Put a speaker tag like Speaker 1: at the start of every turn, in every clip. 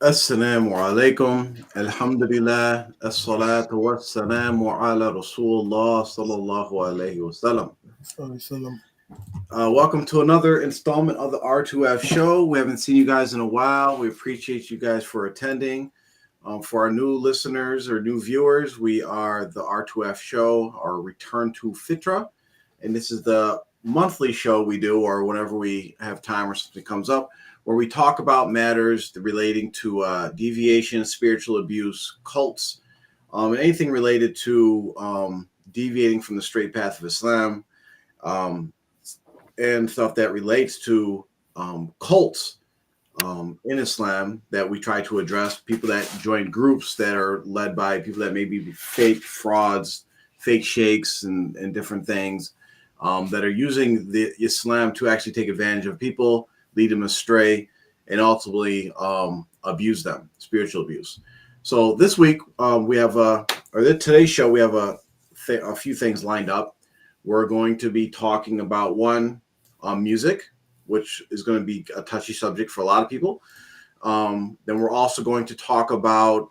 Speaker 1: Assalamu alaikum. Alhamdulillah. As-salatu was-salamu ala Rasulullah sallallahu alayhi wasallam. Welcome to another installment of the R2F show. We haven't seen you guys in a while. We appreciate you guys for attending. For our new listeners or new viewers, we are the R2F show, our return to Fitrah. And this is the monthly show we do, or whenever we have time or something comes up, where we talk about matters relating to deviation, spiritual abuse, cults, and anything related to deviating from the straight path of Islam, and stuff that relates to cults in Islam that we try to address. People that join groups that are led by people that may be fake frauds, fake sheikhs, and different things that are using the Islam to actually take advantage of people, lead them astray, and ultimately abuse them, spiritual abuse. So this week we have, today's show, we have a few things lined up. We're going to be talking about music, which is going to be a touchy subject for a lot of people. Then we're also going to talk about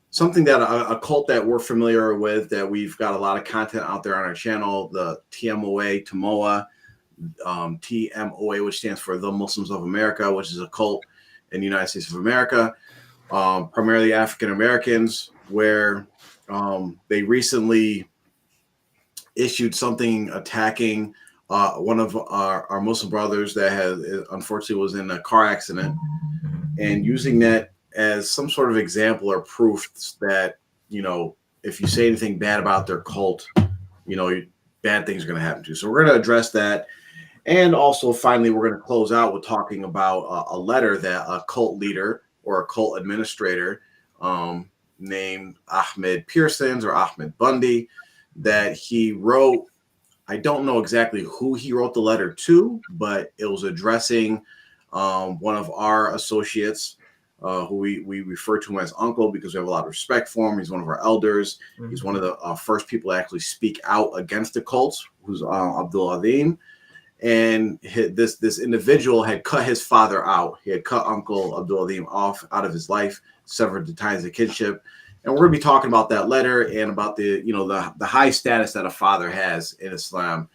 Speaker 1: something that a cult that we're familiar with, that we've got a lot of content out there on our channel, the TMOA, TMOA, which stands for the Muslims of America, which is a cult in the United States of America, primarily African Americans, where they recently issued something attacking one of our Muslim brothers that unfortunately was in a car accident, and using that as some sort of example or proof that, if you say anything bad about their cult, bad things are going to happen to you. So we're going to address that. And also, finally, we're going to close out with talking about a letter that a cult leader or a cult administrator named Ahmed Pearsons or Ahmed Bundy, that he wrote. I don't know exactly who he wrote the letter to, but it was addressing one of our associates, who we refer to him as Uncle because we have a lot of respect for him. He's one of our elders. Mm-hmm. He's one of the first people to actually speak out against the cults, who's Abdul Azim. And this individual had cut his father out. He had cut Uncle Abdul Azim out of his life, severed the ties of kinship. And we're going to be talking about that letter and about the high status that a father has in Islam.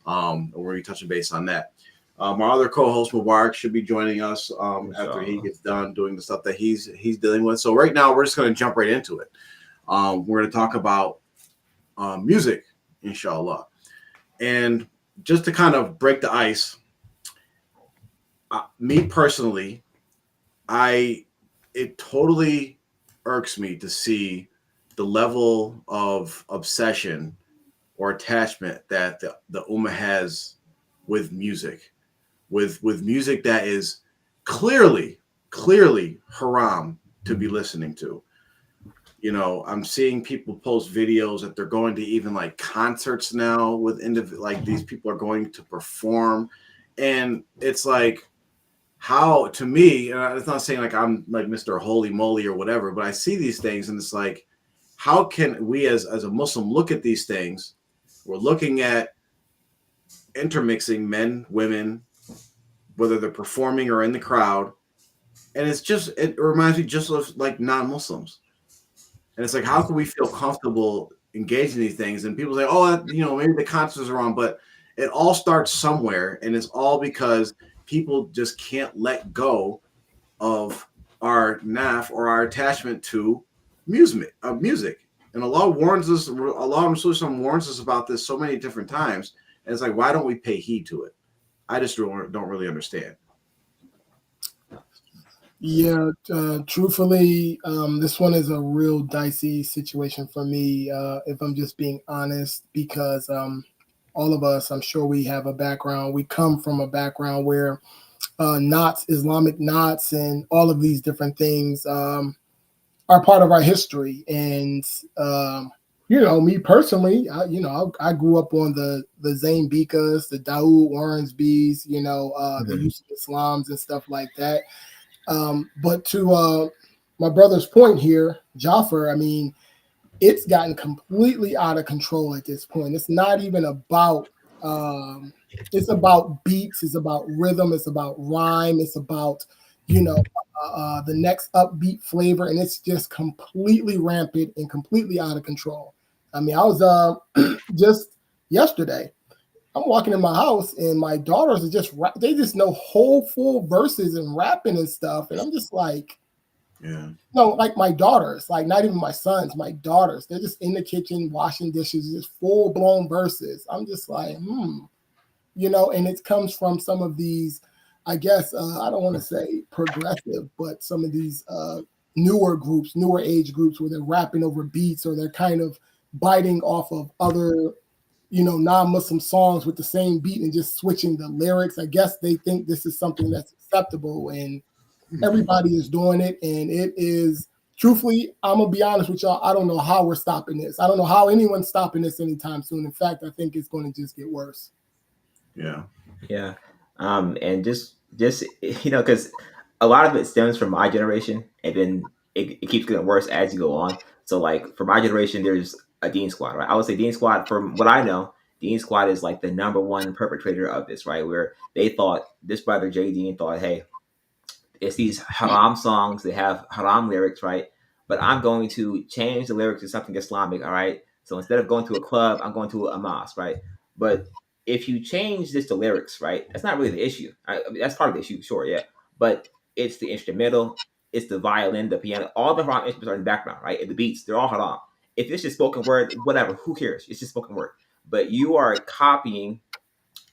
Speaker 1: And we're going to be touching base on that. My other co-host Mubarak should be joining us after he gets done doing the stuff that he's dealing with. So right now we're just going to jump right into it. We're going to talk about music, inshallah. And just to kind of break the ice, me personally, it totally irks me to see the level of obsession or attachment that the Ummah has with music, with music that is clearly haram to be listening to. I'm seeing people post videos that they're going to even like concerts now with these people are going to perform, and it's like, how, to me, and it's not saying like I'm like Mr. Holy Moly or whatever, but I see these things and it's like, how can we as a Muslim look at these things? We're looking at intermixing men, women, whether they're performing or in the crowd, and it reminds me just of like non-Muslims. And it's like, how can we feel comfortable engaging these things? And people say, oh, maybe the concerts are wrong, but it all starts somewhere, and it's all because people just can't let go of our naf or our attachment to music. And Allah warns us about this so many different times. And it's like, why don't we pay heed to it? I just don't really understand.
Speaker 2: Yeah, truthfully, this one is a real dicey situation for me, if I'm just being honest, because all of us, I'm sure we have a background. We come from a background where Islamic knots, and all of these different things are part of our history. And, me personally, I grew up on the Zayn Bikas, the Dawood Warrensbys, the Yusuf Islams and stuff like that. But to my brother's point here, Jaffer, it's gotten completely out of control at this point. It's not even about it's about beats, it's about rhythm, it's about rhyme, it's about the next upbeat flavor, and it's just completely rampant and completely out of control. I mean, I was just yesterday. I'm walking in my house, and my daughters are they just know whole full verses and rapping and stuff, and I'm just like,
Speaker 1: Yeah.
Speaker 2: no, like my daughters, like not even my sons, my daughters, they're just in the kitchen washing dishes, just full blown verses. I'm just like, and it comes from some of these, I guess, I don't want to say progressive, but some of these newer groups, newer age groups where they're rapping over beats or they're kind of biting off of other, non-Muslim songs with the same beat and just switching the lyrics. I guess they think this is something that's acceptable and everybody is doing it. And it is, truthfully, I'm going to be honest with y'all, I don't know how we're stopping this. I don't know how anyone's stopping this anytime soon. In fact, I think it's going to just get worse.
Speaker 1: Yeah.
Speaker 3: Yeah. And just because a lot of it stems from my generation, and then it keeps getting worse as you go on. So like for my generation, there's a Dean Squad, right? I would say Dean Squad, from what I know, Dean Squad is like the number one perpetrator of this, right? Where they thought, this brother J Dean thought, hey, it's these haram songs, they have haram lyrics, right? But I'm going to change the lyrics to something Islamic, all right? So instead of going to a club, I'm going to a mosque, right? But if you change this to lyrics, right, that's not really the issue. I mean, that's part of the issue, sure, yeah. But it's the instrumental, it's the violin, the piano, all the haram instruments are in the background, right? And the beats, they're all haram. If it's just spoken word, whatever, who cares? It's just spoken word. But you are copying,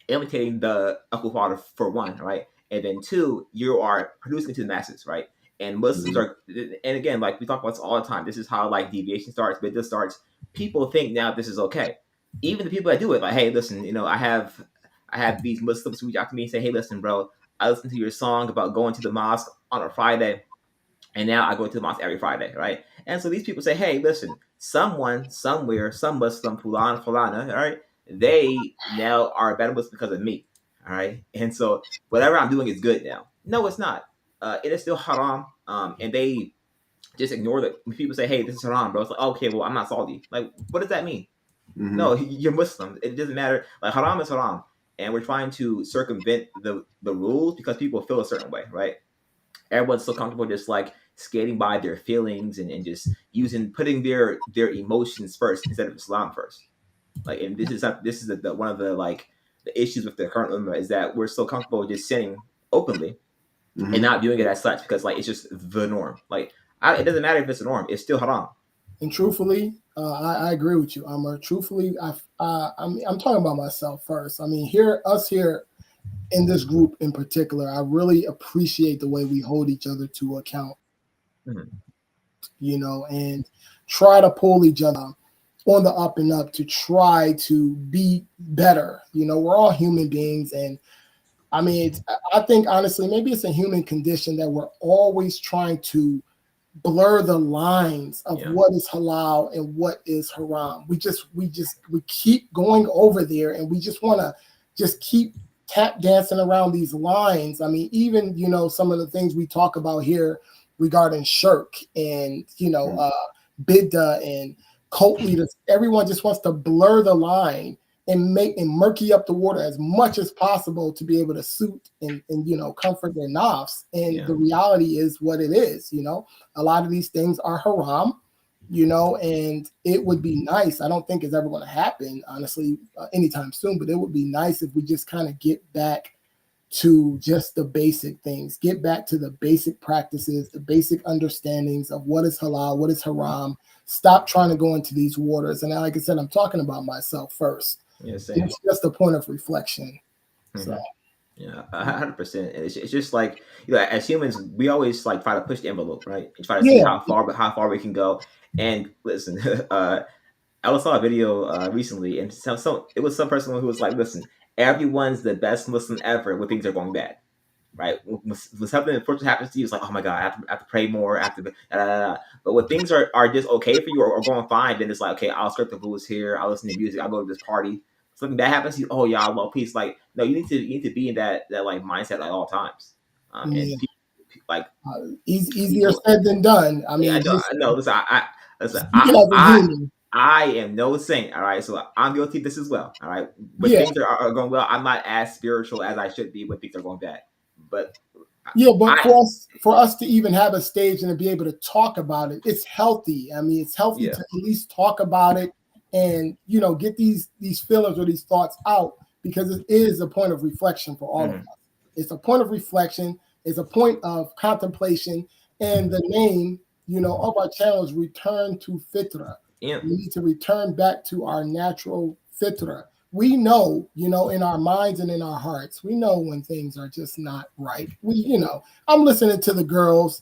Speaker 3: imitating the Uncle Father for one, right? And then two, you are producing it to the masses, right? And Muslims are, and again, like we talk about this all the time. This is how like deviation starts, but this starts. People think now this is okay. Even the people that do it, like, hey, listen, I have these Muslims who reach out to me and say, hey, listen, bro, I listened to your song about going to the mosque on a Friday, and now I go to the mosque every Friday, right? And so these people say, hey, listen, someone, somewhere, some Muslim, Fulan, Fulana, all right, they now are a better Muslim because of me, all right? And so whatever I'm doing is good now. No, it's not. It is still haram. And they just ignore that. When people say, hey, this is haram, bro, it's like, okay, well, I'm not salty. Like, what does that mean? No, you're Muslim. It doesn't matter. Like, haram is haram. And we're trying to circumvent the rules because people feel a certain way, right? Everyone's so comfortable just like skating by their feelings and just putting their emotions first instead of Islam first. Like, and this is one of the like the issues with the current Ummah is that we're so comfortable just sinning openly and not viewing it as such because like it's just the norm. Like it doesn't matter if it's a norm; it's still haram.
Speaker 2: And truthfully, I agree with you, Amr. Truthfully, I'm talking about myself first. I mean, us here in this group in particular, I really appreciate the way we hold each other to account, and try to pull each other on the up and up to try to be better. We're all human beings, and I mean, I think honestly, maybe it's a human condition that we're always trying to blur the lines of what is halal and what is haram. We keep going over there, and we just want to just keep tap dancing around these lines. I mean, even some of the things we talk about here regarding shirk and bidda and cult leaders, everyone just wants to blur the line and murky up the water as much as possible to be able to suit and comfort their nafs. And the reality is what it is. A lot of these things are haram, and it would be nice. I don't think it's ever going to happen, honestly, anytime soon, but it would be nice if we just kind of get back to just the basic things, get back to the basic practices, the basic understandings of what is halal, what is haram. Stop trying to go into these waters. And like I said, I'm talking about myself first.
Speaker 3: Yeah, same.
Speaker 2: It's just a point of reflection. So.
Speaker 3: Yeah, 100%. It's just like as humans, we always like try to push the envelope, right? And try to see how far we can go. And listen, I saw a video recently, and it was some person who was like, "Listen, everyone's the best Muslim ever when things are going bad, right? When something unfortunate happens to you, it's like, oh my god, I have to pray more. I have to, da, da, da. But when things are just okay for you or going fine, then it's like, okay, I'll skirt the rules here. I'll listen to music. I'll go to this party. Something bad happens to you, oh yeah, I love peace. Like, no, you need to be in that like mindset at all times. And people, like
Speaker 2: easier said than done. I mean,
Speaker 3: I know. Listen, I am no saint. All right, so I'm guilty of this as well. All right, when things are going well, I'm not as spiritual as I should be when things are going bad. But
Speaker 2: Yeah, but
Speaker 3: I
Speaker 2: for us to even have a stage and to be able to talk about it, it's healthy. I mean, it's healthy
Speaker 3: yeah.
Speaker 2: to at least talk about it and get these feelings or these thoughts out, because it is a point of reflection for all of us. It's a point of reflection. It's a point of contemplation. And the name, of our channel is Return to Fitrah.
Speaker 3: Yeah.
Speaker 2: We need to return back to our natural Fitrah. We know, in our minds and in our hearts, we know when things are just not right. I'm listening to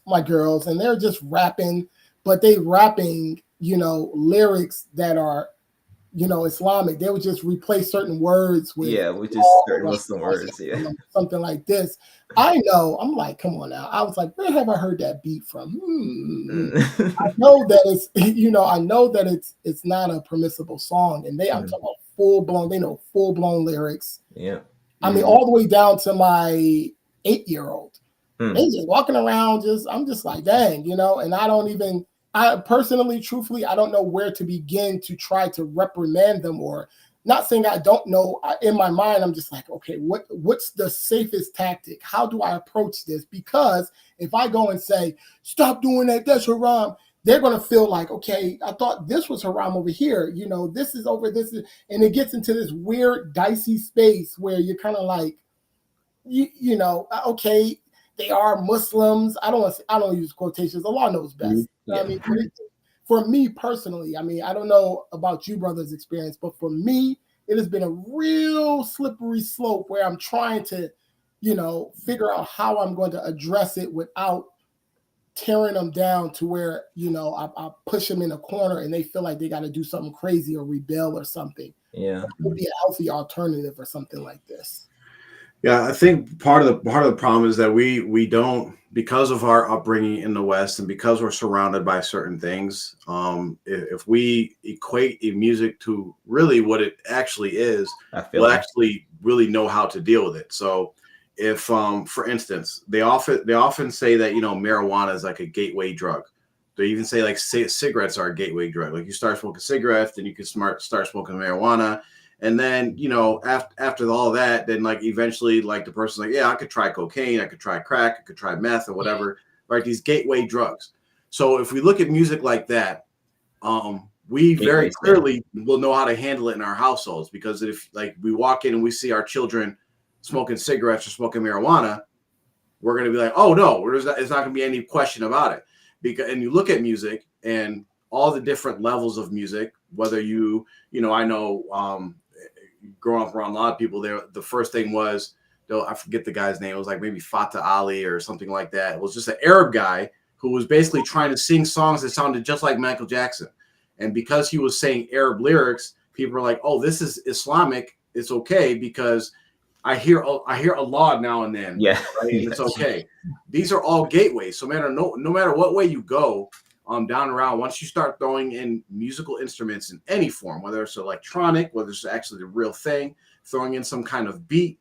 Speaker 2: my girls, and they're just rapping, but they rapping, lyrics that are, Islamic. They would just replace certain words with
Speaker 3: Yeah, which is certain Muslim words. Yeah.
Speaker 2: something like this. I know. I'm like, come on now. I was like, where have I heard that beat from? I know that it's, I know that it's not a permissible song, and I'm talking about full blown. They know full blown lyrics.
Speaker 3: Yeah.
Speaker 2: I mean, all the way down to my 8-year-old. They just walking around. I'm just like, dang, and I personally, truthfully, I don't know where to begin to try to reprimand them, or not saying I don't know. In my mind, I'm just like, okay, what's the safest tactic? How do I approach this? Because if I go and say, stop doing that, that's haram, they're going to feel like, okay, I thought this was haram over here. This is over this. And it gets into this weird, dicey space where you're kind of like, okay, they are Muslims. I don't use quotations. Allah knows best.
Speaker 3: Yeah.
Speaker 2: I mean, for me personally, I mean, I don't know about you brothers' experience, but for me, it has been a real slippery slope where I'm trying to, figure out how I'm going to address it without tearing them down to where, I push them in a corner and they feel like they got to do something crazy or rebel or something.
Speaker 3: Yeah.
Speaker 2: It would be a healthy alternative or something like this.
Speaker 1: Yeah, I think part of the problem is that we don't, because of our upbringing in the West and because we're surrounded by certain things. If we equate music to really what it actually is, we'll actually really know how to deal with it. So, if for instance, they often say that marijuana is like a gateway drug. They even say like cigarettes are a gateway drug. Like you start smoking cigarettes, then you can start smoking marijuana. And then, after all of that, then like eventually like the person's like, yeah, I could try cocaine, I could try crack, I could try meth or whatever, right? These gateway drugs. So if we look at music like that, we very clearly will know how to handle it in our households, because if like we walk in and we see our children smoking cigarettes or smoking marijuana, we're going to be like, oh no, it's not going to be any question about it. And you look at music and all the different levels of music, whether I know, growing up around a lot of people there, the first thing was, I forget the guy's name. It was like maybe Fitrah Ali or something like that. It was just an Arab guy who was basically trying to sing songs that sounded just like Michael Jackson. And because he was saying Arab lyrics, people were like, oh, this is Islamic. It's okay because I hear Allah now and then.
Speaker 3: Yeah.
Speaker 1: Right? And it's okay. These are all gateways. So no matter what way you go, down and around, once you start throwing in musical instruments in any form, whether it's electronic, whether it's actually the real thing, throwing in some kind of beat,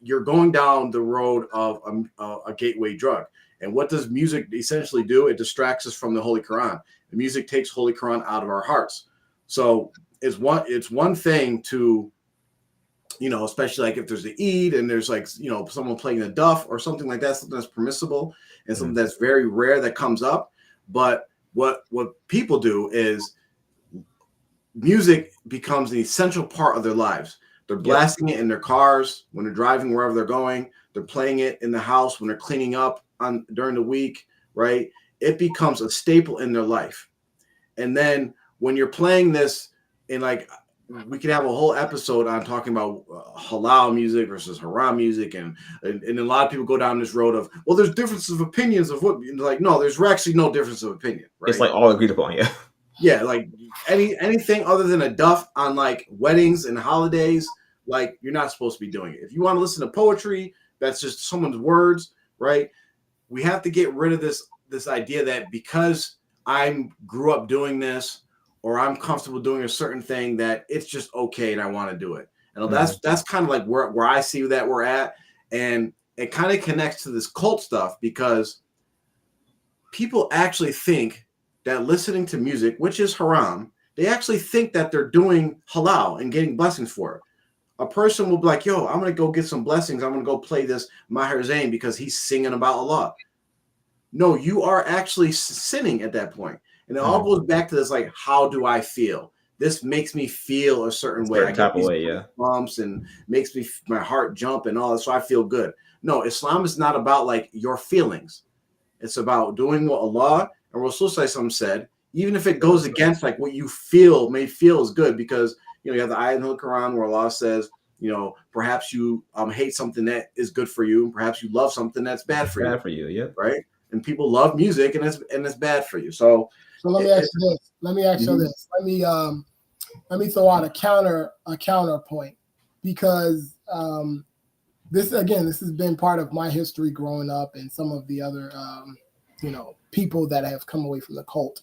Speaker 1: you're going down the road of a gateway drug. And what does music essentially do? It distracts us from the Holy Quran. The music takes Holy Quran out of our hearts. So it's one thing to, especially like if there's the Eid and there's like, someone playing the duff or something like that, something that's permissible and something that's very rare that comes up. But what people do is music becomes an essential part of their lives. They're blasting it in their cars when they're driving wherever they're going. They're playing it in the house when they're cleaning up during the week, right? It becomes a staple in their life. And then when you're playing this in we could have a whole episode on talking about halal music versus haram music, and a lot of people go down this road of, well, there's differences of opinions of what, like, no, there's actually no difference of opinion, right?
Speaker 3: It's like all agreed upon, yeah.
Speaker 1: Yeah, like anything other than a duff on like weddings and holidays, like you're not supposed to be doing it. If you want to listen to poetry, that's just someone's words, right? We have to get rid of this idea that because I grew up doing this, or I'm comfortable doing a certain thing, that it's just okay and I want to do it. And that's kind of like where I see that we're at. And it kind of connects to this cult stuff, because people actually think that listening to music, which is haram, they actually think that they're doing halal and getting blessings for it. a person will be like, yo, I'm going to go get some blessings. I'm going to go play this Maher Zain because he's singing about Allah. No, you are actually sinning at that point. And it all goes back to this, like, how do I feel? This makes me feel a certain way. I get these bumps and makes me my heart jump and all that, so I feel good. No, Islam is not about like your feelings. It's about doing what Allah and Rasul said, even if it goes against like what you may feel is good, because you have the ayat in the Quran where Allah says, perhaps you hate something that is good for you, and perhaps you love something that's bad for you.
Speaker 3: Yeah.
Speaker 1: Right? And people love music, and it's bad for you. So
Speaker 2: let me ask you this. Let me throw out a counterpoint, because this has been part of my history growing up, and some of the other people that have come away from the cult.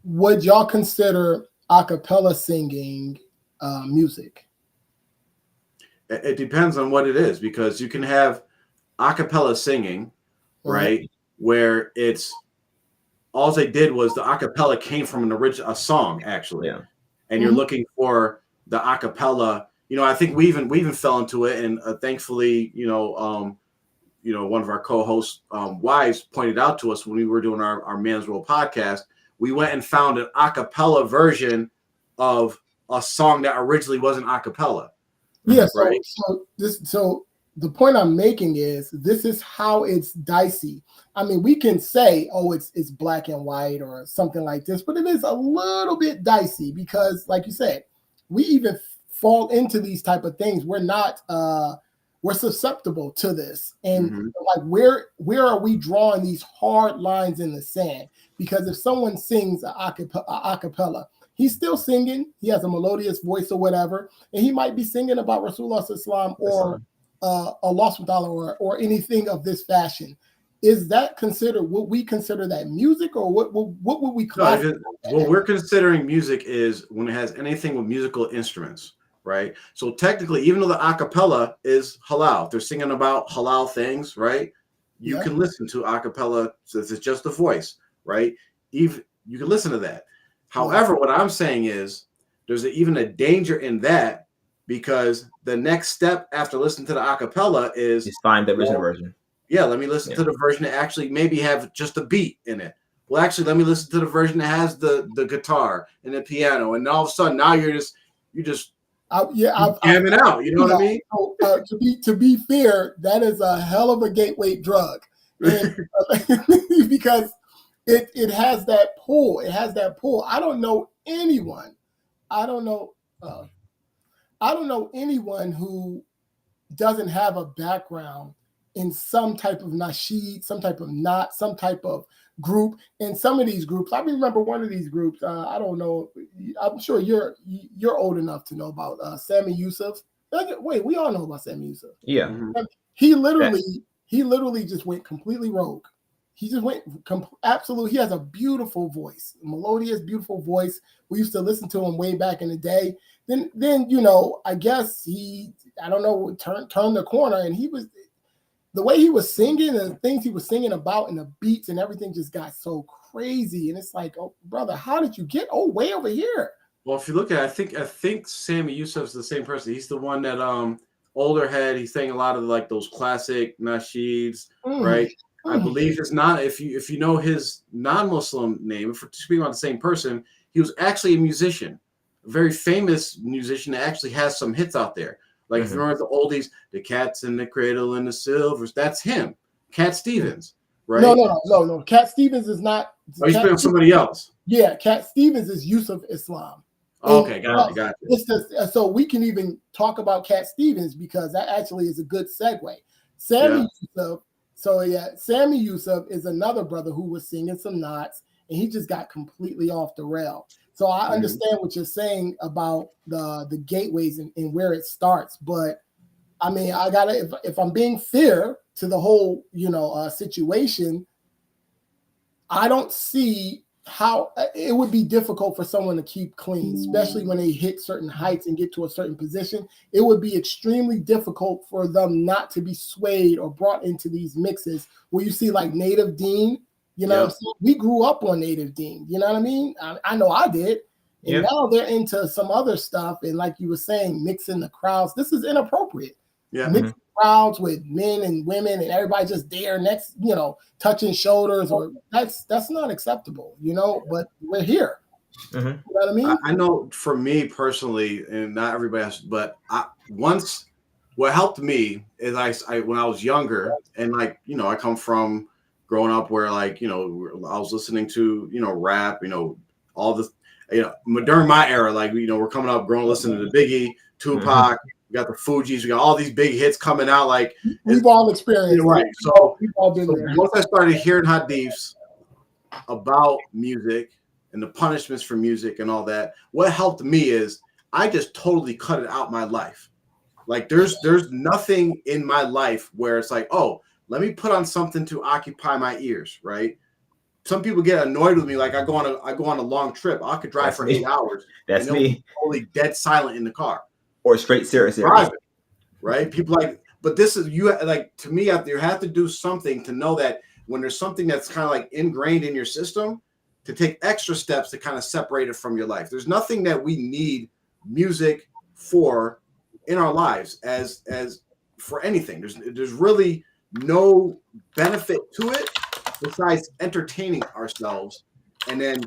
Speaker 2: Would y'all consider a cappella singing music?
Speaker 1: It depends on what it is, because you can have a cappella singing, right? Where it's all they did was the a cappella came from a song actually, and you're looking for the a cappella. I think we even fell into it, and thankfully, one of our co-hosts' wives pointed out to us when we were doing our Man's World podcast. We went and found an a cappella version of a song that originally wasn't a cappella.
Speaker 2: Yeah,
Speaker 1: right.
Speaker 2: So the point I'm making is this is how it's dicey. I mean, we can say, oh, it's black and white or something like this, but it is a little bit dicey because, like you said, we even fall into these type of things. We're not we're susceptible to this. And like where are we drawing these hard lines in the sand? Because if someone sings a cappella, he's still singing, he has a melodious voice or whatever, and he might be singing about Rasulullah Islam or Allah subhanahu or anything of this fashion. Is that considered, would we consider that music, or what would we call it?
Speaker 1: What we're considering music is when it has anything with musical instruments, right? So technically, even though the a cappella is halal, if they're singing about halal things, right? You can listen to a cappella, since it's just a voice, right? Even you can listen to that. However, what I'm saying is there's even a danger in that, because the next step after listening to the a cappella is
Speaker 3: just find the original version.
Speaker 1: Yeah, let me listen to the version that actually maybe have just a beat in it. Well, actually, let me listen to the version that has the guitar and the piano, and all of a sudden now you're just jamming out. You know what I mean?
Speaker 2: To be fair, that is a hell of a gateway drug, and, because it has that pull. It has that pull. I don't know anyone who doesn't have a background in some type of nasheed, some type of knot, some type of group. And some of these groups, I remember one of these groups, I don't know, I'm sure you're old enough to know about Sami Yusuf. Wait, we all know about Sami Yusuf.
Speaker 3: Yeah.
Speaker 2: He literally just went completely rogue. He just went absolutely. He has a beautiful voice, melodious, beautiful voice. We used to listen to him way back in the day. Then I guess I don't know, turned the corner, and the way he was singing and the things he was singing about and the beats and everything just got so crazy. And it's like, oh, brother, how did you get way over here?
Speaker 1: Well, if you look at it, I think Sami Yusuf's the same person. He's the one that older head. He sang a lot of like those classic nasheeds, right? I believe it's not, if you know his non-Muslim name, if we're speaking about the same person, he was actually a musician, a very famous musician that actually has some hits out there. Like if you remember the oldies, the Cats in the Cradle and the Silvers, that's him, Cat Stevens, right?
Speaker 2: No. Cat Stevens is not.
Speaker 1: Oh, he's been somebody else.
Speaker 2: Yeah, Cat Stevens is Yusuf Islam.
Speaker 1: Okay, got you.
Speaker 2: It's just, so we can even talk about Cat Stevens, because that actually is a good segue. Sami Yusuf is another brother who was singing some knots, and he just got completely off the rail. So I understand what you're saying about the gateways and where it starts, but I mean, I gotta, if I'm being fair to the whole situation, I don't see how it would be difficult for someone to keep clean, especially when they hit certain heights and get to a certain position. It would be extremely difficult for them not to be swayed or brought into these mixes where you see like Native Dean, what I'm saying? We grew up on Native Dean, you know what I mean? I know I did. And now they're into some other stuff. And like you were saying, mixing the crowds. This is inappropriate.
Speaker 1: Yeah.
Speaker 2: Mixing crowds with men and women and everybody just there next, touching shoulders, or that's not acceptable, but we're here. You know what I mean?
Speaker 1: I know for me personally, and not everybody else, but what helped me is I when I was younger, and I come from growing up where I was listening to rap, all this, during my era, we're coming up growing listening to Biggie, Tupac, we got the Fugees, we got all these big hits coming out.
Speaker 2: We've all experienced
Speaker 1: right.
Speaker 2: it.
Speaker 1: So
Speaker 2: we've all been there.
Speaker 1: Once I started hearing hadiths about music and the punishments for music and all that, what helped me is I just totally cut it out my life. There's nothing in my life where it's oh, let me put on something to occupy my ears, right? Some people get annoyed with me. I go on a long trip. I could drive for 8 hours.
Speaker 3: That's me.
Speaker 1: Totally dead silent in the car.
Speaker 3: Or straight serious.
Speaker 1: Right? People but this is to me, you have to do something to know that when there's something that's kind of ingrained in your system, to take extra steps to kind of separate it from your life. There's nothing that we need music for in our lives as for anything. There's really no benefit to it besides entertaining ourselves and then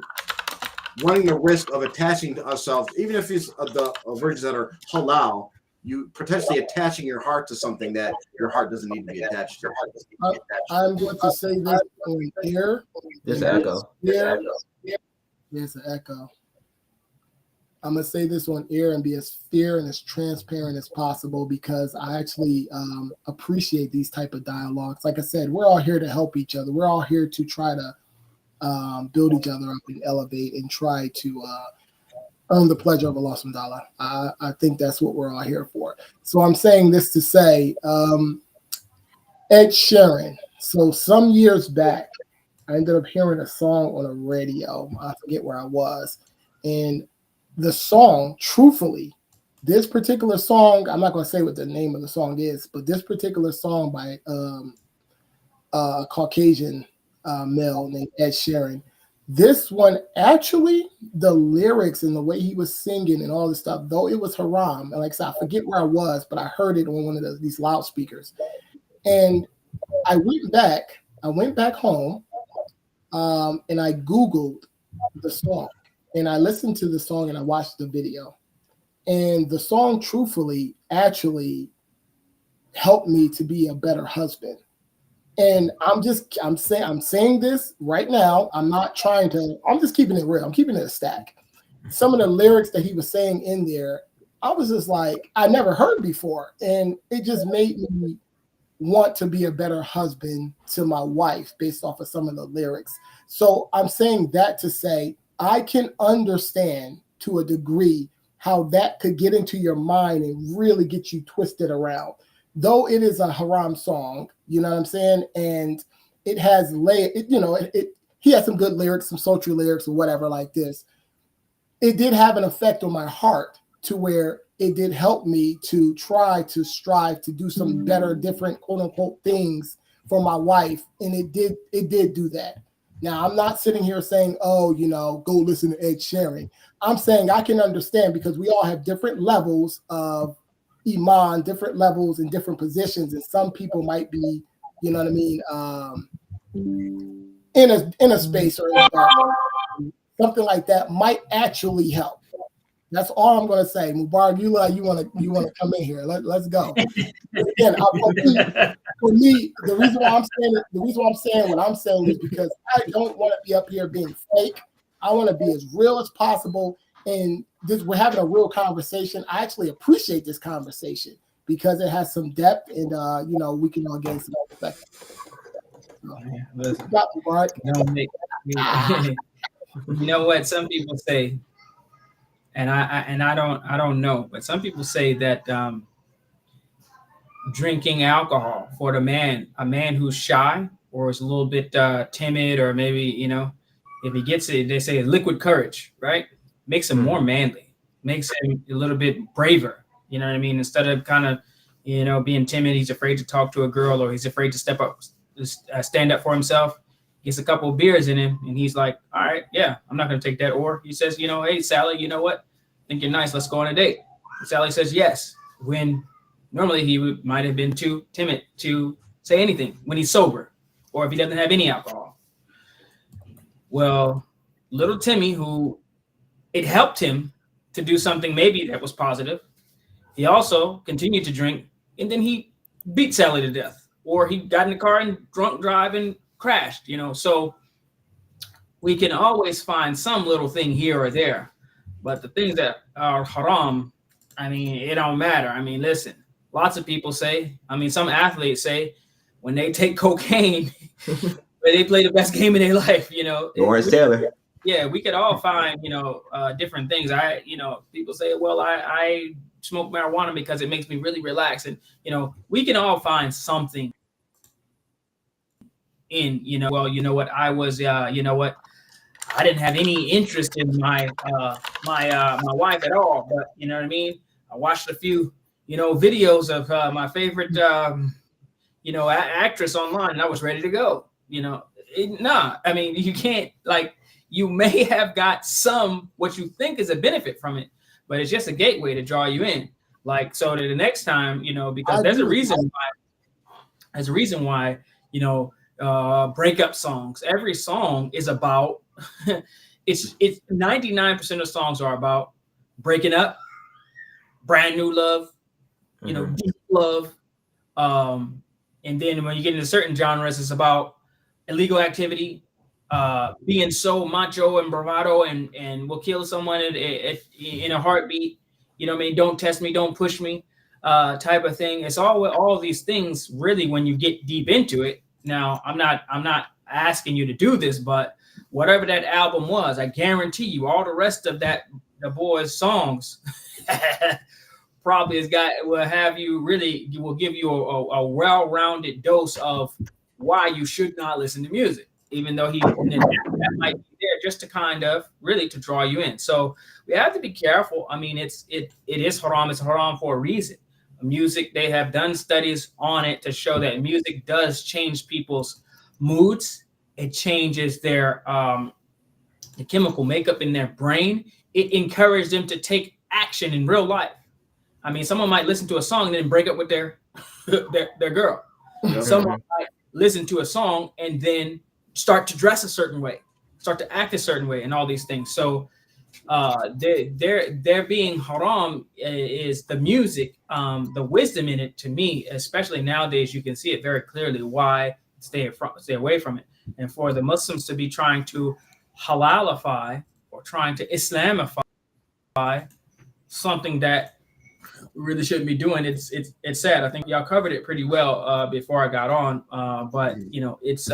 Speaker 1: running the risk of attaching to ourselves, even if it's the versions that are halal, you potentially attaching your heart to something that your heart doesn't need to be attached to.
Speaker 2: I'm going to say this on air.
Speaker 3: There's an echo.
Speaker 2: There's an echo. I'm going to say this on air and be as fair and as transparent as possible, because I actually appreciate these type of dialogues. Like I said, we're all here to help each other. We're all here to try to build each other up and elevate and try to earn the pleasure of Allah subhanahu wa ta'ala. I think that's what we're all here for. So I'm saying this to say, Ed Sheeran. So some years back, I ended up hearing a song on a radio. I forget where I was. And the song, truthfully, this particular song, I'm not going to say what the name of the song is, but this particular song by a Caucasian male named Ed Sheeran, this one, actually, the lyrics and the way he was singing and all this stuff, though it was haram, and like I said, I forget where I was, but I heard it on one of these loudspeakers. And I went back home, and I Googled the song. And I listened to the song and I watched the video. And the song, truthfully, actually helped me to be a better husband. And I'm saying this right now. I'm just keeping it real. I'm keeping it a stack. Some of the lyrics that he was saying in there, I was just I never heard before. And it just made me want to be a better husband to my wife based off of some of the lyrics. So I'm saying that to say, I can understand to a degree how that could get into your mind and really get you twisted around. Though it is a haram song, you know what I'm saying? And it has he has some good lyrics, some sultry lyrics or whatever like this. It did have an effect on my heart to where it did help me to try to strive to do some better, different, quote unquote, things for my wife. And it did do that. Now, I'm not sitting here saying, go listen to Ed Sheeran. I'm saying I can understand, because we all have different levels of iman, different levels and different positions. And some people might be, you know what I mean, in a space or something like that might actually help. That's all I'm going to say. Mubarak, you want to come in here. Let's go. Again, for me, the reason why I'm saying what I'm saying is because I don't want to be up here being fake. I want to be as real as possible. And we're having a real conversation. I actually appreciate this conversation because it has some depth, and we can all gain some perspective.
Speaker 4: You know what? Some people say. And I don't know, but some people say that drinking alcohol for a man who's shy or is a little bit timid, or maybe if he gets it, they say liquid courage, right? Makes him more manly, makes him a little bit braver. You know what I mean? Instead of kind of being timid, he's afraid to talk to a girl, or he's afraid to step up, stand up for himself. gets a couple of beers in him, and he's like, all right, yeah, I'm not going to take that. Or he says, hey, Sally, you know what? I think you're nice. Let's go on a date. And Sally says yes, when normally he might have been too timid to say anything when he's sober or if he doesn't have any alcohol. Well, little Timmy, who it helped him to do something maybe that was positive, he also continued to drink, and then he beat Sally to death, or he got in the car and drunk drive and crashed, So we can always find some little thing here or there, but the things that are haram, it don't matter. Listen, lots of people say, some athletes say when they take cocaine, they play the best game of their life,
Speaker 3: Lawrence Taylor.
Speaker 4: Yeah, we could all find, different things. People say, well, I smoke marijuana because it makes me really relax. And, we can all find something in, well, you know what, I was, I didn't have any interest in my wife at all, but you know what I mean? I watched a few, videos of my favorite, actress online, and I was ready to go, you can't, you may have got what you think is a benefit from it, but it's just a gateway to draw you in. So that the next time, because there's a reason why, breakup songs, every song is about, it's 99% of songs are about breaking up, brand new love, deep love. And then when you get into certain genres, it's about illegal activity, being so macho and bravado and will kill someone in a heartbeat. Don't test me, don't push me, type of thing. It's all of these things really when you get deep into it. Now, I'm not asking you to do this, but whatever that album was, I guarantee you all the rest of the boy's songs probably will give you a well-rounded dose of why you should not listen to music, even though that might be there just to kind of really to draw you in. So we have to be careful. It is haram. It's haram for a reason. Music, they have done studies on it to show that music does change people's moods. It changes their the chemical makeup in their brain. It encourages them to take action in real life. Someone might listen to a song and then break up with their girl. Yeah. Someone might listen to a song and then start to dress a certain way, start to act a certain way, and all these things. So they're being haram is the music, the wisdom in it. To me, especially nowadays, you can see it very clearly why stay away from it. And for the Muslims to be trying to halalify or trying to Islamify something that really shouldn't be doing, it's sad. I think y'all covered it pretty well before I got on, but it's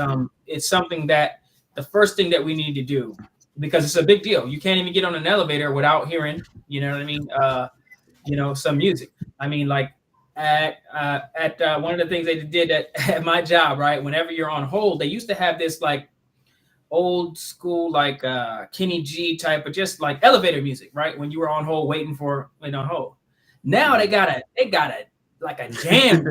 Speaker 4: something that the first thing that we need to do, because it's a big deal. You can't even get on an elevator without hearing, some music. At one of the things they did at my job, right? Whenever you're on hold, they used to have this old school Kenny G type of just elevator music, right? When you were on hold waiting for on hold. Now they got a jam.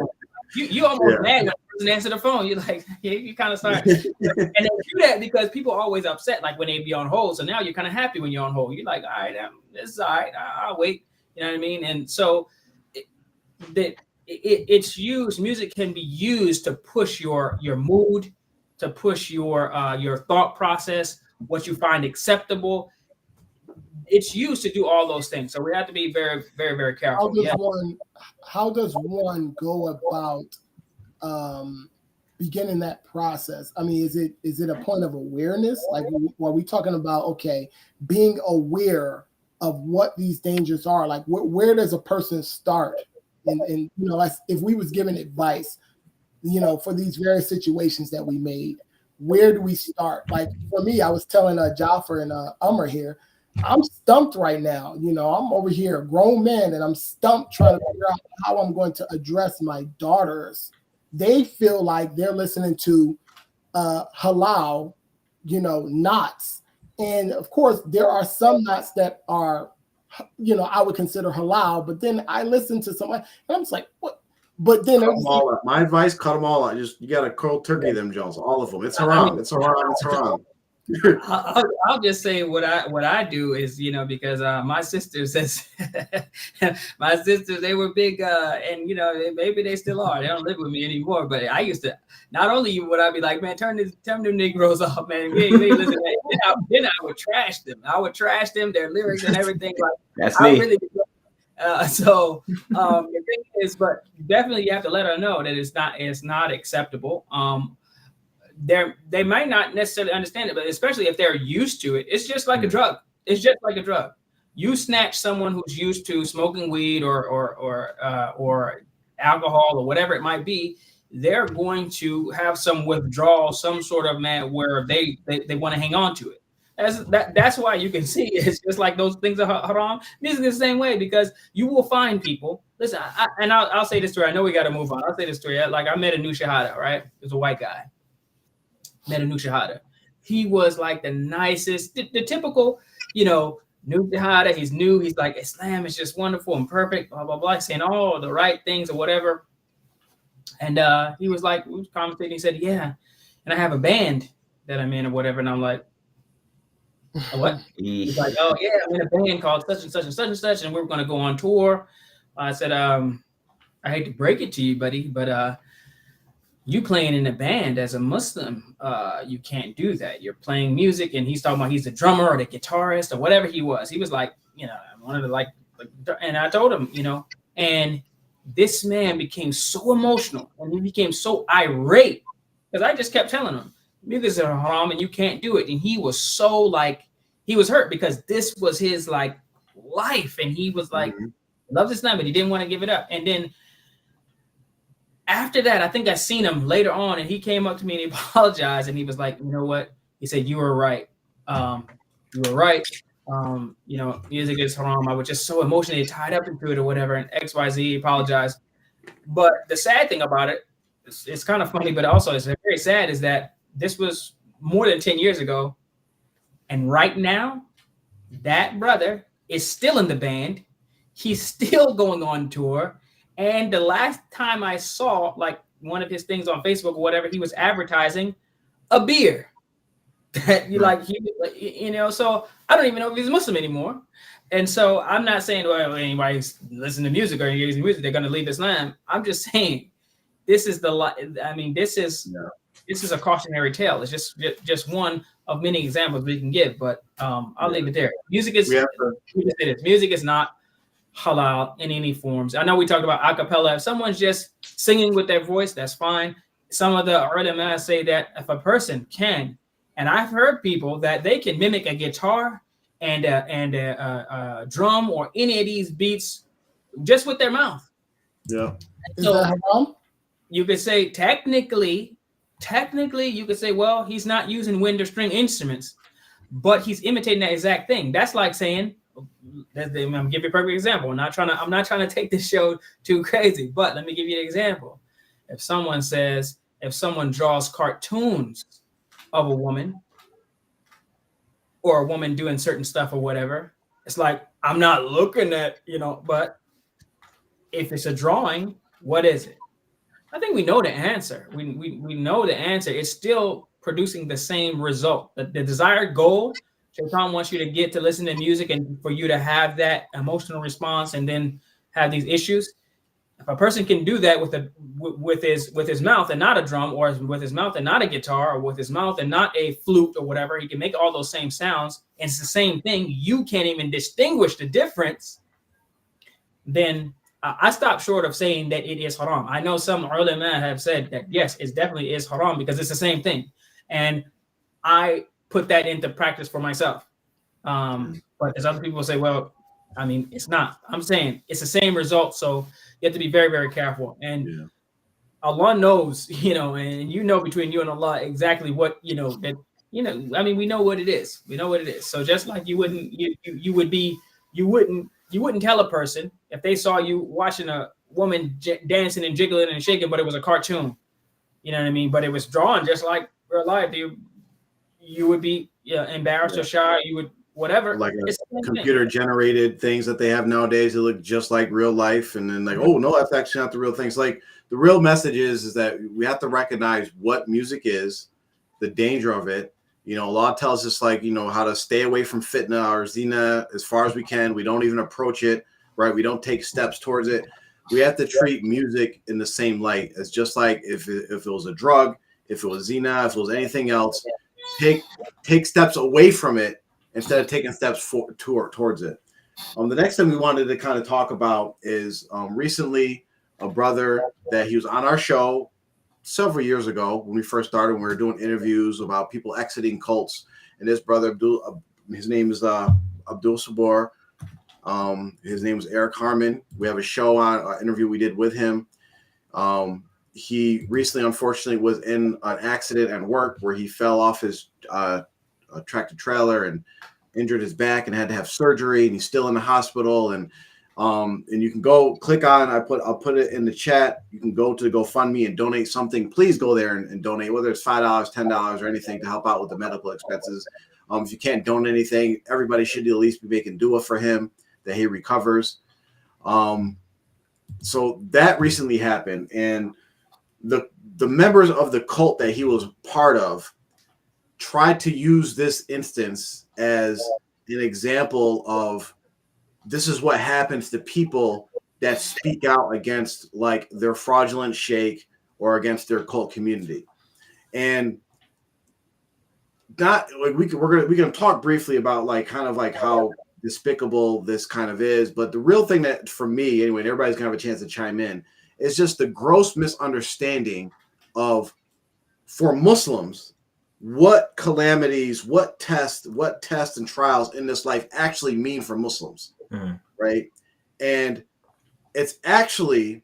Speaker 4: You almost mad when the person answer the phone. You're you kind of start, and they do that because people are always upset when they be on hold. So now you're kind of happy when you're on hold. You're like, all right, this is all right. I'll wait. You know what I mean? And so it's used. Music can be used to push your mood, to push your thought process, what you find acceptable. It's used to do all those things. So we have to be very, very, very careful.
Speaker 2: How does one go about beginning that process? Is it a point of awareness? Are we talking about, being aware of what these dangers are? Where does a person start? And if we was given advice, for these various situations that we made, where do we start? For me, I was telling Jaffer and Ummah here, I'm stumped right now. I'm over here, a grown man, and I'm stumped trying to figure out how I'm going to address my daughters. They feel like they're listening to halal, knots. And of course, there are some knots that are, I would consider halal, but then I listen to somebody and I'm just like, But then
Speaker 1: cut them all out. My advice: cut them all out. You got to cold turkey them Jones, all of them. It's haram. It's haram. It's haram.
Speaker 4: I'll just say what I do is, because my sisters they were big, and maybe they still are. They don't live with me anymore. But I used to, not only would I be like, man, turn them Negroes off, man. We ain't listen to that. Then I would trash them. Their lyrics and everything. Like
Speaker 3: That's me.
Speaker 4: Really, so the thing is, but definitely you have to let her know that it's not acceptable. They might not necessarily understand it, but especially if they're used to it, it's just like a drug. It's just like a drug. You snatch someone who's used to smoking weed or alcohol or whatever it might be, they're going to have some withdrawal, some sort of where they want to hang on to it. That's why you can see it's just like those things are haram. Music is the same way, because you will find people. Listen, I'll say this story. I know we got to move on. I'll say this story. Like I met a new shahada, right? It was a white guy. Met a new shahada. He was like the nicest, the typical, new shahada. He's new. He's like, Islam is just wonderful and perfect, blah, blah, blah, saying all the right things or whatever. And he was like, we was commentating. He said, yeah, and I have a band that I'm in or whatever. And I'm like, what? He's like, oh yeah, I'm in a band called such and such and such and such, and we're going to go on tour. I said, I hate to break it to you, buddy, but you playing in a band as a Muslim, you can't do that. You're playing music, and he's talking about he's the drummer or the guitarist or whatever he was. He was like, one of the like, and I told him, and this man became so emotional and he became so irate because I just kept telling him, music is haram and you can't do it. And he was so like, he was hurt because this was his like life, and he was like, loves Islam, but he didn't want to give it up. And then after that, I think I seen him later on, and he came up to me and he apologized, and he was like, you know what? He said, you were right. You were right. Music is haram. I was just so emotionally tied up into it or whatever, and XYZ apologized. But the sad thing about it, it's kind of funny, but also it's very sad, is that this was more than 10 years ago. And right now, that brother is still in the band. He's still going on tour. And the last time I saw like one of his things on Facebook or whatever, he was advertising a beer that so I don't even know if he's Muslim anymore. And so I'm not saying, well, anybody's listening to music or engaging music, they're going to leave Islam. I'm just saying this is this is a cautionary tale. It's just one of many examples we can give, but I'll leave it there. Music is not halal in any forms. I know we talked about a cappella. If someone's just singing with their voice, that's fine. Some of the ulama say that if a person can, and I've heard people that they can mimic a guitar and a drum or any of these beats just with their mouth.
Speaker 1: Yeah.
Speaker 4: So you could say technically, you could say, well, he's not using wind or string instruments, but he's imitating that exact thing. That's like saying, I'm gonna give you a perfect example. I'm not trying to take this show too crazy, but let me give you an example. If someone draws cartoons of a woman or a woman doing certain stuff or whatever, it's like, I'm not looking at, but if it's a drawing, what is it? I think we know the answer. We know the answer. It's still producing the same result. The desired goal, Shaitan wants you to get to listen to music and for you to have that emotional response and then have these issues. If a person can do that with his mouth and not a drum, or with his mouth and not a guitar, or with his mouth and not a flute or whatever, he can make all those same sounds, and it's the same thing. You can't even distinguish the difference. Then I stop short of saying that it is haram. I know some ulama have said that yes, it definitely is haram because it's the same thing, and I put that into practice for myself. But as other people say, well, I mean, it's not. I'm saying it's the same result, so you have to be very, very careful. And Allah knows, and between you and Allah exactly what I mean, we know what it is. We know what it is. So just like you wouldn't tell a person if they saw you watching a woman dancing and jiggling and shaking, but it was a cartoon. You know what I mean? But it was drawn just like real life. You would be embarrassed or shy. You would whatever.
Speaker 1: Like computer generated things that they have nowadays that look just like real life, and then like, oh no, that's actually not the real thing. It's like the real message is that we have to recognize what music is, the danger of it. You know, Allah tells us, like, you know, how to stay away from fitna or zina as far as we can. We don't even approach it, right? We don't take steps towards it. We have to treat music in the same light as just like if it was a drug, if it was zina, if it was anything else, take steps away from it instead of taking steps towards it. The next thing we wanted to kind of talk about is recently a brother that he was on our show several years ago when we first started. We were doing interviews about people exiting cults, and this brother, his name is Abdul Sabor. His name is Eric Harmon. We have a show on an interview we did with him. He recently, unfortunately, was in an accident at work where he fell off his tractor trailer and injured his back and had to have surgery, and he's still in the hospital. And you can go click on, I'll put it in the chat. You can go to GoFundMe and donate something. Please go there and donate, whether it's $5, $10, or anything to help out with the medical expenses. If you can't donate anything, everybody should at least be making dua for him that he recovers. So that recently happened, and the members of the cult that he was part of tried to use this instance as an example of this is what happens to people that speak out against like their fraudulent sheikh or against their cult community. And not like we can talk briefly about like kind of like how despicable this kind of is, but the real thing that for me anyway, and everybody's gonna have a chance to chime in, is just the gross misunderstanding of, for Muslims, what calamities, what tests and trials in this life actually mean for Muslims, right? And it's actually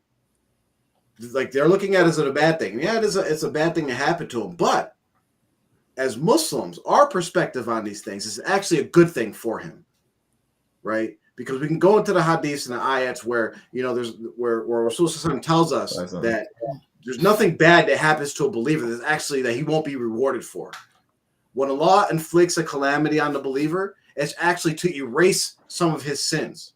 Speaker 1: like they're looking at it as a bad thing. Yeah, it's a bad thing to happen to them, but as Muslims, our perspective on these things is actually a good thing for him, right? Because we can go into the hadiths and the ayats where, you know, there's where Rasul tells us that there's nothing bad that happens to a believer that's actually that he won't be rewarded for. When Allah inflicts a calamity on the believer, it's actually to erase some of his sins,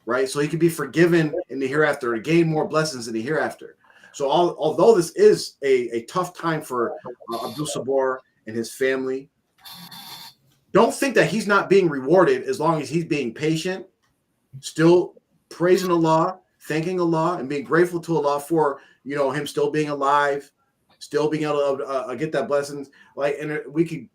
Speaker 1: right? So he can be forgiven in the hereafter and gain more blessings in the hereafter. So although this is a tough time for Abdul Sabor and his family, don't think that he's not being rewarded as long as he's being patient, still praising Allah, thanking Allah, and being grateful to Allah for, you know, him still being alive, still being able to get that blessings. Like, and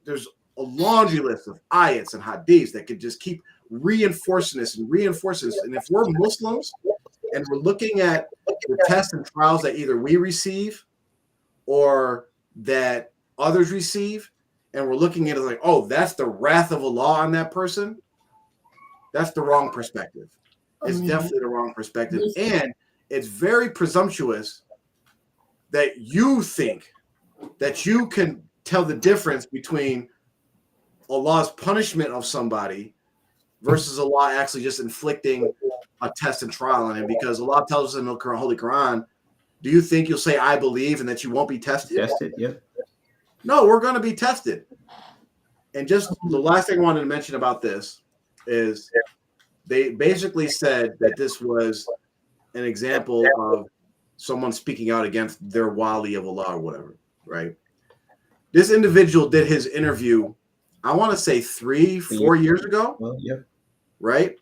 Speaker 1: there's a laundry list of ayats and hadiths that could just keep reinforcing this. And if we're Muslims and we're looking at the tests and trials that either we receive or that others receive, and we're looking at it like, oh, that's the wrath of Allah on that person, that's the wrong perspective. It's definitely the wrong perspective. And it's very presumptuous that you think that you can tell the difference between Allah's punishment of somebody versus Allah actually just inflicting a test and trial on him. Because Allah tells us in the Holy Quran, do you think you'll say, I believe, and that you won't be tested?
Speaker 3: Yeah.
Speaker 1: No, we're going to be tested. And just the last thing I wanted to mention about this is they basically said that this was an example of someone speaking out against their wali of Allah or whatever, right? This individual did his interview, I want to say 3-4 years ago, right?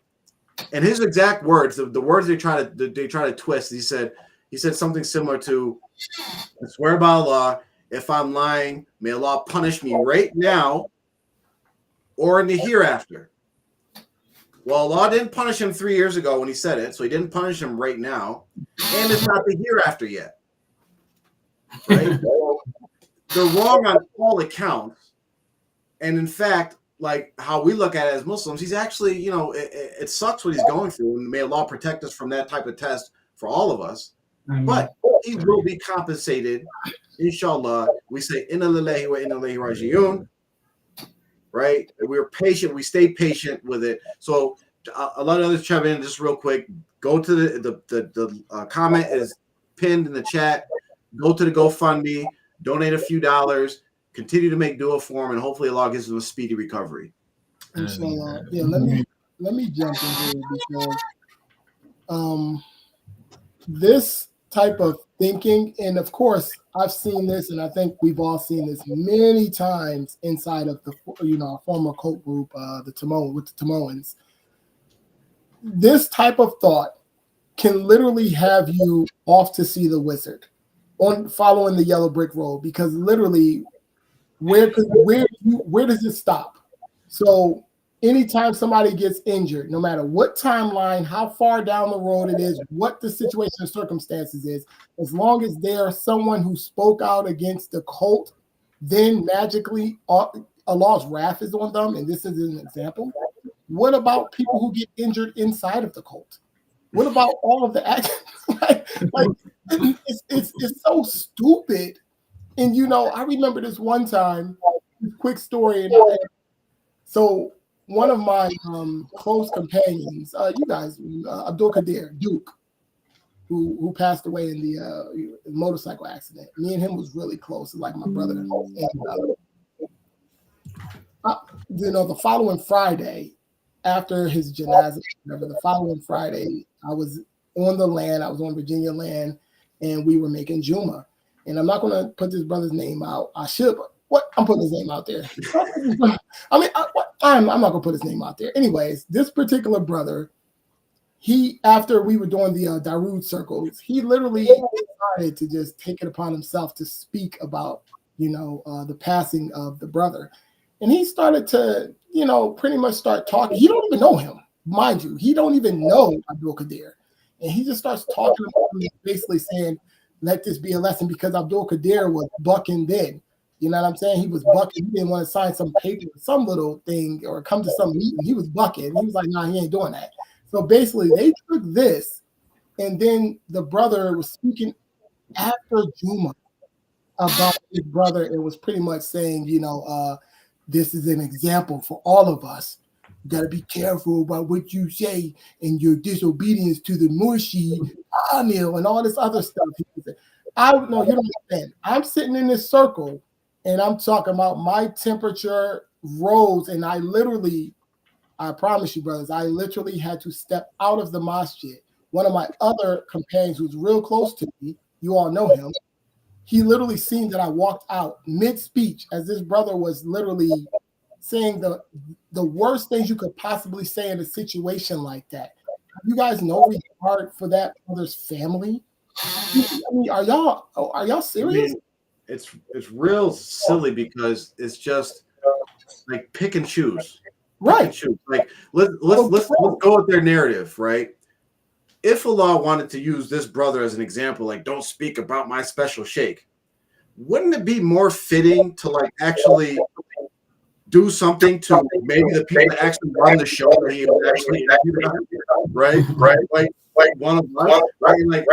Speaker 1: And his exact words, the words they try to twist, he said something similar to, I swear by Allah, if I'm lying, may Allah punish me right now or in the hereafter. Well, Allah didn't punish him 3 years ago when he said it, so he didn't punish him right now, and it's not the hereafter yet. Right? They're wrong on all accounts. And in fact, like how we look at it as Muslims, he's actually, you know, it sucks what he's going through, and may Allah protect us from that type of test for all of us. But he will be compensated, inshallah. We say, Inna lillahi wa inna ilayhi raji'un. Right? We're patient. We stay patient with it. So a lot of others chime in just real quick. Go to the comment is pinned in the chat. Go to the GoFundMe. Donate a few dollars. Continue to make dua for him, and hopefully Allah gives him a speedy recovery.
Speaker 2: Inshallah. Yeah, let me jump in here because this type of thinking. And of course, I've seen this, and I think we've all seen this many times inside of the, our former cult group, the Samoans. This type of thought can literally have you off to see the wizard on following the yellow brick road, because literally, where does it stop? So anytime somebody gets injured, no matter what timeline, how far down the road it is, what the situation or circumstances is, as long as they are someone who spoke out against the cult, then magically Allah's wrath is on them. And this is an example. What about people who get injured inside of the cult? What about all of the actions? It's so stupid. And I remember this one time, quick story. So one of my close companions, you guys, Abdul Qadir, Duke, who passed away in the motorcycle accident. Me and him was really close, like my brother. And the following Friday, after his janazah, the following Friday, I was on the land. I was on Virginia land, and we were making Juma. And I'm not going to put this brother's name out. I should, but what? I'm putting his name out there. I'm not going to put his name out there. Anyways, this particular brother, after we were doing the Darood circles, he literally decided to just take it upon himself to speak about, the passing of the brother. And he started to, pretty much start talking. He don't even know him, mind you. He don't even know Abdul Qadir. And he just starts talking about him, basically saying, let this be a lesson, because Abdul Qadir was bucking then. You know what I'm saying? He was bucking. He didn't want to sign some paper, some little thing, or come to some meeting. He was bucking. He was like, nah, he ain't doing that. So basically, they took this, and then the brother was speaking after Juma about his brother. It was pretty much saying, this is an example for all of us. You got to be careful about what you say and your disobedience to the Murshid, Amil, and all this other stuff. I know you don't understand. I'm sitting in this circle, and I'm talking about my temperature rose, and I promise you, brothers, I literally had to step out of the masjid. One of my other companions who's real close to me, you all know him, he literally seen that I walked out mid-speech as this brother was literally saying the worst things you could possibly say in a situation like that. You guys know regard for that brother's family? I mean, are y'all serious?
Speaker 1: I mean, it's real silly, because it's just like pick and choose.
Speaker 2: Right.
Speaker 1: And choose. Like let's go with their narrative, right? If Allah wanted to use this brother as an example, like don't speak about my special sheikh, wouldn't it be more fitting to like actually do something to maybe the people that actually run the show that he was actually right? Like one of us, right? Like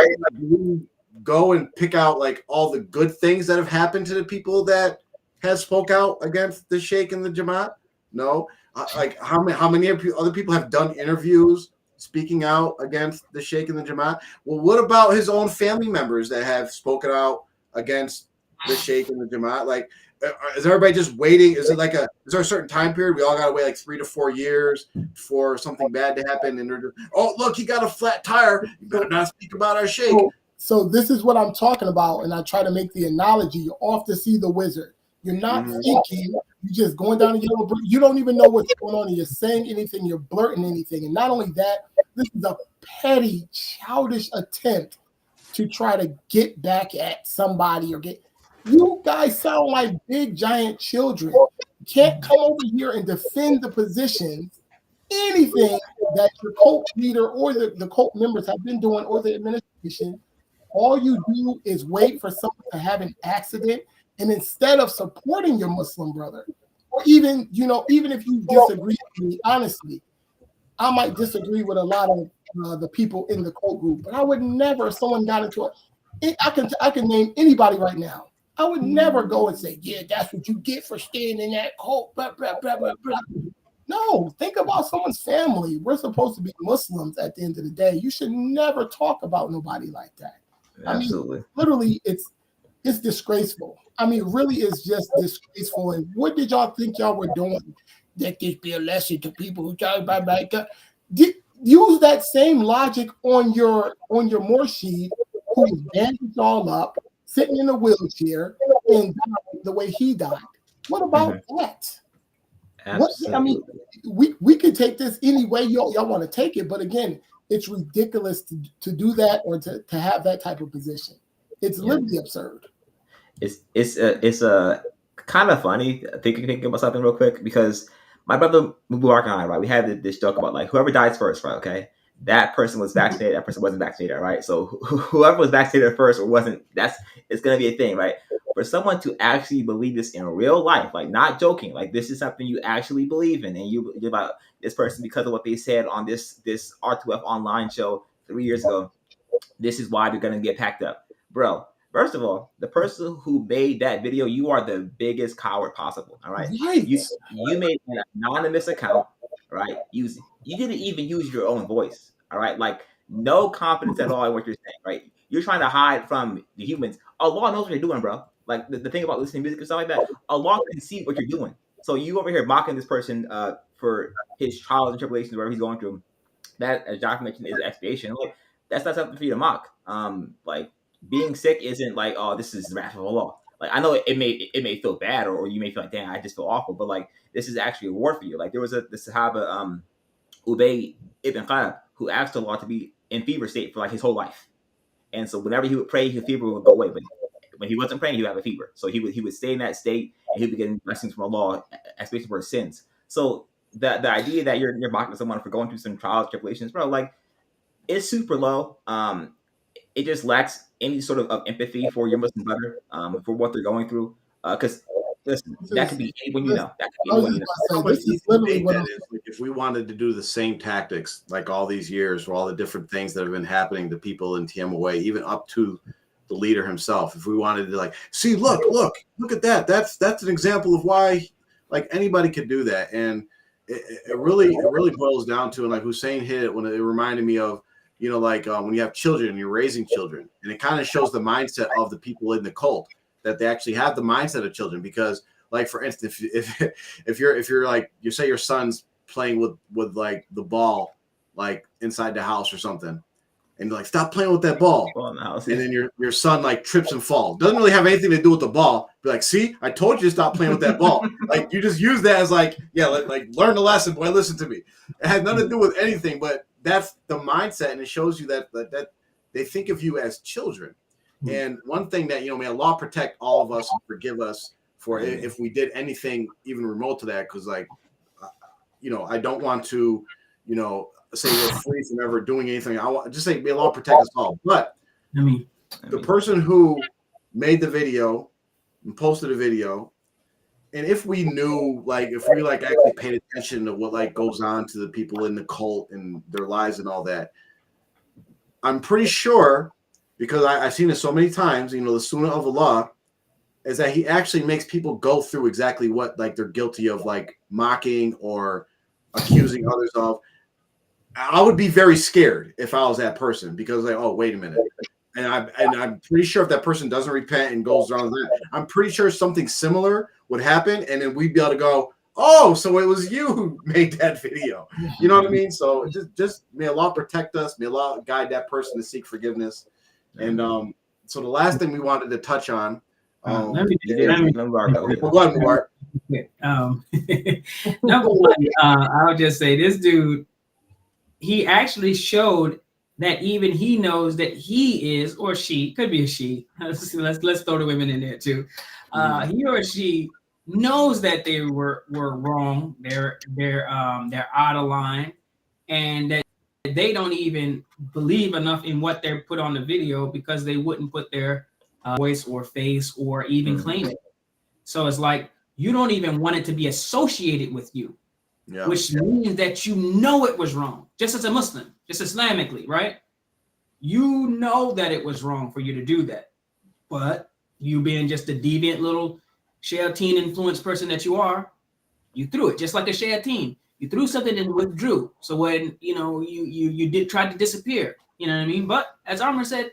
Speaker 1: go and pick out like all the good things that have happened to the people that has spoke out against the sheikh and the Jamaat? No. Like how many other people have done interviews speaking out against the sheikh and the Jamaat? Well, what about his own family members that have spoken out against the sheikh and the Jamaat? Like, is everybody just waiting? Is there a certain time period? We all got to wait like 3 to 4 years for something bad to happen. And they're just, oh, look, he got a flat tire. You better not speak about our sheikh.
Speaker 2: So this is what I'm talking about. And I try to make the analogy. You're off to see the wizard. You're not thinking. You're just going down the yellow brick. You don't even know what's going on. And you're saying anything. You're blurting anything. And not only that, this is a petty, childish attempt to try to get back at somebody or get. You guys sound like big, giant children. You can't come over here and defend the positions, anything that your cult leader or the cult members have been doing, or the administration. All you do is wait for someone to have an accident, and instead of supporting your Muslim brother, or even if you disagree with me, honestly, I might disagree with a lot of the people in the cult group, but I would never, if someone got into it, I can name anybody right now. I would never go and say, yeah, that's what you get for staying in that cult. Blah, blah, blah, blah, blah. No, think about someone's family. We're supposed to be Muslims at the end of the day. You should never talk about nobody like that.
Speaker 3: Absolutely.
Speaker 2: I mean, literally, it's disgraceful. I mean, really, it's just disgraceful. And what did y'all think y'all were doing? Let this be a lesson to people who talk about like use that same logic on your Murshid who was bandaged all up, sitting in a wheelchair, and died the way he died. What about that?
Speaker 3: Absolutely.
Speaker 2: We could take this any way y'all want to take it, but again, it's ridiculous to do that or to have that type of position. It's literally absurd.
Speaker 3: It's kind of funny thinking about something real quick, because my brother Mubarak and I, right, we had this joke about like whoever dies first, right? Okay, that person was vaccinated, that person wasn't vaccinated, right? So whoever was vaccinated first or wasn't, it's gonna be a thing, right? For someone to actually believe this in real life, like not joking, like this is something you actually believe in, and you're about this person because of what they said on this R2F online show 3 years ago. This is why they're gonna get packed up, bro. First of all, the person who made that video, you are the biggest coward possible. All right,
Speaker 2: Right.
Speaker 3: You made an anonymous account, right? You didn't even use your own voice. All right, like no confidence at all in what you're saying, right? You're trying to hide from the humans. Allah knows what you're doing, bro. Like the thing about listening to music and stuff like that, Allah can see what you're doing. So you over here mocking this person for his trials and tribulations, whatever he's going through. That, as Josh mentioned, is expiation. Like that's not something for you to mock. Like being sick isn't like, oh, this is the wrath of Allah. Like I know it may feel bad, or you may feel like, damn, I just feel awful, but like this is actually a reward for you. Like there was the Sahaba Ubay ibn Khalab, who asked Allah to be in fever state for like his whole life, and so whenever he would pray, his fever would go away. But when he wasn't praying, he would have a fever. So he would stay in that state, and he'd be getting blessings from Allah, especially for his sins. So the idea that you're mocking someone for going through some trials, tribulations, bro, like it's super low. It just lacks any sort of empathy for your Muslim brother, for what they're going through. Because listen, that could be anyone you know. That could be anyone you know.
Speaker 2: This is literally what
Speaker 1: if we wanted to do the same tactics like all these years for all the different things that have been happening to people in TMOA, even up to the leader himself, if we wanted to like, see, look at that. That's an example of why like anybody could do that. And it really boils down to, and like Hussein hit it when it reminded me of, you know, like when you have children and you're raising children, and it kind of shows the mindset of the people in the cult, that they actually have the mindset of children. Because like, for instance, if you're like, you say your son's playing with like the ball, like inside the house or something, and you're like, stop playing with that ball. And then your son like trips and falls. Doesn't really have anything to do with the ball. Be like, see, I told you to stop playing with that ball. Like you just use that as like, yeah, like learn the lesson, boy, listen to me. It had nothing to do with anything, but that's the mindset, and it shows you that they think of you as children. And one thing that, you know, may Allah protect all of us and forgive us for if we did anything even remote to that, because like, you know, I don't want to, you know, say we're free from ever doing anything. I want just say may Allah protect us all. But the person who made the video and posted a video, and if we knew, like, if we like actually paid attention to what like goes on to the people in the cult and their lives and all that, I'm pretty sure, because I've seen it so many times, you know, the Sunnah of Allah is that he actually makes people go through exactly what like they're guilty of, like mocking or accusing others of. I would be very scared if I was that person, because like, oh, wait a minute. And I'm pretty sure if that person doesn't repent and goes around that, I'm pretty sure something similar would happen, and then we'd be able to go, oh, so it was you who made that video. You know what I mean? So just may Allah protect us. May Allah guide that person to seek forgiveness. And so the last thing we wanted to touch on.
Speaker 4: Let me
Speaker 1: go ahead, Mubarak.
Speaker 4: Number one, I would just say this dude, he actually showed that even he knows that he is, or she, could be a she. Let's throw the women in there too. He or she knows that they were wrong. They're out of line, and that they don't even believe enough in what they're put on the video, because they wouldn't put their voice or face or even claim it. So it's like you don't even want it to be associated with you. Yeah. Which means that you know it was wrong, just as a Muslim, just Islamically, right? You know that it was wrong for you to do that, but you being just a deviant little shayateen influenced person that you are, you threw it just like a shayateen. You threw something and withdrew. So when you did try to disappear, you know what I mean? But as Amr said,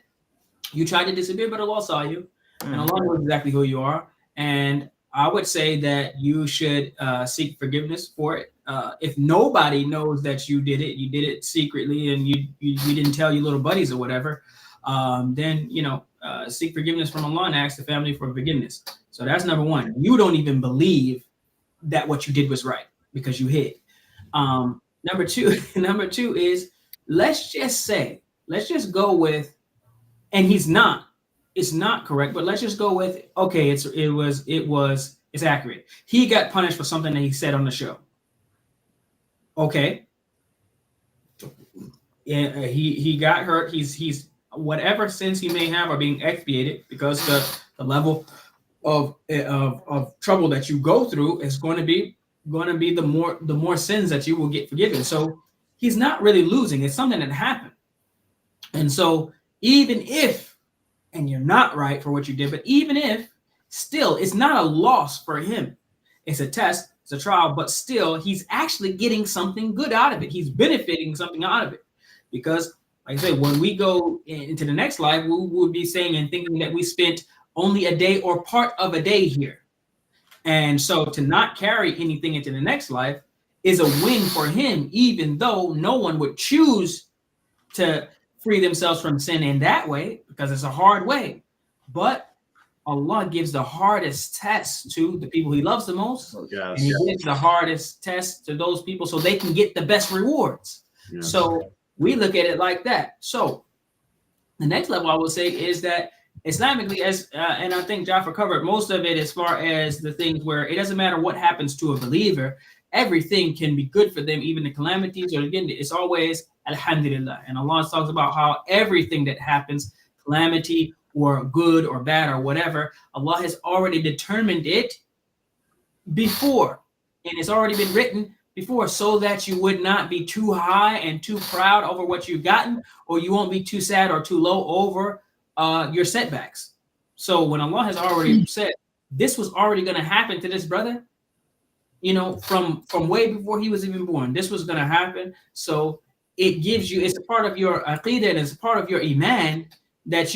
Speaker 4: you tried to disappear, but Allah saw you, and Allah knows exactly who you are. And I would say that you should seek forgiveness for it. If nobody knows that you did it secretly, and you didn't tell your little buddies or whatever. then seek forgiveness from Allah and ask the family for forgiveness. So that's number one. You don't even believe that what you did was right because you hid. Number two is let's just go with, and it's not correct, but let's just go with, okay, it's accurate. He got punished for something that he said on the show. Okay. Yeah, he got hurt. He's whatever sins he may have are being expiated because the level of trouble that you go through is going to be the more sins that you will get forgiven. So he's not really losing. It's something that happened. And so even if, and you're not right for what you did, but even if, still, it's not a loss for him. It's a test, it's a trial, but still, he's actually getting something good out of it. He's benefiting something out of it. Because, like I said, when we go into the next life, we will be saying and thinking that we spent only a day or part of a day here. And so to not carry anything into the next life is a win for him, even though no one would choose to free themselves from sin in that way, because it's a hard way. But Allah gives the hardest test to the people he loves the most.
Speaker 1: Yes.
Speaker 4: And he gives the hardest test to those people so they can get the best rewards. Yes. So we look at it like that. So the next level I would say is that Islamically, and I think Jafar covered most of it as far as the things where it doesn't matter what happens to a believer, everything can be good for them, even the calamities, or again, it's always Alhamdulillah. And Allah talks about how everything that happens, calamity or good or bad or whatever, Allah has already determined it before, and it's already been written before, so that you would not be too high and too proud over what you've gotten, or you won't be too sad or too low over your setbacks. So when Allah has already said this was already going to happen to this brother, from way before he was even born, this was going to happen. So it gives you, it's a part of your aqidah and it's a part of your iman that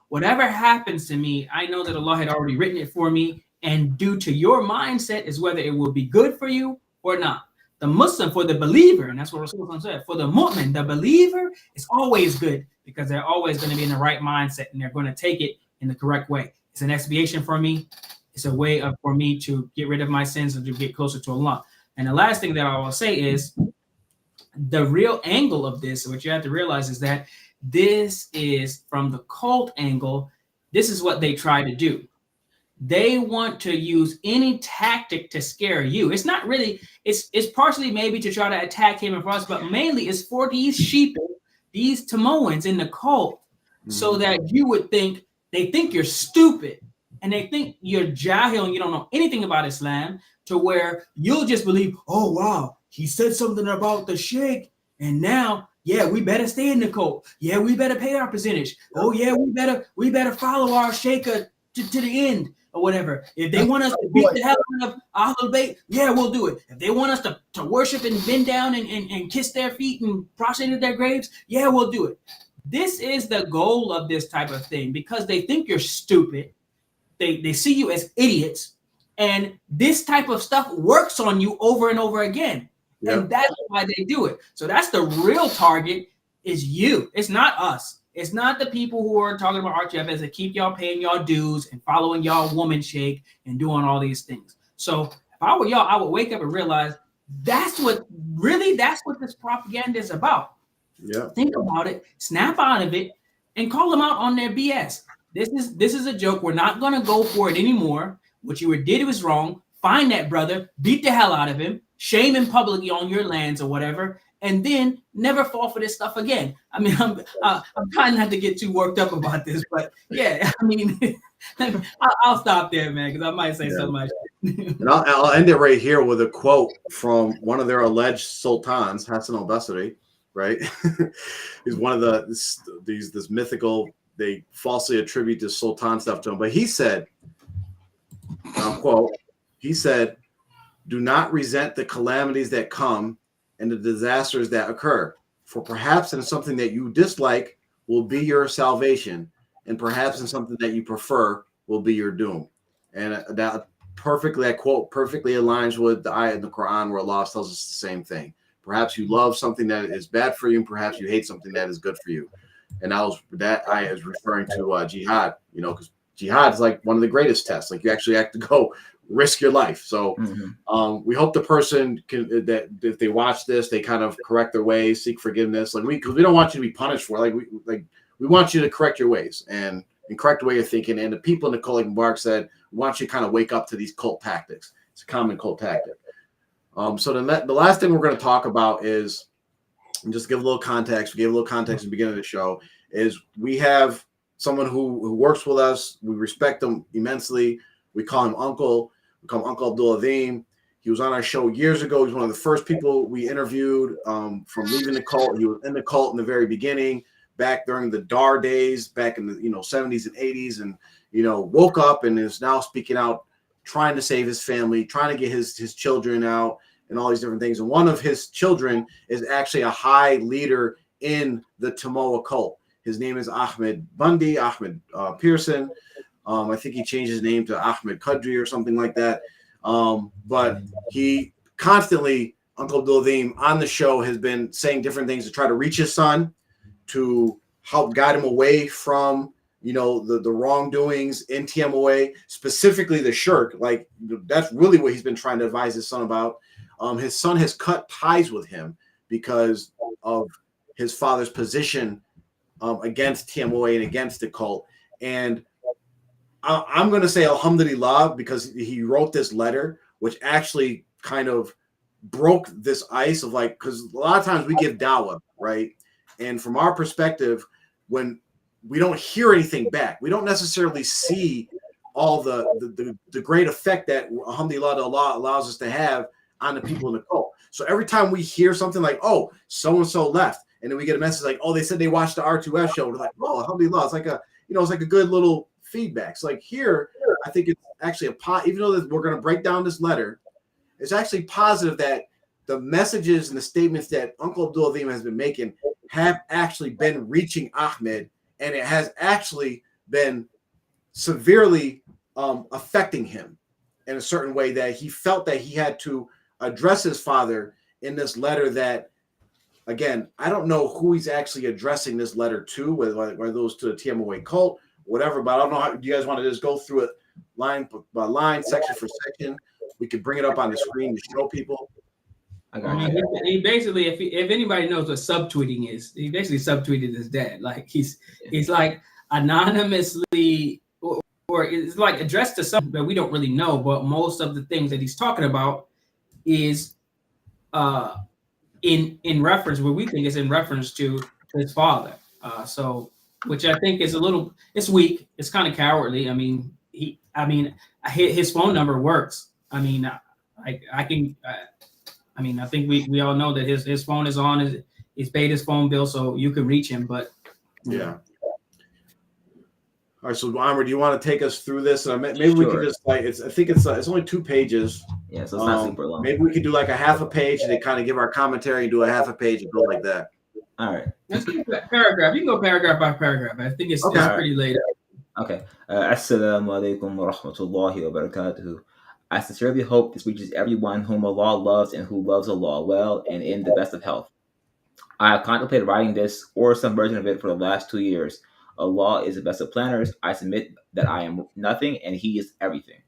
Speaker 4: whatever happens to me, I know that Allah had already written it for me, and due to your mindset is whether it will be good for you or not. The Muslim, for the believer, and that's what Rasulullah said, for the mu'min, the believer, is always good because they're always going to be in the right mindset and they're going to take it in the correct way. It's an expiation for me. It's a way for me to get rid of my sins and to get closer to Allah. And the last thing that I will say is the real angle of this, what you have to realize is that this is from the cult angle. This is what they try to do. They want to use any tactic to scare you. It's not really, it's partially maybe to try to attack him and for us, but mainly it's for these sheep, these Tamoans in the cult, so that you would think, they think you're stupid and they think you're jahil and you don't know anything about Islam, to where you'll just believe, oh, wow, he said something about the sheikh and now, yeah, we better stay in the cult. Yeah, we better pay our percentage. Oh, yeah, we better follow our sheikh to the end. Or whatever. If they want us to beat the hell out of Ahlul Bayt, yeah, we'll do it. If they want us to worship and bend down and kiss their feet and prostrate at their graves, yeah, we'll do it. This is the goal of this type of thing, because they think you're stupid. They see you as idiots. And this type of stuff works on you over and over again. Yep. And that's why they do it. So that's the real target, is you. It's not us. It's not the people who are talking about R2F as to keep y'all paying y'all dues and following y'all woman shake and doing all these things. So if I were y'all, I would wake up and realize that's what this propaganda is about. Yeah. Think about it, snap out of it, and call them out on their BS. This is a joke. We're not going to go for it anymore. What you did was wrong. Find that brother, beat the hell out of him, shame him publicly on your lands or whatever, and then never fall for this stuff again. I mean, I'm trying not to get too worked up about this, but yeah, I mean, I'll stop there, man, because I might say so much.
Speaker 1: And I'll end it right here with a quote from one of their alleged sultans, Hassan al-Basri, right? He's one of this mythical, they falsely attribute this sultan stuff to him, but he said, quote, he said, "Do not resent the calamities that come and the disasters that occur, for perhaps in something that you dislike will be your salvation, and perhaps in something that you prefer will be your doom." And that quote perfectly aligns with the ayah in the Quran where Allah tells us the same thing. Perhaps you love something that is bad for you, and perhaps you hate something that is good for you. and that I was referring to jihad, because jihad is like one of the greatest tests. Like you actually have to go risk your life. So we hope the person that if they watch this, they kind of correct their ways, seek forgiveness. Like because we don't want you to be punished for it. We want you to correct your ways and correct the way you're thinking. And the people in the cult, like Mubarak said, we want you to kind of wake up to these cult tactics. It's a common cult tactic. So the last thing we're going to talk about is, and just give a little context. We gave a little context at the beginning of the show. Is we have someone who works with us. We respect him immensely. We call him Uncle. We call him Uncle Abdul Azim. He was on our show years ago. He was one of the first people we interviewed from leaving the cult. He was in the cult in the very beginning, back during the Dar days, back in the 70s and 80s, and woke up and is now speaking out, trying to save his family, trying to get his children out, and all these different things. And one of his children is actually a high leader in the Tamoa cult. His name is Ahmed Bundy, Ahmed Pearson. I think he changed his name to Ahmed Qadri or something like that. But he constantly, Uncle Abdul Azim, on the show has been saying different things to try to reach his son, to help guide him away from the wrongdoings in TMOA, specifically the shirk. Like that's really what he's been trying to advise his son about. His son has cut ties with him because of his father's position against TMOA and against the cult. And I'm going to say alhamdulillah, because he wrote this letter, which actually kind of broke this ice of because a lot of times we give dawah, right? And from our perspective, when we don't hear anything back, we don't necessarily see all the great effect that alhamdulillah Allah allows us to have on the people in the cult. So every time we hear something like, oh, so-and-so left, and then we get a message like, oh, they said they watched the R2F show, we're like, oh, alhamdulillah, it's like a good little feedback. So here, I think it's actually even though we're going to break down this letter, it's actually positive that the messages and the statements that Uncle Abdul Azim has been making have actually been reaching Ahmed, and it has actually been severely affecting him in a certain way that he felt that he had to address his father in this letter that, again, I don't know who he's actually addressing this letter to, whether those to the TMOA cult, whatever, but I don't know how you guys want to just go through it line by line, section for section. We could bring it up on the screen to show people.
Speaker 4: He basically, if anybody knows what subtweeting is, he basically subtweeted his dad. Like he's like anonymously, or it's like addressed to something that we don't really know, but most of the things that he's talking about is in reference, what we think is in reference to his father. So which I think is it's weak. It's kind of cowardly. I mean, his phone number works. I mean, I think we all know that his phone is on. He's paid his phone bill, so you can reach him. But
Speaker 1: yeah. All right, so Amr, do you want to take us through this? Maybe we could just I think it's only 2 pages.
Speaker 3: Yeah, so it's not super long.
Speaker 1: Maybe we could do like a half a page and then kind of give our commentary and do a half a page and go like that.
Speaker 3: All right.
Speaker 4: Let's do that paragraph. You can go paragraph by paragraph. I think it's pretty laid out.
Speaker 3: Okay. Assalamu alaikum wa rahmatullahi wa barakatuhu. I sincerely hope this reaches everyone whom Allah loves and who loves Allah well and in the best of health. I have contemplated writing this or some version of it for the last 2 years. Allah is the best of planners. I submit that I am nothing and He is everything.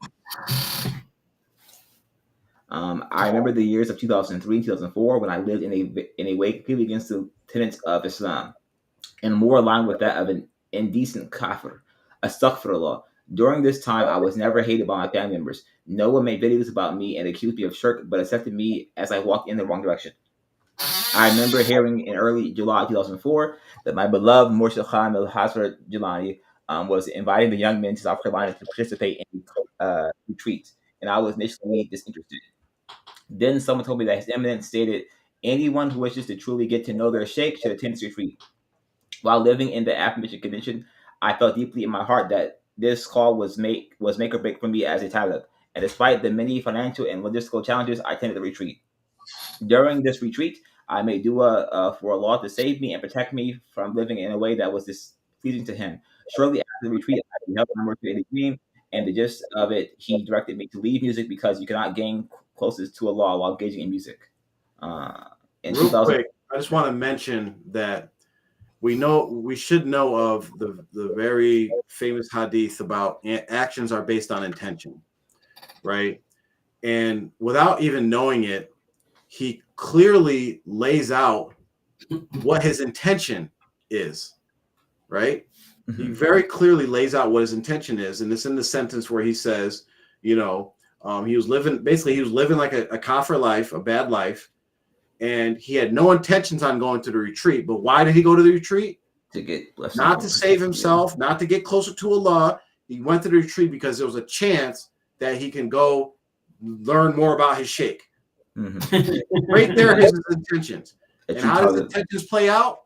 Speaker 3: I remember the years of 2003 and 2004 when I lived in a way completely against the tenets of Islam and more aligned with that of an indecent kafir, astaghfirullah. During this time, I was never hated by my family members. No one made videos about me and accused me of shirk, but accepted me as I walked in the wrong direction. I remember hearing in early July 2004 that my beloved Murshid Khan al-Hasra Jilani was inviting the young men to South Carolina to participate in retreats, and I was initially disinterested. Then someone told me that His Eminence stated, anyone who wishes to truly get to know their sheikh should attend this retreat. While living in the aforementioned condition, I felt deeply in my heart that this call was make or break for me as a Talib, and despite the many financial and logistical challenges, I attended the retreat. During this retreat, I made dua for Allah to save me and protect me from living in a way that was displeasing to Him. Shortly after the retreat, I beheld my Murshid in a dream, and the gist of it, he directed me to leave music because you cannot gain closest to Allah while engaging in music.
Speaker 1: Real quick, I just want to mention that we should know of the very famous hadith about actions are based on intention, right? And without even knowing it, he clearly lays out what his intention is, right?
Speaker 3: Mm-hmm.
Speaker 1: He very clearly lays out what his intention is, and it's in the sentence where he says, he was living like a kafir life, a bad life, and he had no intentions on going to the retreat. But why did he go to the retreat?
Speaker 3: To get
Speaker 1: not to save himself, not to get closer to Allah. He went to the retreat because there was a chance that he can go learn more about his sheikh.
Speaker 3: Mm-hmm.
Speaker 1: Right there, his intentions. And how does intentions play out?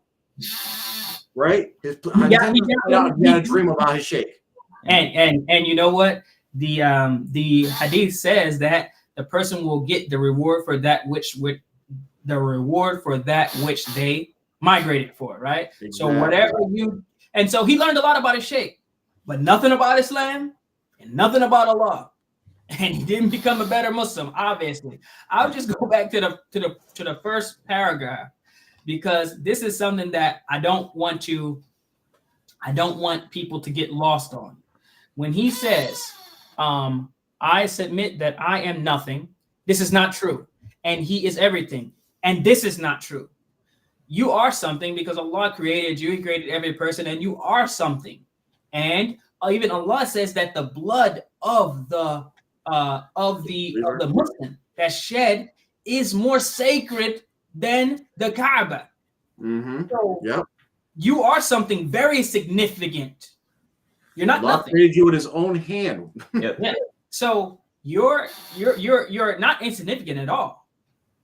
Speaker 1: Right? He had a dream about his sheikh.
Speaker 4: And you know what? The hadith says that the person will get the reward for that which they migrated for, right? Exactly. So whatever so he learned a lot about his sheikh, but nothing about Islam and nothing about Allah. And he didn't become a better Muslim, obviously. I'll just go back to the first paragraph, because this is something that I don't want people to get lost on. When he says, I submit that I am nothing, this is not true. And he is everything. And this is not true. You are something because Allah created you. He created every person, and you are something. And even Allah says that the blood of the Muslim that's shed is more sacred than the Kaaba.
Speaker 1: Mm-hmm.
Speaker 4: So
Speaker 1: yep.
Speaker 4: You are something very significant. You're not
Speaker 1: Allah
Speaker 4: nothing.
Speaker 1: created you with his own hand.
Speaker 3: Yep.
Speaker 4: Yeah. So you're not insignificant at all.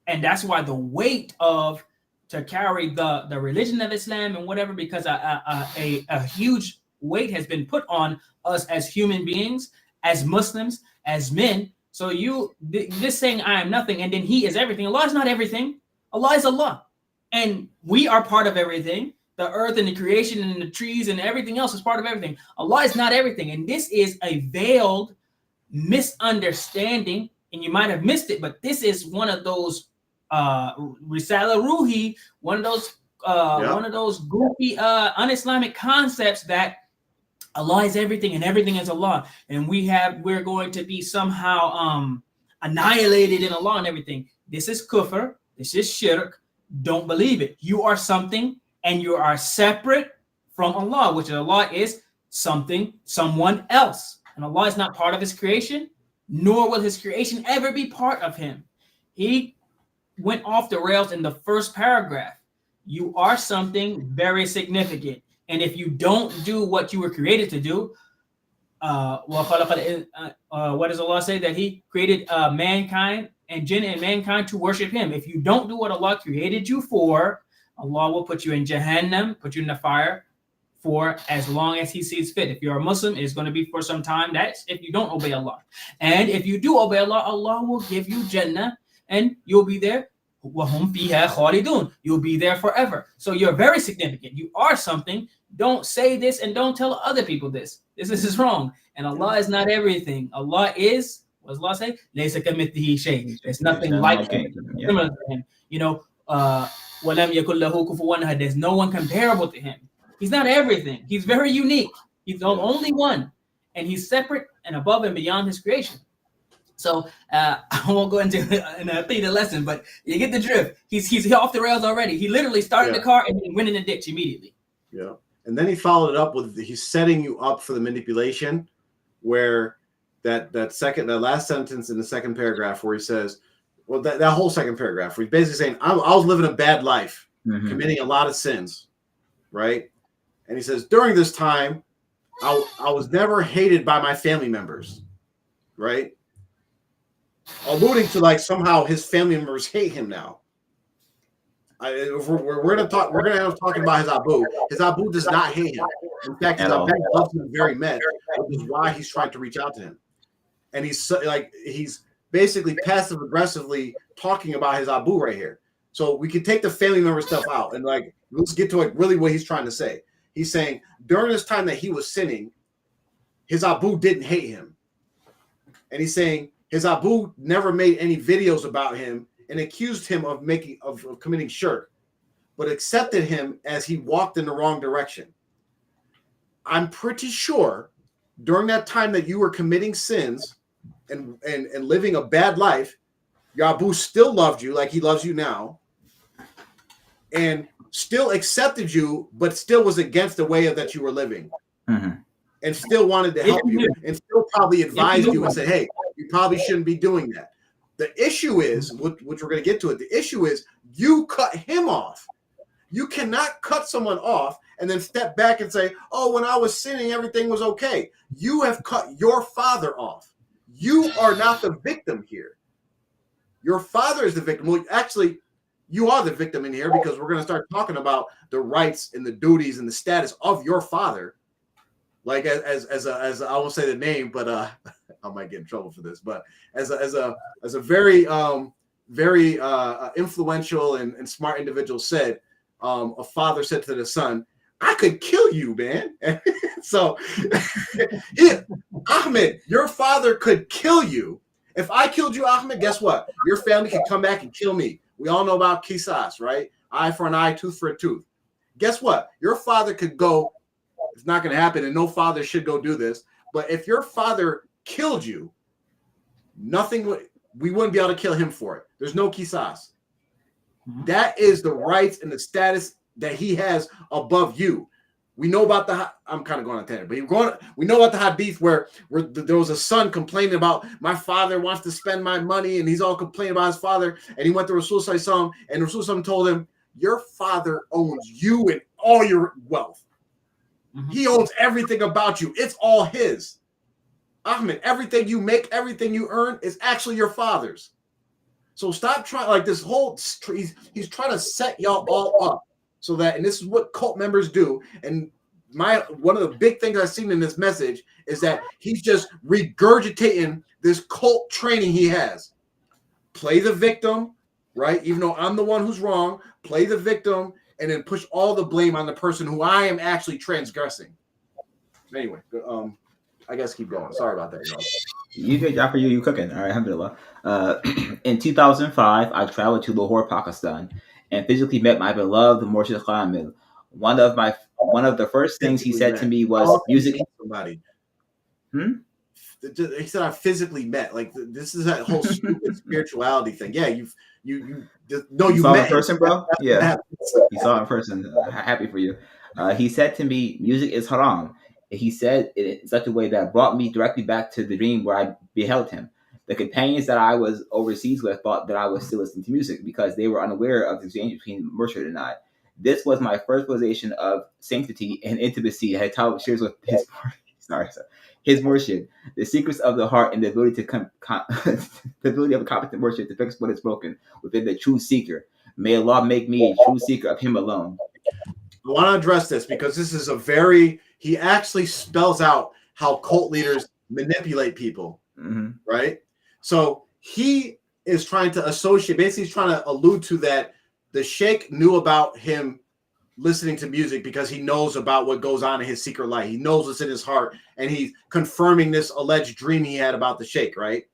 Speaker 4: And that's why the weight to carry the religion of Islam and whatever, because a huge weight has been put on us as human beings, as Muslims, as men. So this saying I am nothing and then he is everything. Allah is not everything. Allah is Allah. And we are part of everything. The earth and the creation and the trees and everything else is part of everything. Allah is not everything. And this is a veiled misunderstanding. And you might have missed it, but this is one of those Risala Ruhi, one of those goofy un-Islamic concepts that Allah is everything and everything is Allah, and we're going to be somehow annihilated in Allah and everything. This is kufr, this is shirk. Don't believe it. You are something and you are separate from Allah, which Allah is someone else. And Allah is not part of his creation, nor will his creation ever be part of him. He went off the rails in the first paragraph. You are something very significant. And if you don't do what you were created to do, what does Allah say? That he created mankind and jinn and mankind to worship him. If you don't do what Allah created you for, Allah will put you in Jahannam, put you in the fire for as long as he sees fit. If you're a Muslim, it's going to be for some time. That's if you don't obey Allah. And if you do obey Allah, Allah will give you Jannah and you'll be there. You'll be there forever. So you're very significant. You are something. Don't say this and don't tell other people this. This is wrong. And Allah is not everything. Allah is, what does Allah say? There's nothing like him, similar to him. There's no one comparable to him. He's not everything. He's very unique. He's the only one. And he's separate and above and beyond his creation. So I won't go into the lesson, but you get the drift. He's off the rails already. He literally started the car and then went in the ditch immediately.
Speaker 1: Yeah. And then he followed it up with he's setting you up for the manipulation, where that last sentence in the second paragraph where he says, well, that whole second paragraph where he's basically saying, I was living a bad life, committing a lot of sins, right? And he says, during this time, I was never hated by my family members, right? Alluding to like somehow his family members hate him now. We're gonna have talking about his Abu. His Abu does not hate him. In fact, his Abu loves him very much, which is why he's trying to reach out to him. And he's basically passive aggressively talking about his Abu right here. So we can take the family member stuff out and like let's get to really what he's trying to say. He's saying during this time that he was sinning, his Abu didn't hate him, and he's saying his Abu never made any videos about him and accused him of committing shirk. but accepted him as he walked in the wrong direction. I'm pretty sure during that time that you were committing sins and living a bad life, your Abu still loved you like he loves you now, and still accepted you, but still was against the way that you were living, and still wanted to help you, and still probably advised you and said, hey, you probably shouldn't be doing that. The issue is, which we're going to get to it, the issue is you cut him off. You cannot cut someone off and then step back and say, oh, when I was sinning, everything was okay. You have cut your father off. You are not the victim here. Your father is the victim. Well, actually, you are the victim in here, because we're going to start talking about the rights and the duties and the status of your father. Like as I won't say the name, but I might get in trouble for this. But as a very influential and smart individual said, a father said to the son, I could kill you, man. So, Ahmed, your father could kill you. If I killed you, Ahmed, guess what? Your family can come back and kill me. We all know about Qisas, right? Eye for an eye, tooth for a tooth. Guess what? Your father could go. It's not going to happen, and no father should go do this. But if your father killed you, we wouldn't be able to kill him for it. There's no Qisas. That is the rights and the status that he has above you. We know about I'm kind of going on a tangent, but we know about the hadith where there was a son complaining about, my father wants to spend my money, and he's all complaining about his father, and he went to Rasul Sallallahu Alaihi Wasallam, and Rasul Sallallahu Alaihi Wasallam told him, your father owns you and all your wealth. He owns everything about you. It's all his. Ahmed, everything you make, everything you earn is actually your father's. So stop trying, like this whole, he's trying to set y'all all up so that, and this is what cult members do. And one of the big things I've seen in this message is that he's just regurgitating this cult training he has. Play the victim, right? Even though I'm the one who's wrong, play the victim, and then push all the blame on the person who I am actually transgressing. Anyway, I guess keep going. Sorry about that, y'all.
Speaker 3: You good job for you. You cooking. All right, alhamdulillah. In 2005, I traveled to Lahore, Pakistan, and physically met my beloved Murshid Khamil. One of the first things he said to me was, "Music."
Speaker 1: Somebody. He said I physically met. Like, this is that whole stupid spirituality thing. Yeah, you
Speaker 3: saw
Speaker 1: met
Speaker 3: in person, bro. Yeah, you saw in person. Happy for you. He said to me, "Music is haram." He said it in such a way that brought me directly back to the dream where I beheld him. The companions that I was overseas with thought that I was still listening to music because they were unaware of the exchange between Murshid and I. This was my first realization of sanctity and intimacy that Talib shares with his Murshid. The secrets of the heart and the ability to the ability of a competent Murshid to fix what is broken within the true seeker. May Allah make me a true seeker of him alone.
Speaker 1: I want to address this because this is he actually spells out how cult leaders manipulate people, right? So he is trying to associate, basically he's trying to allude to that the sheikh knew about him listening to music because he knows about what goes on in his secret life. He knows what's in his heart, and he's confirming this alleged dream he had about the sheikh, right?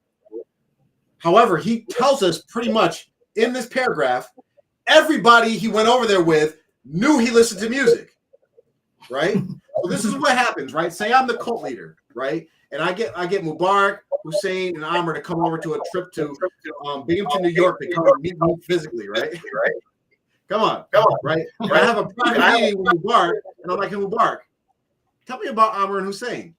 Speaker 1: However, he tells us pretty much in this paragraph, everybody he went over there with knew he listened to music, right? So this is what happens, right? Say I'm the cult leader, right? And I get Mubarak, Hussein, and Amr to come over to a trip to Binghamton, New York to come meet me physically, right? Come on, right? And I have a private meeting with Mubarak, and I'm like, hey, Mubarak, tell me about Amr and Hussein.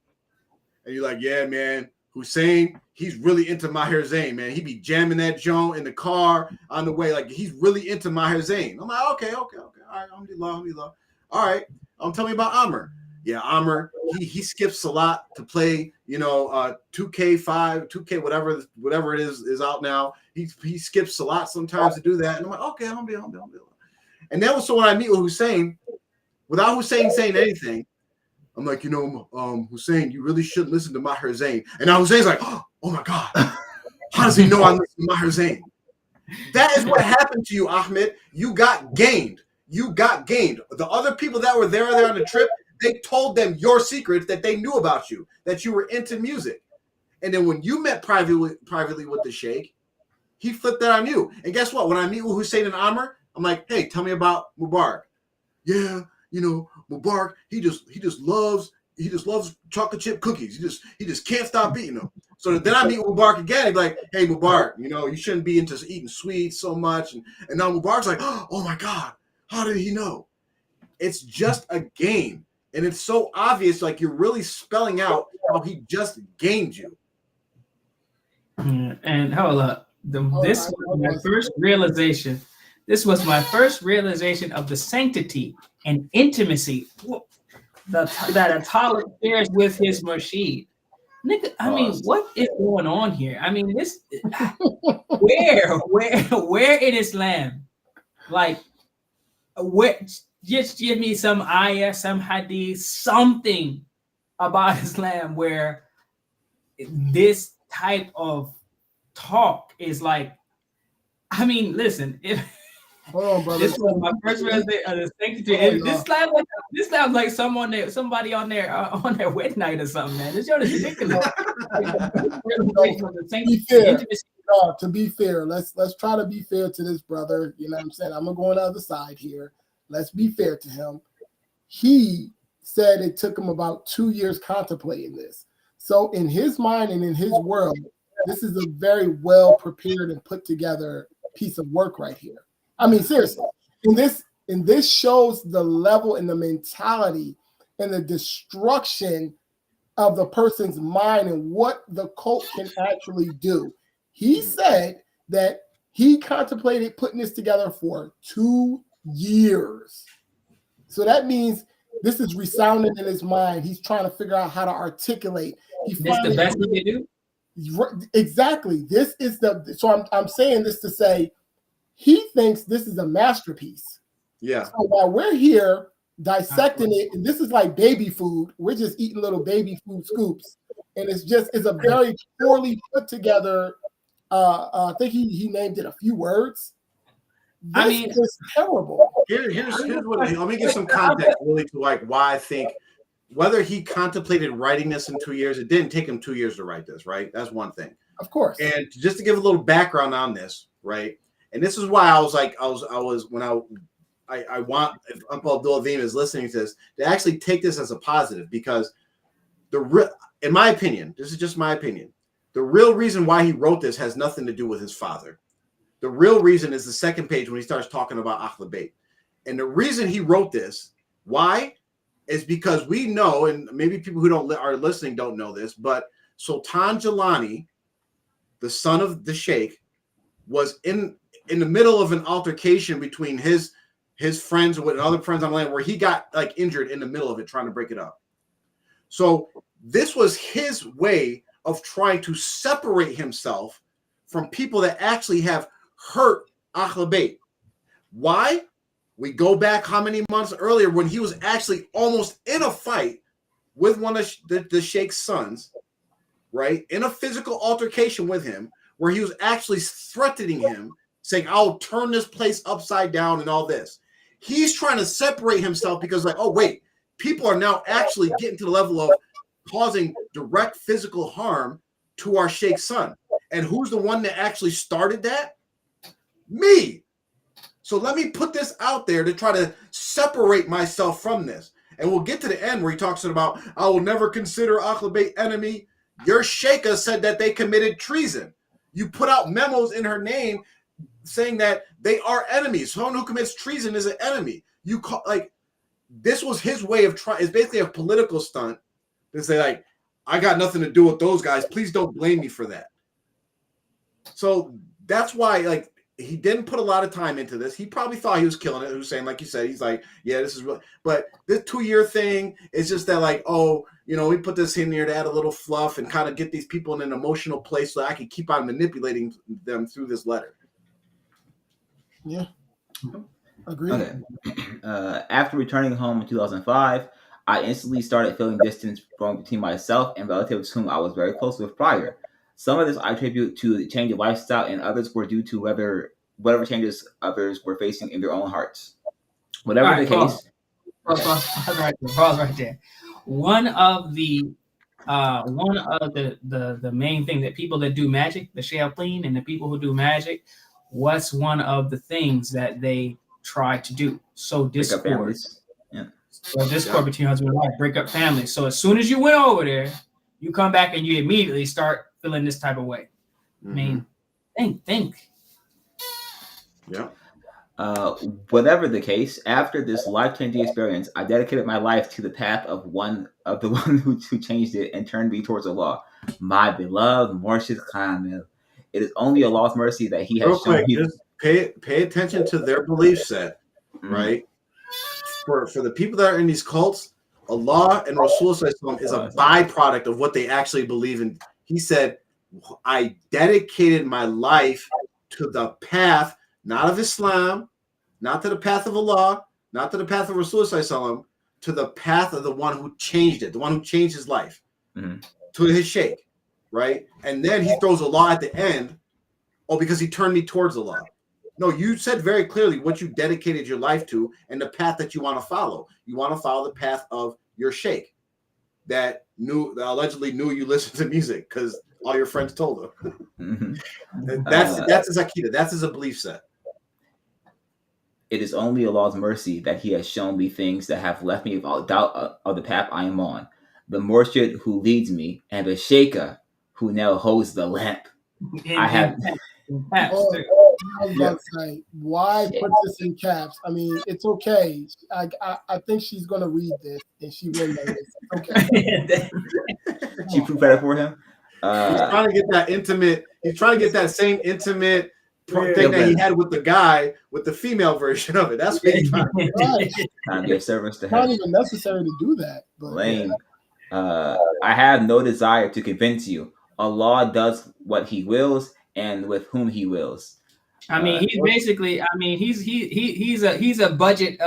Speaker 1: And you're like, yeah, man, Hussein, he's really into Maher Zain, man. He be jamming that joint in the car on the way. Like, he's really into Maher Zain. I'm like, okay. All right, alhamdulillah. All right, tell me about Amr. Yeah, Amr, he skips Salat to play, 2K5, 2K, whatever it is out now. He skips Salat sometimes to do that. And I'm like, okay, alhamdulillah. And then so when I meet with Hussein, without Hussein saying anything, I'm like, Hussein, you really shouldn't listen to Maher Zain. And now Hussein's like, oh my God, how does he know I listen to Maher Zain? That is what happened to you, Ahmed. You got gained. The other people that were there on the trip, they told them your secrets that they knew about you, that you were into music. And then when you met privately with the sheikh, he flipped that on you. And guess what? When I meet with Hussein and Amr, I'm like, hey, tell me about Mubarak. Yeah, you know, Mubarak, he just loves chocolate chip cookies. He just can't stop eating them. So then I meet Mubarak again. He's like, hey, Mubarak, you know, you shouldn't be into eating sweets so much. And now Mubarak's like, oh my God, how did he know? It's just a game. And it's so obvious, like you're really spelling out how he just gamed you.
Speaker 4: And hold up. This was my first realization. This was my first realization of the sanctity and intimacy that a toddler shares with his Murshid. Nigga, I mean, what is going on here? I mean, this where in Islam? Like, where? Just give me some ayah, some hadith, something about Islam where this type of talk is like. I mean, listen, if
Speaker 2: hold on, brother.
Speaker 4: This was my first realization of the sanctity. This sounds like somebody on their wedding night or something, man. This show is ridiculous.
Speaker 2: To be fair, let's try to be fair to this brother. You know what I'm saying? I'm gonna go on the other side here. Let's be fair to him. He said it took him about 2 years contemplating this. So in his mind and in his world, this is a very well prepared and put together piece of work right here. I mean, seriously, and this shows the level and the mentality and the destruction of the person's mind and what the cult can actually do. He said that he contemplated putting this together for 2 years. So that means this is resounding in his mind. He's trying to figure out how to articulate.
Speaker 4: This the best he can do?
Speaker 2: Exactly. This is so I'm saying this to say he thinks this is a masterpiece.
Speaker 1: Yeah.
Speaker 2: So while we're here dissecting it, and this is like baby food, we're just eating little baby food scoops, and it's a very poorly put together. I think he named it a few words. This is terrible.
Speaker 1: Here's what let me give some context really to like why I think. Whether he contemplated writing this in 2 years, it didn't take him 2 years to write this, right? That's one thing.
Speaker 2: Of course.
Speaker 1: And just to give a little background on this, right? And this is why I was like, I want, if Uncle Abdul Azim is listening to this, to actually take this as a positive, because in my opinion, this is just my opinion, the real reason why he wrote this has nothing to do with his father. The real reason is the second page when he starts talking about Ahl Bayt. And the reason he wrote this, why? Is because we know, and maybe people who are listening don't know this, but Sultan Jalani, the son of the Sheikh, was in the middle of an altercation between his friends with other friends on land, where he got like injured in the middle of it trying to break it up. So this was his way of trying to separate himself from people that actually have hurt Ahl Bayt. Why? We go back how many months earlier when he was actually almost in a fight with one of the Sheikh's sons, right? In a physical altercation with him, where he was actually threatening him, saying, I'll turn this place upside down and all this. He's trying to separate himself because like, oh, wait, people are now actually getting to the level of causing direct physical harm to our Sheikh's son. And who's the one that actually started that? Me. So let me put this out there to try to separate myself from this. And we'll get to the end where he talks about, I will never consider Ahl Bayt enemy. Your Sheikha said that they committed treason. You put out memos in her name saying that they are enemies. Someone who commits treason is an enemy. You call, like, this was his way of trying. It's basically a political stunt to say, like, I got nothing to do with those guys. Please don't blame me for that. So that's why, like, he didn't put a lot of time into this. He probably thought he was killing it. He was saying, like you said, he's like, yeah, this is really, but this 2 year thing is just that, like, oh, you know, we put this in here to add a little fluff and kind of get these people in an emotional place so that I can keep on manipulating them through this letter.
Speaker 2: Yeah. Agreed.
Speaker 3: Okay. After returning home in 2005, I instantly started feeling distance between myself and relatives whom I was very close with prior. Some of this I attribute to the change of lifestyle, and others were due to whatever changes others were facing in their own hearts. Whatever the case.
Speaker 4: Pause right there. One of the main thing that people that do magic, the shayateen and the people who do magic, what's one of the things that they try to do. So
Speaker 3: Pick up
Speaker 4: discord.
Speaker 3: families. Yeah.
Speaker 4: So discord between husband and wife, break up families. So as soon as you went over there, you come back and you immediately start feeling this type of way. I mean, think.
Speaker 1: Yeah.
Speaker 3: Whatever the case, after this life-changing experience, I dedicated my life to the path of the one who changed it and turned me towards Allah, my beloved Murshid Kamil. It is only Allah's mercy that He has
Speaker 1: Real
Speaker 3: shown
Speaker 1: quick,
Speaker 3: me.
Speaker 1: just pay attention to their belief set, right? For the people that are in these cults, Allah and Rasulullah is a byproduct of what they actually believe in. He said, I dedicated my life to the path, not of Islam, not to the path of Allah, not to the path of Rasulullah, to the path of the one who changed it, the one who changed his life, to his sheikh, right? And then he throws Allah at the end, because he turned me towards Allah. No, you said very clearly what you dedicated your life to and the path that you want to follow. You want to follow the path of your sheikh that allegedly knew you listened to music because all your friends told him. That's his akida. That's his belief set.
Speaker 3: It is only Allah's mercy that He has shown me things that have left me without doubt of the path I am on. The Murshid who leads me and the Sheikha who now holds the lamp. I have.
Speaker 2: I was about to say, why put this in caps? I mean, it's okay. I think she's gonna read this and she will know this. Okay.
Speaker 3: She proved better for him.
Speaker 1: He's trying to get that intimate. He's trying to get that same intimate thing that he had with the guy with the female version of it. That's what he's trying to do.
Speaker 3: Trying to give service to
Speaker 2: It's not
Speaker 3: him.
Speaker 2: even necessary to do that. But
Speaker 3: Lame. I have no desire to convince you. Allah does what He wills and with whom He wills.
Speaker 4: I mean, he's basically. I mean, he's a budget.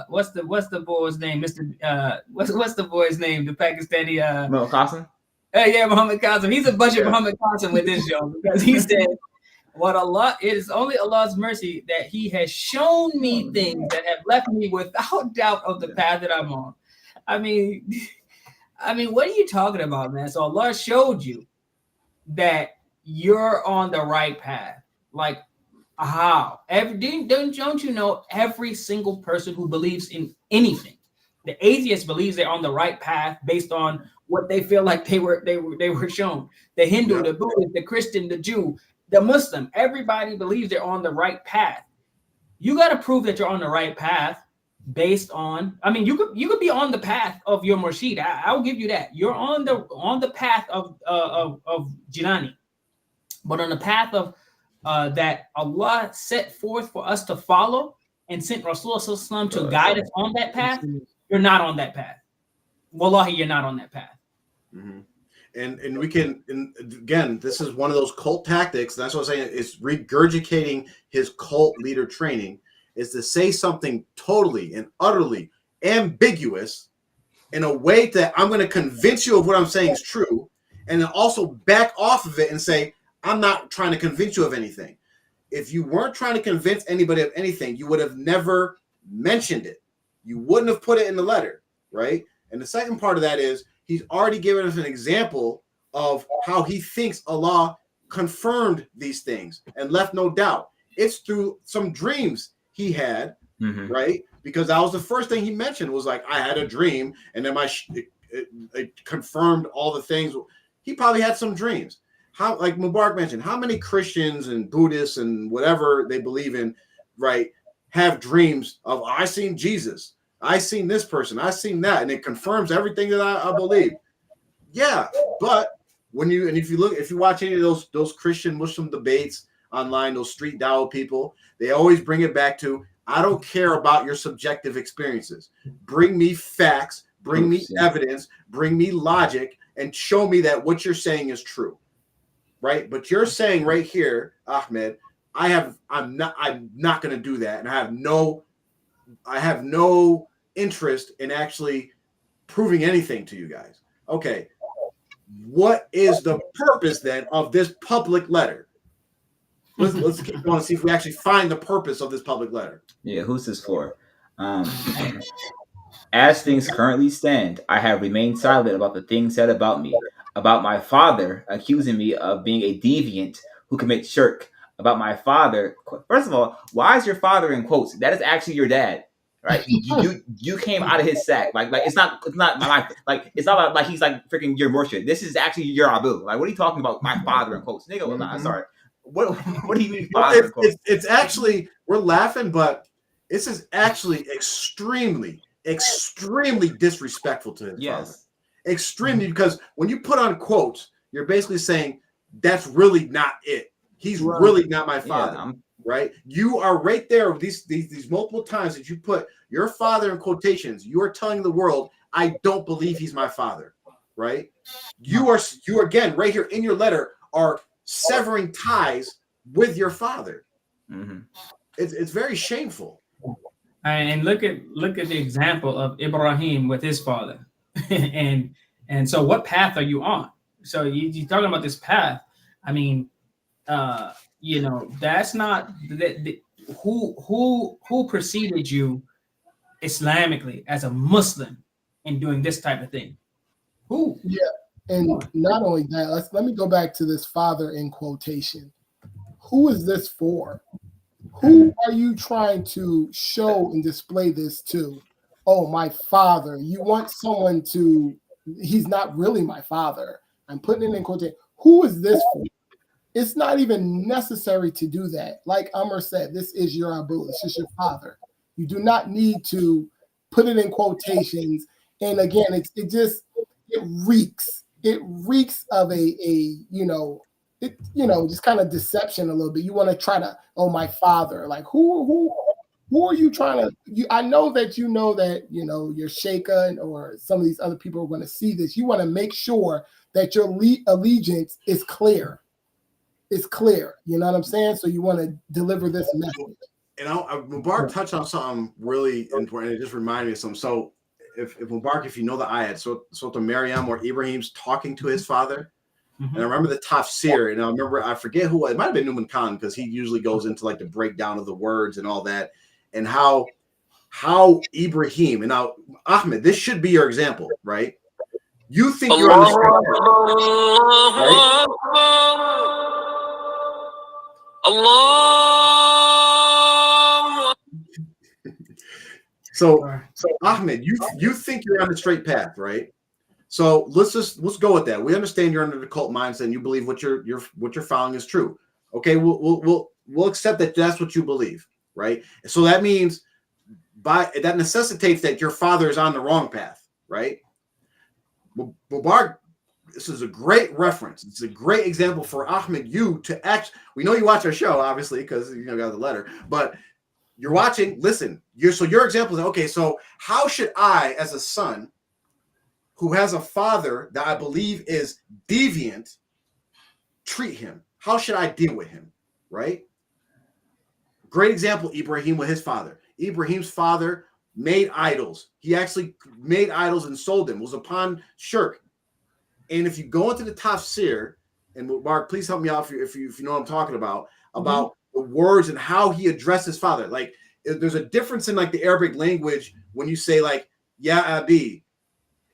Speaker 4: What's the boy's name? Mr. What's the boy's name? The Pakistani.
Speaker 3: Muhammad Qasim?
Speaker 4: Yeah, Muhammad Qasim. He's a budget Muhammad Qasim with this show because he said, "What Allah? It is only Allah's mercy that He has shown me things that have left me without doubt of the path that I'm on." I mean, what are you talking about, man? So Allah showed you that you're on the right path. Like, how? Don't you know every single person who believes in anything, the atheist believes they're on the right path based on what they feel like they were shown. The Hindu, the Buddhist, the Christian, the Jew, the Muslim, everybody believes they're on the right path. You got to prove that you're on the right path based on. I mean, you could be on the path of your Murshid. I'll give you that. You're on the path of Jilani, but on the path of that Allah set forth for us to follow and sent Rasulullah to guide us on that path, you're not on that path. Wallahi, you're not on that path.
Speaker 1: Mm-hmm. And we can, and again, this is one of those cult tactics. That's what I'm saying. It's regurgitating his cult leader training, is to say something totally and utterly ambiguous in a way that I'm going to convince you of what I'm saying is true, and then also back off of it and say, I'm not trying to convince you of anything. If you weren't trying to convince anybody of anything, you would have never mentioned it. You wouldn't have put it in the letter, right? And the second part of that is he's already given us an example of how he thinks Allah confirmed these things and left no doubt. It's through some dreams he had, right? Because that was the first thing he mentioned was like, I had a dream, and then it confirmed all the things. He probably had some dreams. How, like Mubarak mentioned, how many Christians and Buddhists and whatever they believe in, right, have dreams of, I seen Jesus, I seen this person, I seen that, and it confirms everything that I believe. Yeah, but if you watch any of those Christian Muslim debates online, those street dawah people, they always bring it back to, I don't care about your subjective experiences. Bring me facts, bring me evidence, bring me logic, and show me that what you're saying is true. Right, but you're saying right here, Ahmed, I'm not going to do that, and I have no interest in actually proving anything to you guys. Okay, what is the purpose then of this public letter? Let's keep going and see if we actually find the purpose of this public letter.
Speaker 3: Yeah, who's this for? As things currently stand, I have remained silent about the things said about me, about my father accusing me of being a deviant who commits shirk, about my father. First of all, why is your father in quotes? That is actually your dad, right? You came out of his sack. Like it's not my like it's not like he's like freaking your Murshid. This is actually your Abu. Like what are you talking about? My father in quotes, nigga. Well, nah, sorry. What do you mean father in quotes?
Speaker 1: It's actually, we're laughing, but this is actually extremely disrespectful to his father. Extremely, because when you put on quotes, you're basically saying that's really not it. He's really not my father, right? You are right there. These multiple times that you put your father in quotations, you are telling the world, I don't believe he's my father, right? You are again right here in your letter are severing ties with your father. Mm-hmm. It's very shameful.
Speaker 4: And look at the example of Ibrahim with his father, and so what path are you on? So you're talking about this path. I mean, that's not who preceded you Islamically as a Muslim in doing this type of thing. Who?
Speaker 2: Yeah, and not only that, let me go back to this father in quotation. Who is this for? Who are you trying to show and display this to? Oh, my father. You want someone to, he's not really my father. I'm putting it in quotation. Who is this for? It's not even necessary to do that. Like Amr said, this is your Abu. This is your father. You do not need to put it in quotations. And again, it reeks. It reeks of just kind of deception a little bit. You want to try to, oh, my father. Like who are you trying to? I know that your Sheikha or some of these other people are going to see this. You want to make sure that your allegiance is clear. It's clear. You know what I'm saying? So you want to deliver this message.
Speaker 1: And Mubarak touched on something really important. It just reminded me of something. So if Mubarak, if you know the ayat, so to Maryam or Ibrahim's talking to his father. Mm-hmm. And I remember the tafsir, and I forget who it might have been Numan Khan, because he usually goes into like the breakdown of the words and all that, and how Ibrahim, and now Ahmed, this should be your example, right? You think you're on the straight path, right? Allah. So Ahmed, you think you're on the straight path, right? So let's go with that. We understand you're under the cult mindset and you believe what you're following is true. Okay, we'll accept that that's what you believe, right? So that means that necessitates that your father is on the wrong path, right? Mubarak, this is a great reference. It's a great example for Ahmed, you to act. We know you watch our show, obviously, because you got the letter, but you're watching, listen, your example is, okay, so how should I, as a son who has a father that I believe is deviant, treat him? How should I deal with him, right? Great example, Ibrahim with his father. Ibrahim's father made idols. He actually made idols and sold them. It was upon shirk. And if you go into the tafsir, and Mark, please help me out if you know what I'm talking about the words and how he addressed his father. Like, there's a difference in like the Arabic language when you say like, ya abi.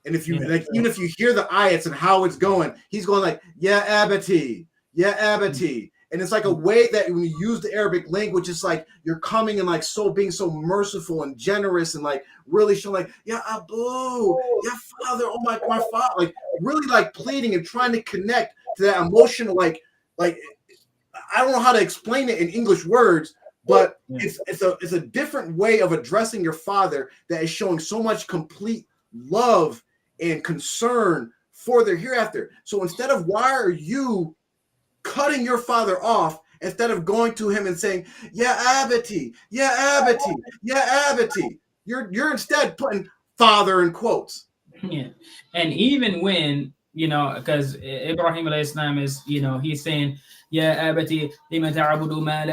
Speaker 1: And if you even if you hear the ayats and how it's going, he's going like, ya abati, ya abati. And it's like a way that when you use the Arabic language, it's like you're coming and like being so merciful and generous and like really showing like, ya abu, ya father, oh my father, like really like pleading and trying to connect to that emotional like I don't know how to explain it in English words, but it's a different way of addressing your father that is showing so much complete love and concern for their hereafter. So instead of, why are you cutting your father off instead of going to him and saying, yeah, abati, yeah, abati, yeah, abati, you're instead putting father in quotes.
Speaker 4: Yeah. And even when, because Ibrahim alayhi salam is, he's saying, يا أبتي لما تعبد ما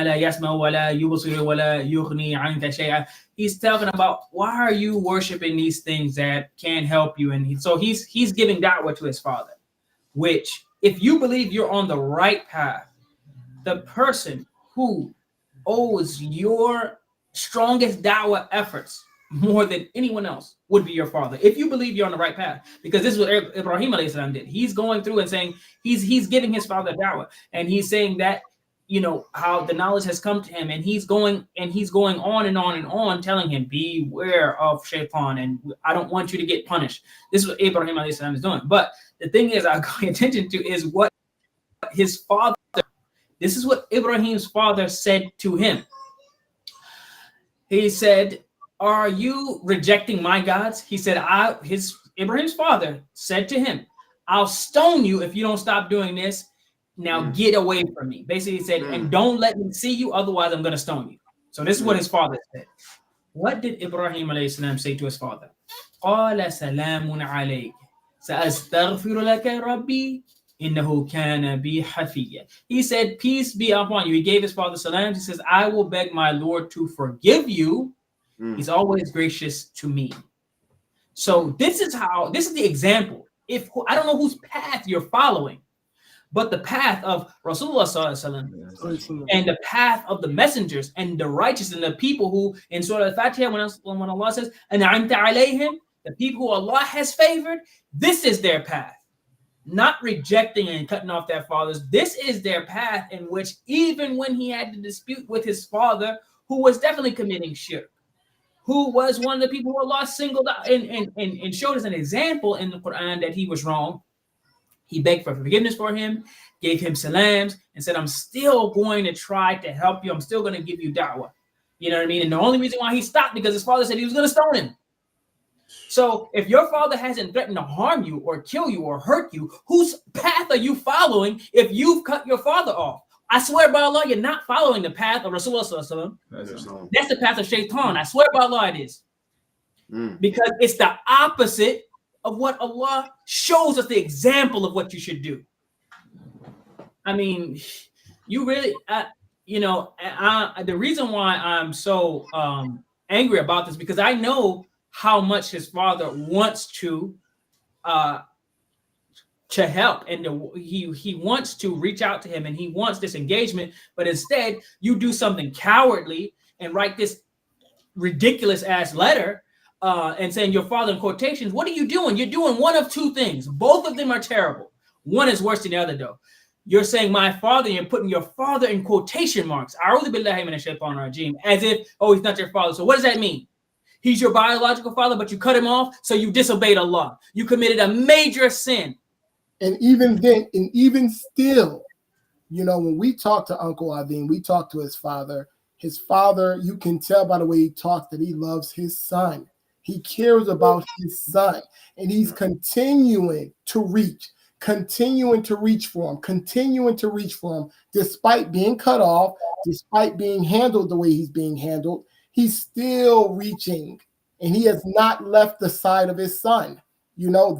Speaker 4: لا يسمع ولا يبصر ولا يغني عنك شيئا. He's talking about, why are you worshiping these things that can't help you? And so he's giving da'wah to his father, which, if you believe you're on the right path, the person who owes your strongest da'wah efforts more than anyone else would be your father, if you believe you're on the right path. Because this is what Ibrahim alayhi salam did. He's going through and saying he's giving his father da'wah, and he's saying that how the knowledge has come to him, and he's going on and on and on, telling him, beware of shaitan, and I don't want you to get punished. This is what Ibrahim alayhi salam is doing. But the thing is, I'm calling attention to is what his father, this is what Ibrahim's father said to him. He said, are you rejecting my gods? He said, Ibrahim's father said to him, I'll stone you if you don't stop doing this. Now get away from me. Basically, he said, and don't let me see you, otherwise I'm going to stone you. So this is what his father said. What did Ibrahim alayhi salam say to his father? قَالَ سَلَامٌ عَلَيْكَ سَأَسْتَغْفِرُ لَكَ رَبِّي إِنَّهُ كَانَ بِي حَفِيًّا. He said, peace be upon you. He gave his father salam. He says, I will beg my Lord to forgive you. He's always gracious to me. So this is the example. If I don't know whose path you're following, but the path of Rasulullah sallallahu alaihi wasallam and the path of the messengers and the righteous and the people who in Surah Al-Fatiha, when Allah says, "An'amta alayhim," the people who Allah has favored, this is their path. Not rejecting and cutting off their fathers. This is their path in which even when he had to dispute with his father, who was definitely committing shirk, who was one of the people who Allah singled out and showed us an example in the Quran that he was wrong, he begged for forgiveness for him, gave him salams, and said, I'm still going to try to help you. I'm still going to give you da'wah. You know what I mean? And the only reason why he stopped because his father said he was going to stone him. So if your father hasn't threatened to harm you or kill you or hurt you, whose path are you following if you've cut your father off? I swear by Allah, you're not following the path of Rasulullah sallallahu alaihi wasallam. That's the path of shaitan. I swear by Allah it is. Because it's the opposite of what Allah shows us the example of what you should do. I mean, you really, the reason why I'm so angry about this, because I know how much his father wants to help, and he wants to reach out to him, and he wants this engagement, but instead you do something cowardly and write this ridiculous ass letter and saying your father in quotations. What are you doing? You're doing one of two things. Both of them are terrible. One is worse than the other, though. You're saying my father, and you're putting your father in quotation marks. A'udhu billahi minash shaitanir rajim, as if, oh, he's not your father. So what does that mean? He's your biological father, but you cut him off, so you disobeyed Allah. You committed a major sin.
Speaker 2: And even then, and even still, when we talk to Uncle Adin, we talk to his father. His father, you can tell by the way he talks that he loves his son. He cares about his son, and he's continuing to reach for him, despite being cut off, despite being handled the way he's being handled. He's still reaching, and he has not left the side of his son.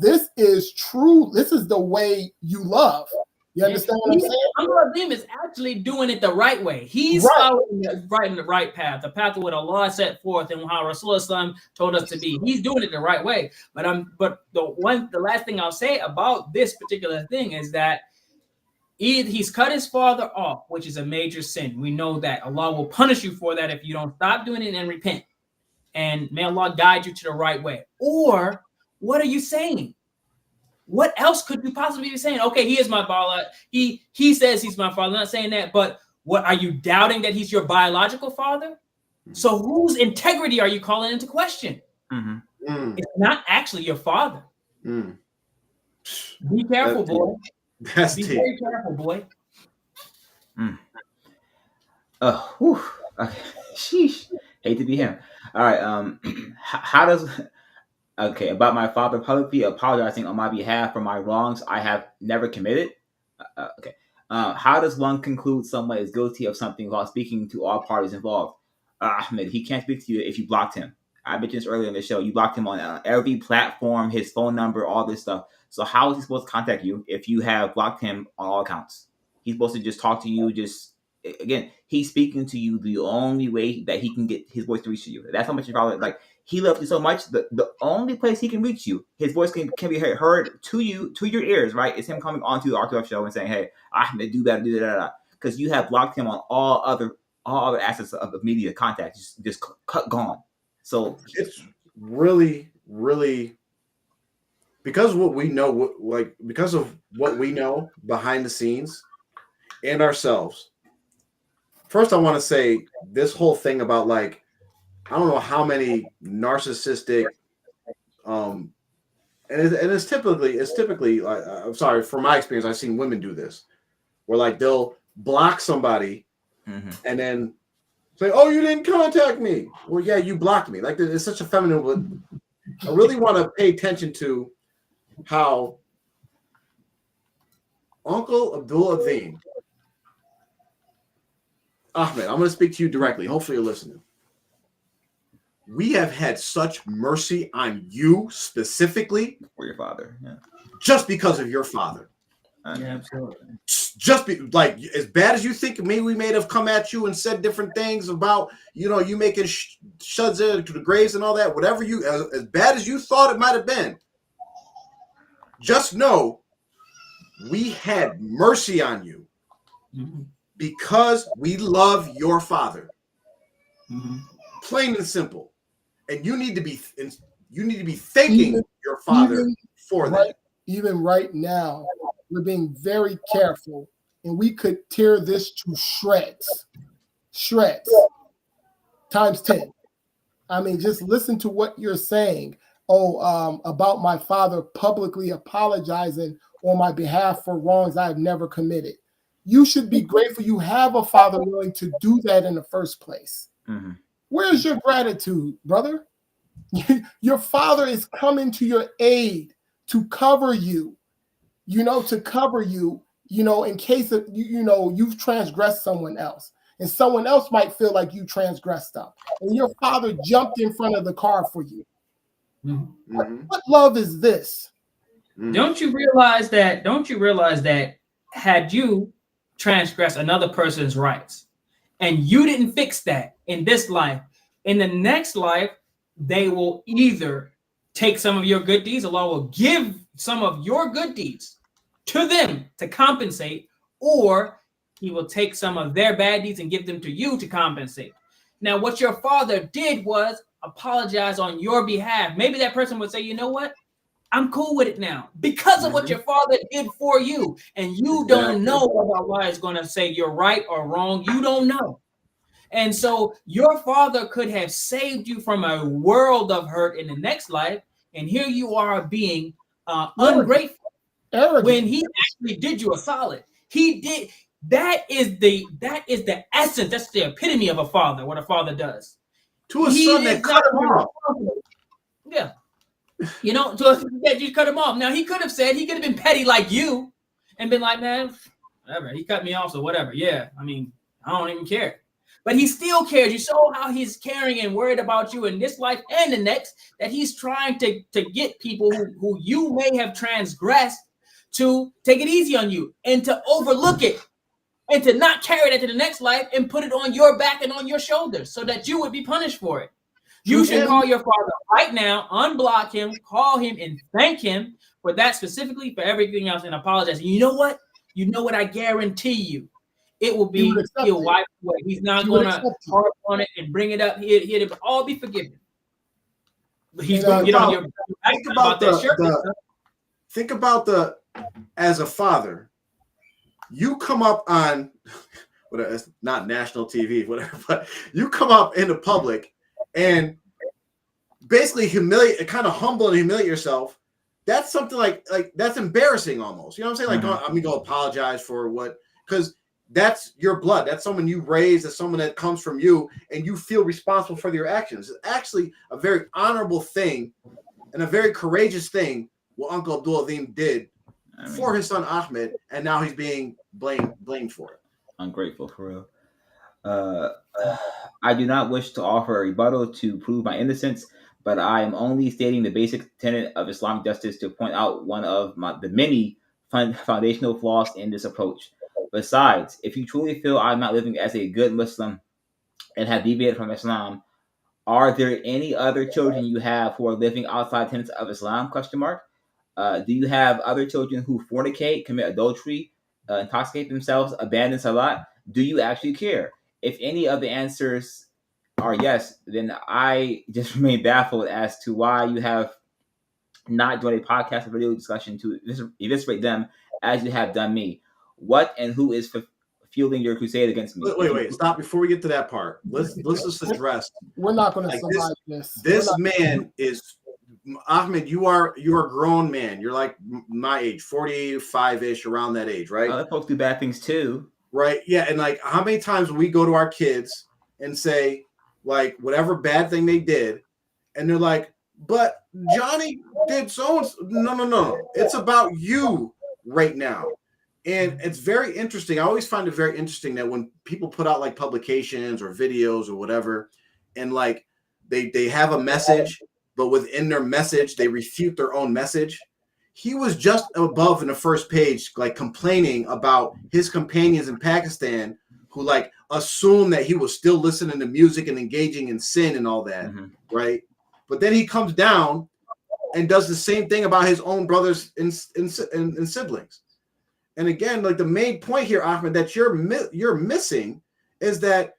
Speaker 2: This is true. This is the way you love. You understand what I'm saying?
Speaker 4: Uncle Azim is actually doing it the right way. He's following the right path, the path of what Allah set forth and how Rasulullah told us to be. He's doing it the right way. But the last thing I'll say about this particular thing is that he's cut his father off, which is a major sin. We know that Allah will punish you for that if you don't stop doing it and repent. And may Allah guide you to the right way. Or what are you saying? What else could you possibly be saying? Okay, he is my father. He says he's my father. I'm not saying that, but what are you doubting that he's your biological father? So whose integrity are you calling into question? It's not actually your father. Be careful, boy. Be very careful, boy.
Speaker 3: Oh, whew. Okay. Sheesh. Hate to be him. All right. How does... Okay, about my father publicly apologizing on my behalf for my wrongs I have never committed. Okay. How does one conclude someone is guilty of something while speaking to all parties involved? Ahmed, he can't speak to you if you blocked him. I mentioned this earlier in the show. You blocked him on every platform, his phone number, all this stuff. So how is he supposed to contact you if you have blocked him on all accounts? He's supposed to just talk to you. Again, he's speaking to you the only way that he can get his voice to reach you. That's how much you probably like. He loves you so much. The only place he can reach you, his voice can be heard to you, to your ears, right? It's him coming onto the R2F show and saying, "Hey, Ahmed, do better, do that," because you have blocked him on all other assets of media contact. Just gone. So
Speaker 1: it's really, really because of what we know behind the scenes and ourselves. First, I want to say this whole thing about like I don't know how many narcissistic, and it's typically like I'm sorry, from my experience, I've seen women do this, where like they'll block somebody and then say, "Oh, you didn't contact me." Well, yeah, you blocked me. Like it's such a feminine. But I really want to pay attention to how Uncle Abdul Azim Ahmed. I'm going to speak to you directly. Hopefully, you're listening. We have had such mercy on you specifically
Speaker 3: for your father,
Speaker 1: just because of your father.
Speaker 4: Yeah, absolutely.
Speaker 1: Just like as bad as you think we may have come at you and said different things about you making shuds to the graves and all that, whatever you as bad as you thought it might have been. Just know we had mercy on you because we love your father. Plain and simple. And you need to be thanking your father for that.
Speaker 2: Even right now, we're being very careful, and we could tear this to shreds times 10. I mean, just listen to what you're saying. About my father publicly apologizing on my behalf for wrongs I have never committed. You should be grateful you have a father willing to do that in the first place. Where's your gratitude, brother? Your father is coming to your aid to cover you, in case of, you've transgressed someone else. And someone else might feel like you transgressed them. And your father jumped in front of the car for you. What love is this?
Speaker 4: Don't you realize that had you transgressed another person's rights and you didn't fix that in this life, in the next life, they will either take some of your good deeds, Allah will give some of your good deeds to them to compensate, or he will take some of their bad deeds and give them to you to compensate. Now, what your father did was apologize on your behalf. Maybe that person would say, you know what? I'm cool with it now because of what your father did for you. And you don't know what Allah is going to say you're right or wrong. You don't know. And so your father could have saved you from a world of hurt in the next life. And here you are being ungrateful when he actually did you a solid. He did. That is the essence. That's the epitome of a father, what a father does.
Speaker 1: To a son that cut him off.
Speaker 4: Yeah. So you cut him off. Now he could have been petty like you and been like, man, whatever. He cut me off, so whatever. Yeah. I mean, I don't even care. But he still cares. You saw how he's caring and worried about you in this life and the next, that he's trying to get people who you may have transgressed to take it easy on you and to overlook it and to not carry that to the next life and put it on your back and on your shoulders so that you would be punished for it. You should call your father right now, unblock him, call him, and thank him for that specifically, for everything else, and apologize. And you know what? I guarantee you, it will be, he'll wipe away. He's not going to harp on it and bring it up. He'll all be forgiven. But he's going to get on your
Speaker 1: think about as a father, you come up on, whatever, it's not national TV, whatever, but you come up in the public and basically kind of humble and humiliate yourself. That's something like that's embarrassing almost. You know what I'm saying? Like, I'm gonna go apologize for what, because that's your blood. That's someone you raised. That's someone that comes from you, and you feel responsible for your actions. It's actually a very honorable thing and a very courageous thing what Uncle Abdul Azim did for his son Ahmed, and now he's being blamed for it.
Speaker 3: Ungrateful, for real. I do not wish to offer a rebuttal to prove my innocence, but I am only stating the basic tenet of Islamic justice to point out one of the many foundational flaws in this approach. Besides, if you truly feel I'm not living as a good Muslim and have deviated from Islam, are there any other children you have who are living outside tenets of Islam? ? Do you have other children who fornicate, commit adultery, intoxicate themselves, abandon salat? Do you actually care? If any of the answers are yes, then I just remain baffled as to why you have not joined a podcast or video discussion to eviscerate them as you have done me. What and who is fueling your crusade against me.
Speaker 1: Wait, stop before we get to that part. Let's just address.
Speaker 2: We're not going to
Speaker 1: Like
Speaker 2: survive this.
Speaker 1: This man is Ahmed. You are a grown man. You're like my age, 45-ish, around that age, right?
Speaker 3: Other folks do bad things too.
Speaker 1: Right. Yeah. And like, how many times we go to our kids and say, like, whatever bad thing they did, and they're like, but Johnny did so and so. No. It's about you right now. And it's very interesting. I always find it very interesting that when people put out like publications or videos or whatever, and like they have a message, but within their message, they refute their own message. He was just above in the first page, like complaining about his companions in Pakistan who like assumed that he was still listening to music and engaging in sin and all that, right? But then he comes down and does the same thing about his own brothers and siblings. And again, like the main point here, Ahmed, that you're missing is that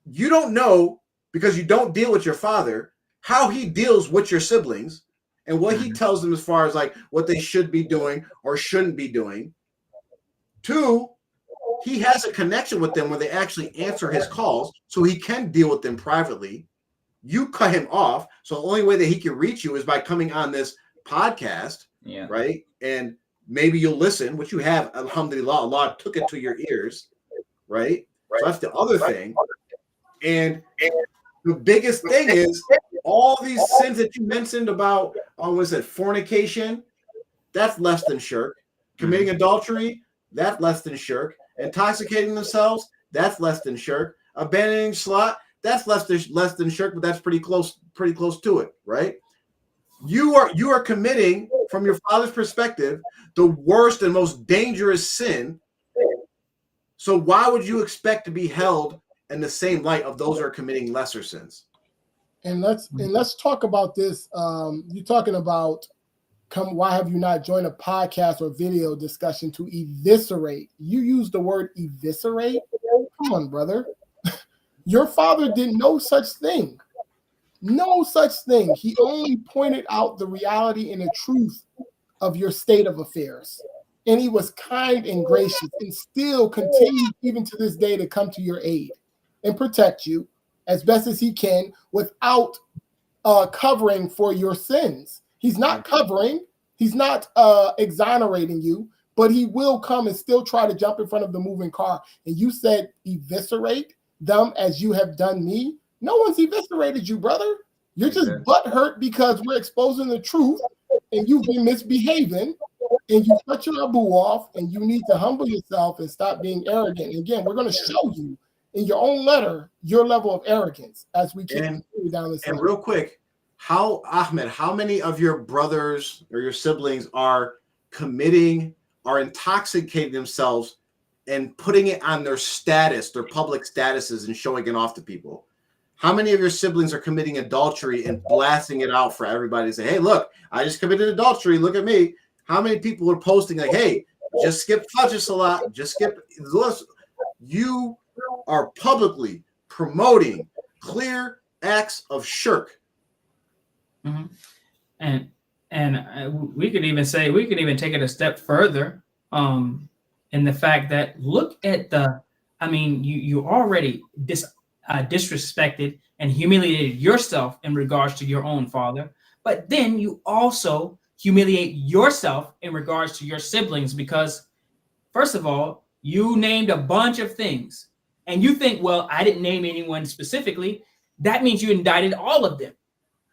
Speaker 1: you don't know, because you don't deal with your father, how he deals with your siblings and what he tells them as far as like what they should be doing or shouldn't be doing. 2, he has a connection with them where they actually answer his calls so he can deal with them privately. You cut him off. So the only way that he can reach you is by coming on this podcast, right? And maybe you'll listen, which you have, alhamdulillah, Allah took it to your ears, right? So that's the other thing. And the biggest thing is all these sins that you mentioned about, fornication, that's less than shirk. Committing adultery, that's less than shirk. Intoxicating themselves, that's less than shirk. Abandoning salat, that's less than shirk, but that's pretty close to it, right? You are committing, from your father's perspective, the worst and most dangerous sin. So why would you expect to be held in the same light of those who are committing lesser sins?
Speaker 2: And let's talk about this. You're talking about why have you not joined a podcast or video discussion to eviscerate? You use the word eviscerate. Come on, brother. Your father did no such thing. No such thing. He only pointed out the reality and the truth of your state of affairs. And he was kind and gracious and still continues even to this day to come to your aid and protect you as best as he can without covering for your sins. He's not covering. He's not exonerating you, but he will come and still try to jump in front of the moving car. And you said eviscerate them as you have done me. No one's eviscerated you, brother. You're just butthurt because we're exposing the truth and you've been misbehaving and you cut your abu off and you need to humble yourself and stop being arrogant. And again, we're going to show you in your own letter your level of arrogance as we keep down this.
Speaker 1: And real quick, Ahmed, how many of your brothers or your siblings are intoxicating themselves and putting it on their status, their public statuses, and showing it off to people? How many of your siblings are committing adultery and blasting it out for everybody to say, hey, look, I just committed adultery. Look at me. How many people are posting like, hey, just skip Fajr Salat, just skip. You are publicly promoting clear acts of shirk.
Speaker 4: And we could even take it a step further in the fact that look at you already disrespected and humiliated yourself in regards to your own father, but then you also humiliate yourself in regards to your siblings because, first of all, you named a bunch of things and you think, well, I didn't name anyone specifically. That means you indicted all of them.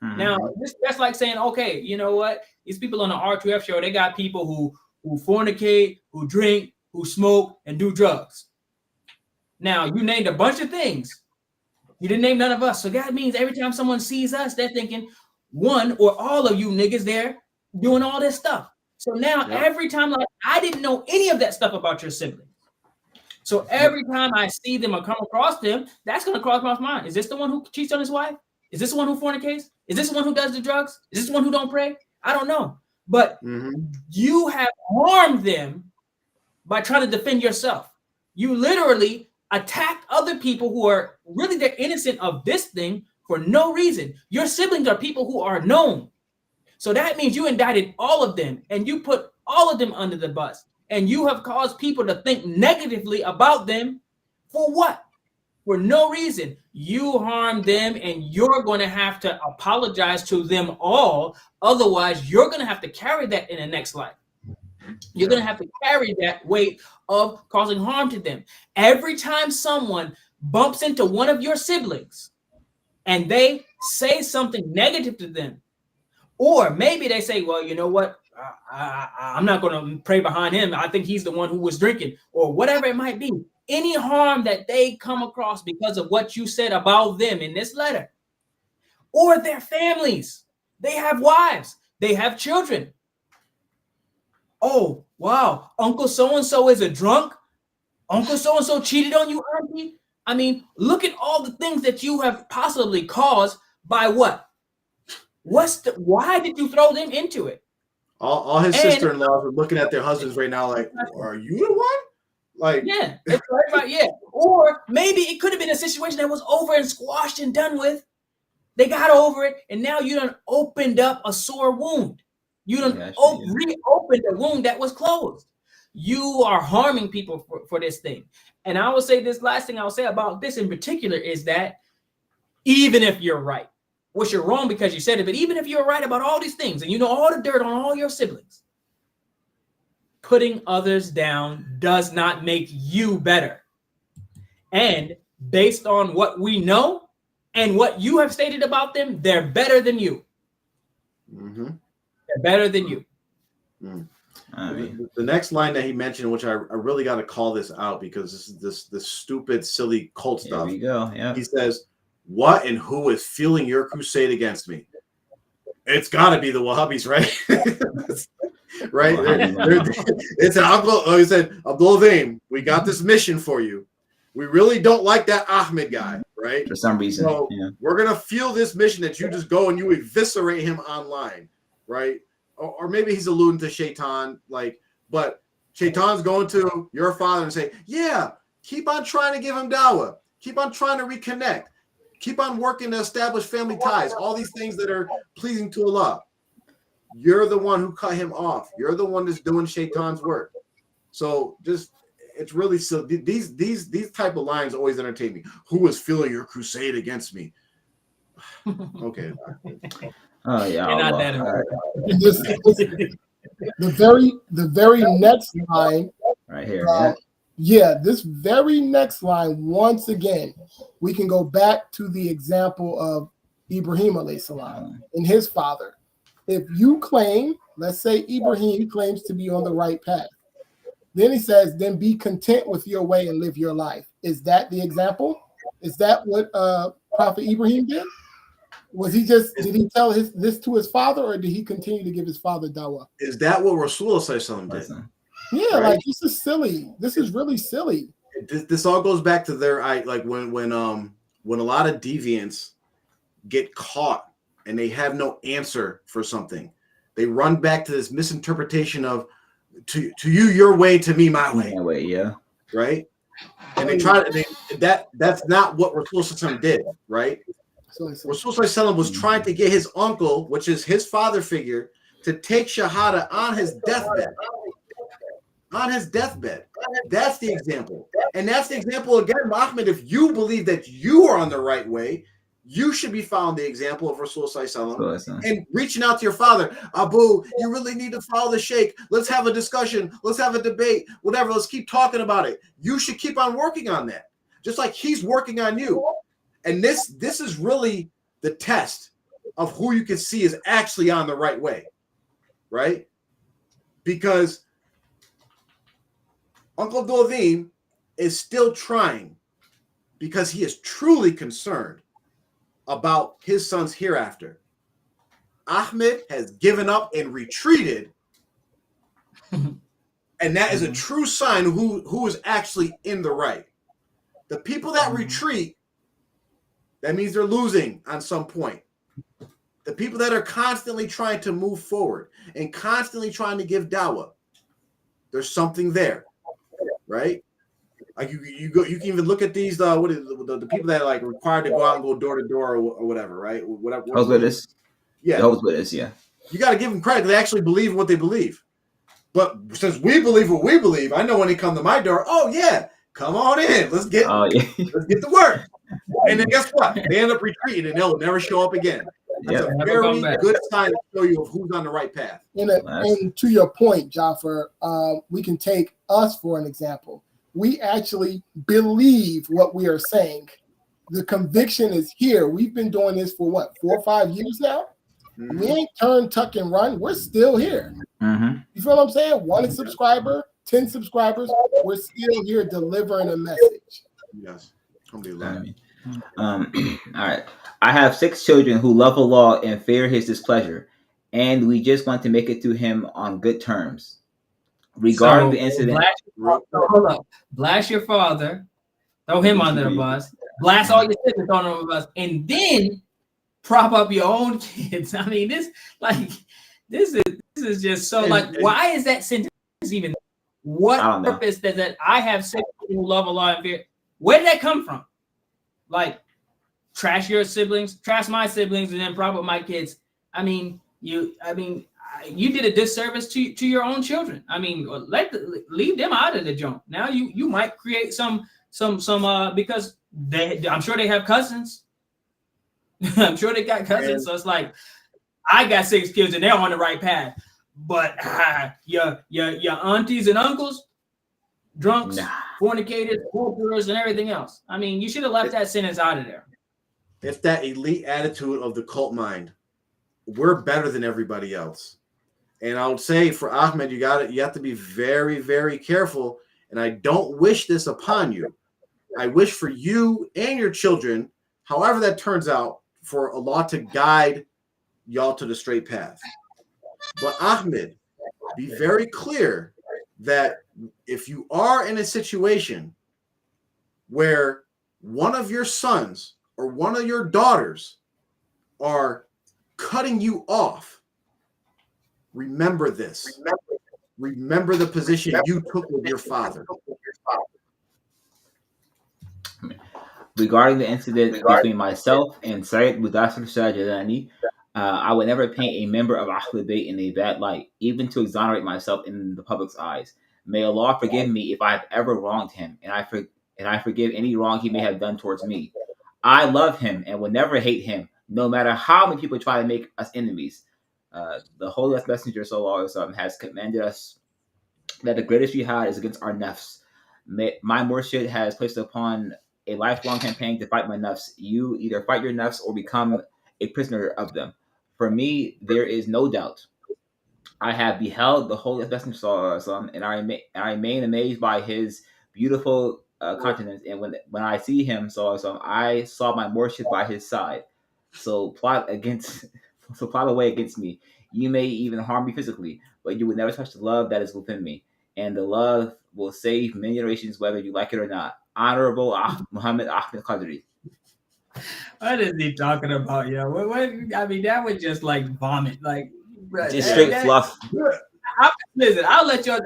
Speaker 4: Now, that's like saying, okay, you know what? These people on the R2F show, they got people who fornicate, who drink, who smoke, and do drugs. Now, you named a bunch of things. You didn't name none of us. So that means every time someone sees us, they're thinking one or all of you niggas there doing all this stuff. So now every time, like, I didn't know any of that stuff about your sibling. So every time I see them or come across them, that's going to cross my mind. Is this the one who cheats on his wife? Is this the one who fornicates? Is this the one who does the drugs? Is this the one who don't pray? I don't know. But you have harmed them by trying to defend yourself. You literally attack other people who are really, they're innocent of this thing for no reason. Your siblings are people who are known. So that means you indicted all of them and you put all of them under the bus. and you have caused people to think negatively about them for what? For no reason. You harmed them, and you're going to have to apologize to them all. Otherwise, you're going to have to carry that in the next life. You're going to have to carry that weight of causing harm to them. Every time someone bumps into one of your siblings and they say something negative to them, or maybe they say, well, you know what? I'm not going to pray behind him. I think he's the one who was drinking, or whatever it might be. Any harm that they come across because of what you said about them in this letter, or their families, they have wives, they have children. Oh, wow, Uncle so-and-so is a drunk. Uncle so-and-so cheated on you, auntie. I mean, look at all the things that you have possibly caused by what? Why did you throw them into it?
Speaker 1: All his sister-in-laws are looking at their husbands right now like, are you the one? Like,
Speaker 4: yeah, it's right, yeah. Or maybe it could have been a situation that was over and squashed and done with. They got over it, and now you done opened up a sore wound. You done reopened a wound that was closed. You are harming people for this thing. And I will say this last thing I'll say about this in particular is that even if you're right, which you're wrong because you said it, but even if you're right about all these things and you know all the dirt on all your siblings, putting others down does not make you better. And based on what we know and what you have stated about them, they're better than you.
Speaker 1: Mm-hmm.
Speaker 4: They're better than you.
Speaker 1: Mm. I mean, the next line that he mentioned, which I really got to call this out because this stupid, silly cult stuff.
Speaker 3: There we go. Yeah.
Speaker 1: He says, "What and who is fueling your crusade against me?" It's got to be the Wahhabis, right? Right? It's an uncle. Oh, he said, Abdul Azim, we got this mission for you. We really don't like that Ahmed guy, right?
Speaker 3: For some reason.
Speaker 1: So we're gonna fuel this mission that you just go and you eviscerate him online, right? Or maybe he's alluding to Shaitan, but Shaitan's going to your father and say, yeah, keep on trying to give him dawah, keep on trying to reconnect, keep on working to establish family ties, all these things that are pleasing to Allah. You're the one who cut him off. You're the one that's doing Shaitan's work. So it's really silly. These type of lines always entertain me. Who is fueling your crusade against me? Okay.
Speaker 3: Oh yeah.
Speaker 4: Not that
Speaker 2: the very next line
Speaker 3: right here.
Speaker 2: This very next line, once again, we can go back to the example of Ibrahim alayhi salam and his father. If you claim, let's say Ibrahim claims to be on the right path, then he says, then be content with your way and live your life. Is that the example? Is that what Prophet Ibrahim did? Did he tell this to his father, or did he continue to give his father dawah?
Speaker 1: Is that what Rasulullah did?
Speaker 2: Yeah, right? This is silly. This is really silly.
Speaker 1: This all goes back to their when a lot of deviants get caught and they have no answer for something, they run back to this misinterpretation of to you your way, to me my way.
Speaker 3: My way, yeah.
Speaker 1: Right? And they try that's not what Rasulullah did, right? Rasulullah was trying to get his uncle, which is his father figure, to take shahada on his deathbed. On his deathbed. That's the example. And that's the example again, Ahmed. If you believe that you are on the right way, you should be following the example of Rasulullah and reaching out to your father. Abu, you really need to follow the sheikh. Let's have a discussion. Let's have a debate. Whatever. Let's keep talking about it. You should keep on working on that. Just like he's working on you. And this is really the test of who you can see is actually on the right way, right? Because Uncle Dovim is still trying because he is truly concerned about his son's hereafter. Ahmed has given up and retreated, and that is a true sign of who is actually in the right. The people that retreat, that means they're losing on some point. The people that are constantly trying to move forward and constantly trying to give dawah, there's something there, right? Like you can even look at these the people that are required to go out and go door to door or whatever, right? Whatever.
Speaker 3: Jehovah's Witness.
Speaker 1: Yeah.
Speaker 3: Jehovah's Witness, yeah.
Speaker 1: You got to give them credit. They actually believe in what they believe. But since we believe what we believe, I know when they come to my door, oh yeah, come on in. Let's get to work. And then guess what? They end up retreating and they'll never show up again. That's a very good sign to show you of who's on the right path.
Speaker 2: And to your point, Jaffer, we can take us for an example. We actually believe what we are saying. The conviction is here. We've been doing this for what, 4 or 5 years now? Mm-hmm. We ain't turn, tuck, and run. We're still here. Mm-hmm. You feel what I'm saying? 1 subscriber, 10 subscribers. We're still here delivering a message.
Speaker 1: Yes.
Speaker 3: All right. I have 6 children who love Allah and fear His displeasure, and we just want to make it to Him on good terms. Regarding the incident,
Speaker 4: blast your father, throw him under the bus, blast all your siblings under the bus, and then prop up your own kids. I mean, this is just so why is that sentence even? What purpose does that? I have 6 people who love Allah and fear. Where did that come from? Like, trash your siblings, trash my siblings, and then prop up my kids. I mean, you did a disservice to your own children. I mean, leave them out of the joint. Now you might create some because I'm sure they have cousins. I'm sure they got cousins. So it's like, I got 6 kids and they're on the right path. But your aunties and uncles, drunks, fornicators, adulterers, and everything else. I mean, you should have left that sentence out of there.
Speaker 1: It's that elite attitude of the cult mind. We're better than everybody else. And I would say for Ahmed, you have to be very, very careful. And I don't wish this upon you. I wish for you and your children, however that turns out, for Allah to guide y'all to the straight path. But Ahmed, be very clear that if you are in a situation where one of your sons or one of your daughters are cutting you off, remember this. Remember the position you took with your father.
Speaker 3: Regarding the incident between myself and Sayyid Mudassir Sajadani, I would never paint a member of Ahlul Bayt in a bad light, even to exonerate myself in the public's eyes. May Allah forgive me if I have ever wronged him, and I forgive any wrong he may have done towards me. I love him and will never hate him, no matter how many people try to make us enemies. The Holy Messenger Sallallahu Alaihi Wasallam has commanded us that the greatest jihad is against our nafs. My murshid has placed upon a lifelong campaign to fight my nafs. You either fight your nafs or become a prisoner of them. For me, there is no doubt. I have beheld the Holy Messenger Sallallahu Alaihi Wasallam, and I remain amazed by his beautiful countenance. And when I see him, Sallallahu Alaihi Wasallam, I saw my murshid by his side. So plot away against me. You may even harm me physically, but you would never touch the love that is within me. And the love will save many generations, whether you like it or not. Honorable Muhammad Ahmed Qadri.
Speaker 4: What is he talking about, yo? What, I mean, that was just like vomit, like
Speaker 3: just straight fluff.
Speaker 4: Listen, I'll let y'all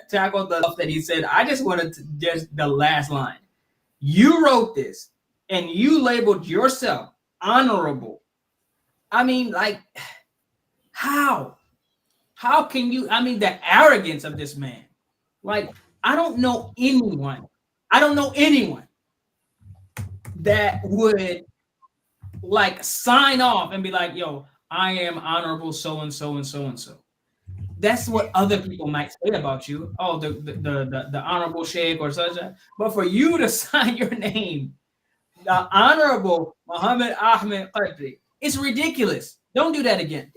Speaker 4: tackle the stuff that he said. I just wanted to just the last line. You wrote this, and you labeled yourself honorable. I mean, like, how? How can you? I mean, the arrogance of this man. Like, I don't know anyone that would like sign off and be like, yo, I am honorable so and so and so and so. That's what other people might say about you. Oh, the honorable sheikh or such. But for you to sign your name, the honorable Muhammad Ahmed Qadri, it's ridiculous. Don't do that again.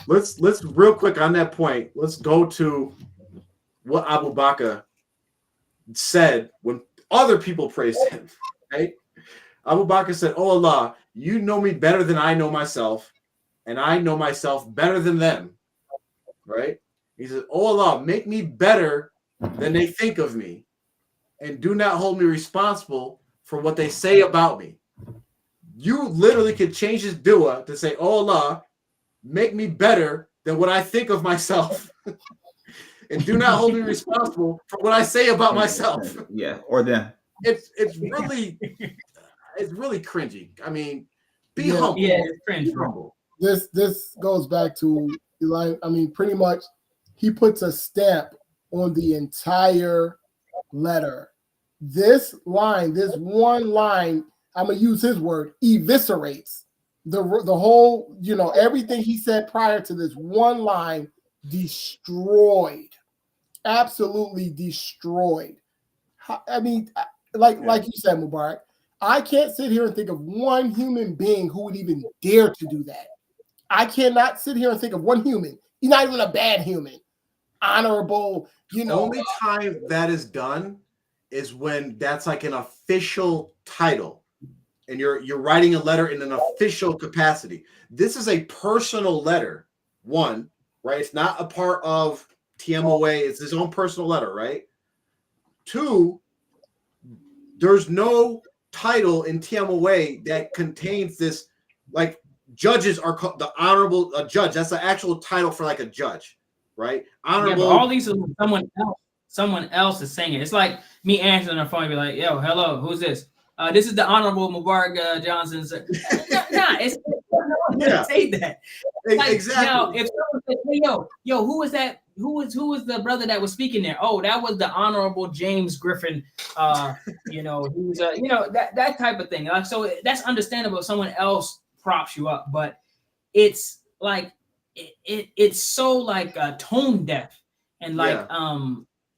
Speaker 1: Let's real quick on that point. Let's go to what Abu Bakr said when other people praised him. Right? Abu Bakr said, "Oh Allah, you know me better than I know myself, and I know myself better than them." Right? He said, "Oh Allah, make me better than they think of me, and do not hold me responsible for what they say about me." You literally could change his dua to say, "Oh Allah, make me better than what I think of myself, and do not hold me responsible for what I say about myself."
Speaker 3: Yeah, or them.
Speaker 1: It's really cringy. I mean, be humble.
Speaker 4: Yeah, it's cringy.
Speaker 2: This goes back to, like, I mean, pretty much he puts a stamp on the entire letter. This line, this one line, I'm gonna use his word, eviscerates the whole, everything he said prior to this one line, destroyed, absolutely destroyed. I mean, like you said, Mubarak, I can't sit here and think of one human being who would even dare to do that. I cannot sit here and think of one human. He's not even a bad human. Honorable,
Speaker 1: The only time that is done is when that's like an official title and you're writing a letter in an official capacity. This is a personal letter, one, right? It's not a part of TMOA. It's his own personal letter, right? Two, there's no title in TMOA that contains this, like judges are called the honorable judge. That's the actual title for like a judge, right? Honorable.
Speaker 4: Yeah, but all these are someone else is saying it. It's like me answering the phone and be like, yo, hello, who's this? This is the Honorable Mubarak Johnson. It's say that. Like,
Speaker 1: exactly.
Speaker 4: Now, if someone says, hey, yo, who was that? Who was the brother that was speaking there? Oh, that was the Honorable James Griffin. He was that type of thing. So that's understandable if someone else props you up, but it's like it's so like tone deaf and like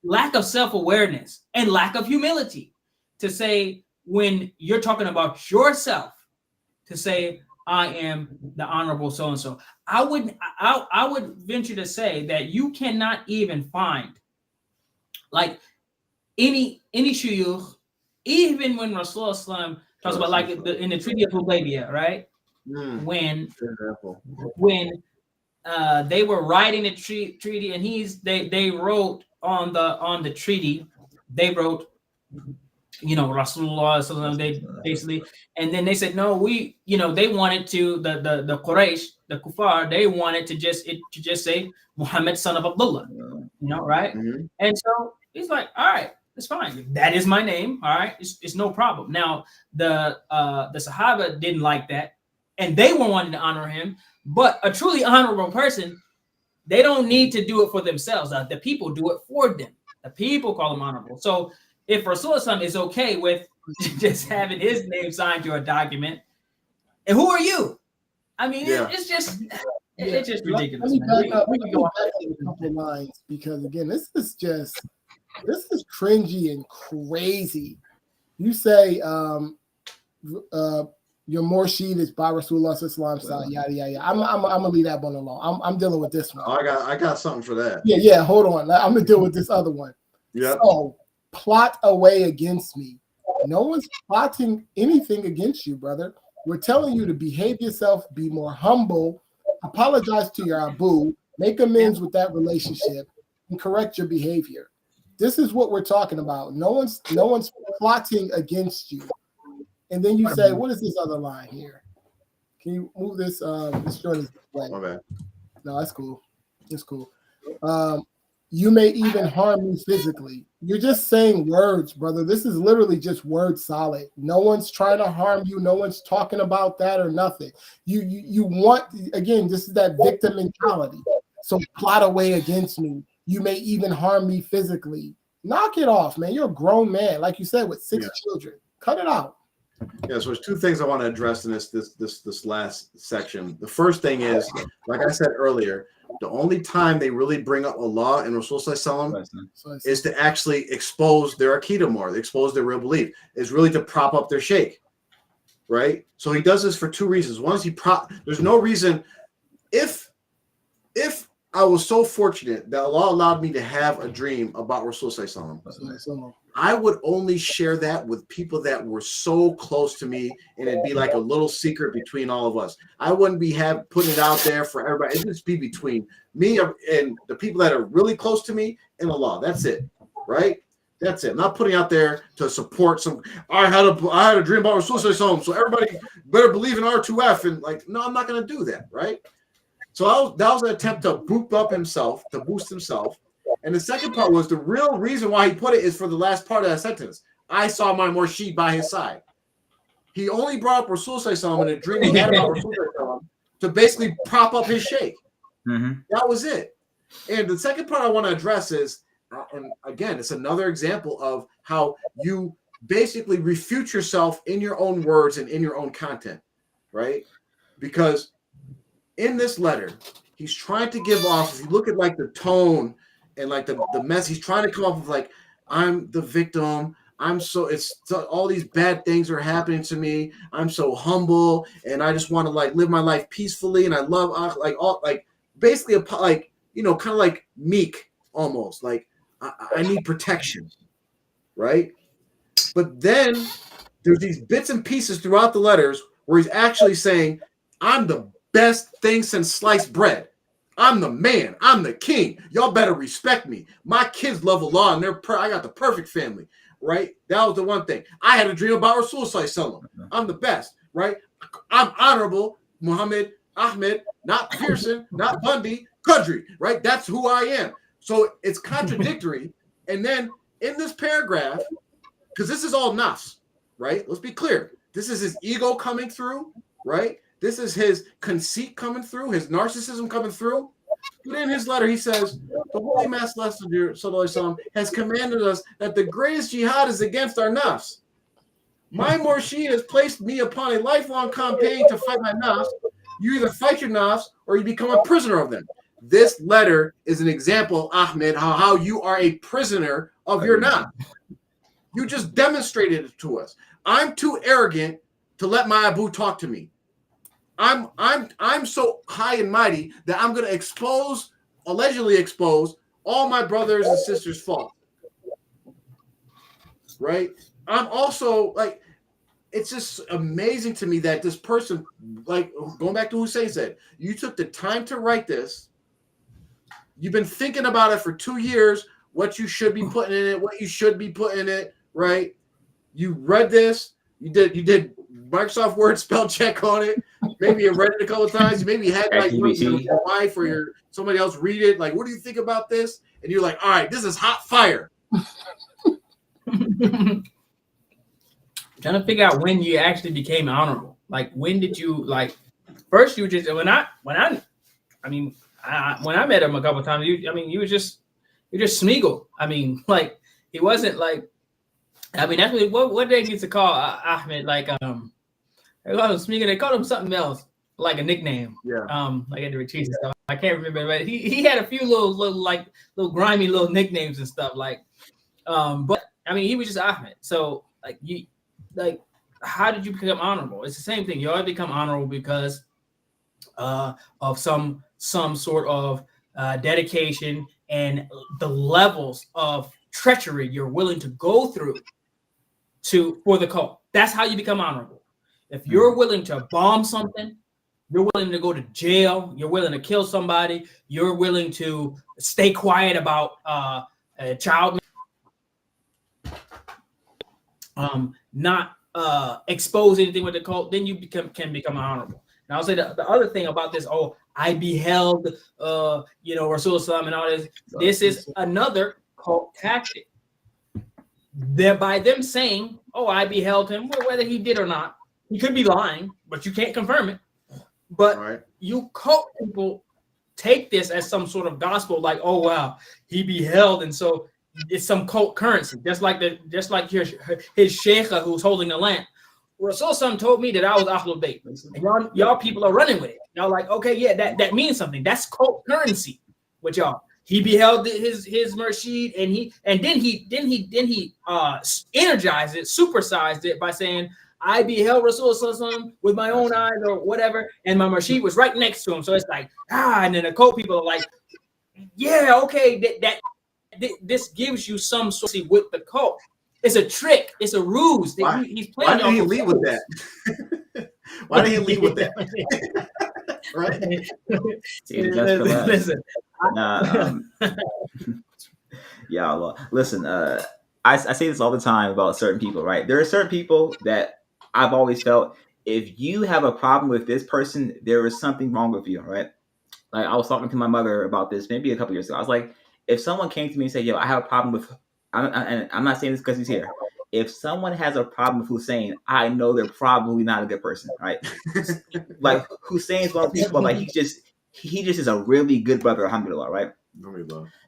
Speaker 4: lack of self-awareness and lack of humility to say when you're talking about yourself to say I am the honorable so and so. I would venture to say that you cannot even find like any shuyukh, even when Rasulullah talks about like in the Treaty of Hudaybiyah, right? When they were writing the treaty and they wrote on the treaty, they wrote, Rasulullah, they basically, and then they said, no, they wanted to, the Quraysh, the Kuffar, they wanted to just say Muhammad, son of Abdullah, right? Mm-hmm. And so he's like, all right, it's fine. That is my name. All right. It's no problem. Now, the Sahaba didn't like that and they were wanting to honor him, but a truly honorable person, they don't need to do it for themselves. The people do it for them. The people call them honorable. So if Rasulullah is okay with just having his name signed to a document, and who are you? I mean, it's just ridiculous.
Speaker 2: Let me back up a couple lines because again, this is cringy and crazy. You say your Murshid is by Rasulullah Sallallahu Alaihi Wasallam, yada yada. I'm gonna leave that one alone. I'm dealing with this one.
Speaker 1: Oh, I got something for that.
Speaker 2: Yeah. Hold on. I'm gonna deal with this other one. Yeah. So plot away against me. No one's plotting anything against you, brother. We're telling you to behave yourself, be more humble, apologize to your Abu, make amends with that relationship, and correct your behavior. This is what we're talking about. No one's plotting against you. And then you say, what is this other line here? Can you move this? This joint is blank. My bad. No, that's cool. It's cool. You may even harm me physically. You're just saying words, brother. This is literally just word solid. No one's trying to harm you. No one's talking about that or nothing. You want, again, this is that victim mentality. So plot away against me. You may even harm me physically. Knock it off, man. You're a grown man, like you said, with 6 children. Cut it out.
Speaker 1: Yeah, so there's 2 things I want to address in this last section. The first thing is, like I said earlier, the only time they really bring up Allah and Rasulullah is to actually expose their Aqidah more, expose their real belief, is really to prop up their sheikh, right? So he does this for 2 reasons. One is there's no reason, if I was so fortunate that Allah allowed me to have a dream about Rasulullah, I would only share that with people that were so close to me, and it'd be like a little secret between all of us. I wouldn't be putting it out there for everybody. It'd just be between me and the people that are really close to me and Allah. That's it, right? That's it. I'm not putting out there to support some. I had a dream about Rasulullah, so everybody better believe in R2F. And like, no, I'm not going to do that, right? So that was an attempt to boost himself. And the second part was the real reason why he put it is for the last part of that sentence. I saw my Murshid by his side. He only brought up Rasulullah in a dream he had about Rasulullah to basically prop up his sheikh. Mm-hmm. That was it. And the second part I want to address is, and again, it's another example of how you basically refute yourself in your own words and in your own content, right? Because in this letter, he's trying to give off, if you look at like the tone and like the mess, he's trying to come up with like, I'm the victim. All these bad things are happening to me. I'm so humble and I just want to like live my life peacefully. And I love basically kind of like meek almost, like I need protection, right? But then there's these bits and pieces throughout the letters where he's actually saying, I'm the best thing since sliced bread. I'm the man. I'm the king. Y'all better respect me. My kids love Allah and I got the perfect family, right? That was the one thing. I had a dream about Rasul Sallallahu. I'm the best, right? I'm honorable, Muhammad, Ahmed, not Pearson, not Bundy, Qadri, right? That's who I am. So it's contradictory. And then in this paragraph, because this is all nafs, right? Let's be clear. This is his ego coming through, right? This is his conceit coming through, his narcissism coming through. But in his letter, he says, the Holy Master has commanded us that the greatest jihad is against our nafs. My Murshid has placed me upon a lifelong campaign to fight my nafs. You either fight your nafs or you become a prisoner of them. This letter is an example, Ahmed, how you are a prisoner of your nafs. You just demonstrated it to us. I'm too arrogant to let my Abu talk to me. I'm so high and mighty that I'm going to allegedly expose all my brothers and sisters' faults. Right? I'm also like, it's just amazing to me that this person, like going back to Hussein said, you took the time to write this. You've been thinking about it for 2 years, what you should be putting in it, what you should be putting in it, right? You read this, you did Microsoft Word spell check on it. Maybe you read it a couple of times. Maybe you had like your wife or somebody else read it. Like, what do you think about this? And you're like, all right, this is hot fire.
Speaker 4: Trying to figure out when you actually became honorable. Like, when did you like? First, you just when I met him a couple of times. You were just Smeagol. I mean, like he wasn't like. I mean, that's what they used to call Ahmed. Like they called him Smeagol. They called him something else, like a nickname.
Speaker 1: Yeah.
Speaker 4: Like at the retreats and stuff. I can't remember, but he had a few little grimy little nicknames and stuff. Like, but I mean, he was just Ahmed. So how did you become honorable? It's the same thing. You always become honorable because of some sort of dedication and the levels of treachery you're willing to go through for the cult. That's how you become honorable. If you're willing to bomb something, you're willing to go to jail, you're willing to kill somebody, you're willing to stay quiet about a child, not expose anything with the cult, then you can become honorable. Now I'll say the other thing about this, I beheld Rasulullah and all this. This is another cult tactic. By them saying, I beheld him, whether he did or not, he could be lying, but you can't confirm it. But you cult people take this as some sort of gospel, like, oh wow, he beheld, and so it's some cult currency, just like his sheikha who's holding the lamp. Rasul told me that I was Ahlul Bayt, and y'all people are running with it. Y'all like, okay, yeah, that means something. That's cult currency with y'all. He beheld his Murshid, and then he energized it, supersized it by saying, I beheld Rasul with my own eyes or whatever, and my Murshid was right next to him. So it's like, and then the cult people are like, yeah, okay, this gives you some sort of with the cult. It's a trick. It's a ruse. He's playing.
Speaker 1: Why did he lead with that? Why did he lead with that? Right?
Speaker 3: Listen. Listen. I say this all the time about certain people. Right? There are certain people that I've always felt, if you have a problem with this person, there is something wrong with you. Right? Like, I was talking to my mother about this maybe a couple years ago. I was like, if someone came to me and said, "Yo, I have a problem with," I'm not saying this because he's here. If someone has a problem with Hussein, I know they're probably not a good person, right? Like, Hussein's one of those people, like, he just is a really good brother, alhamdulillah, right?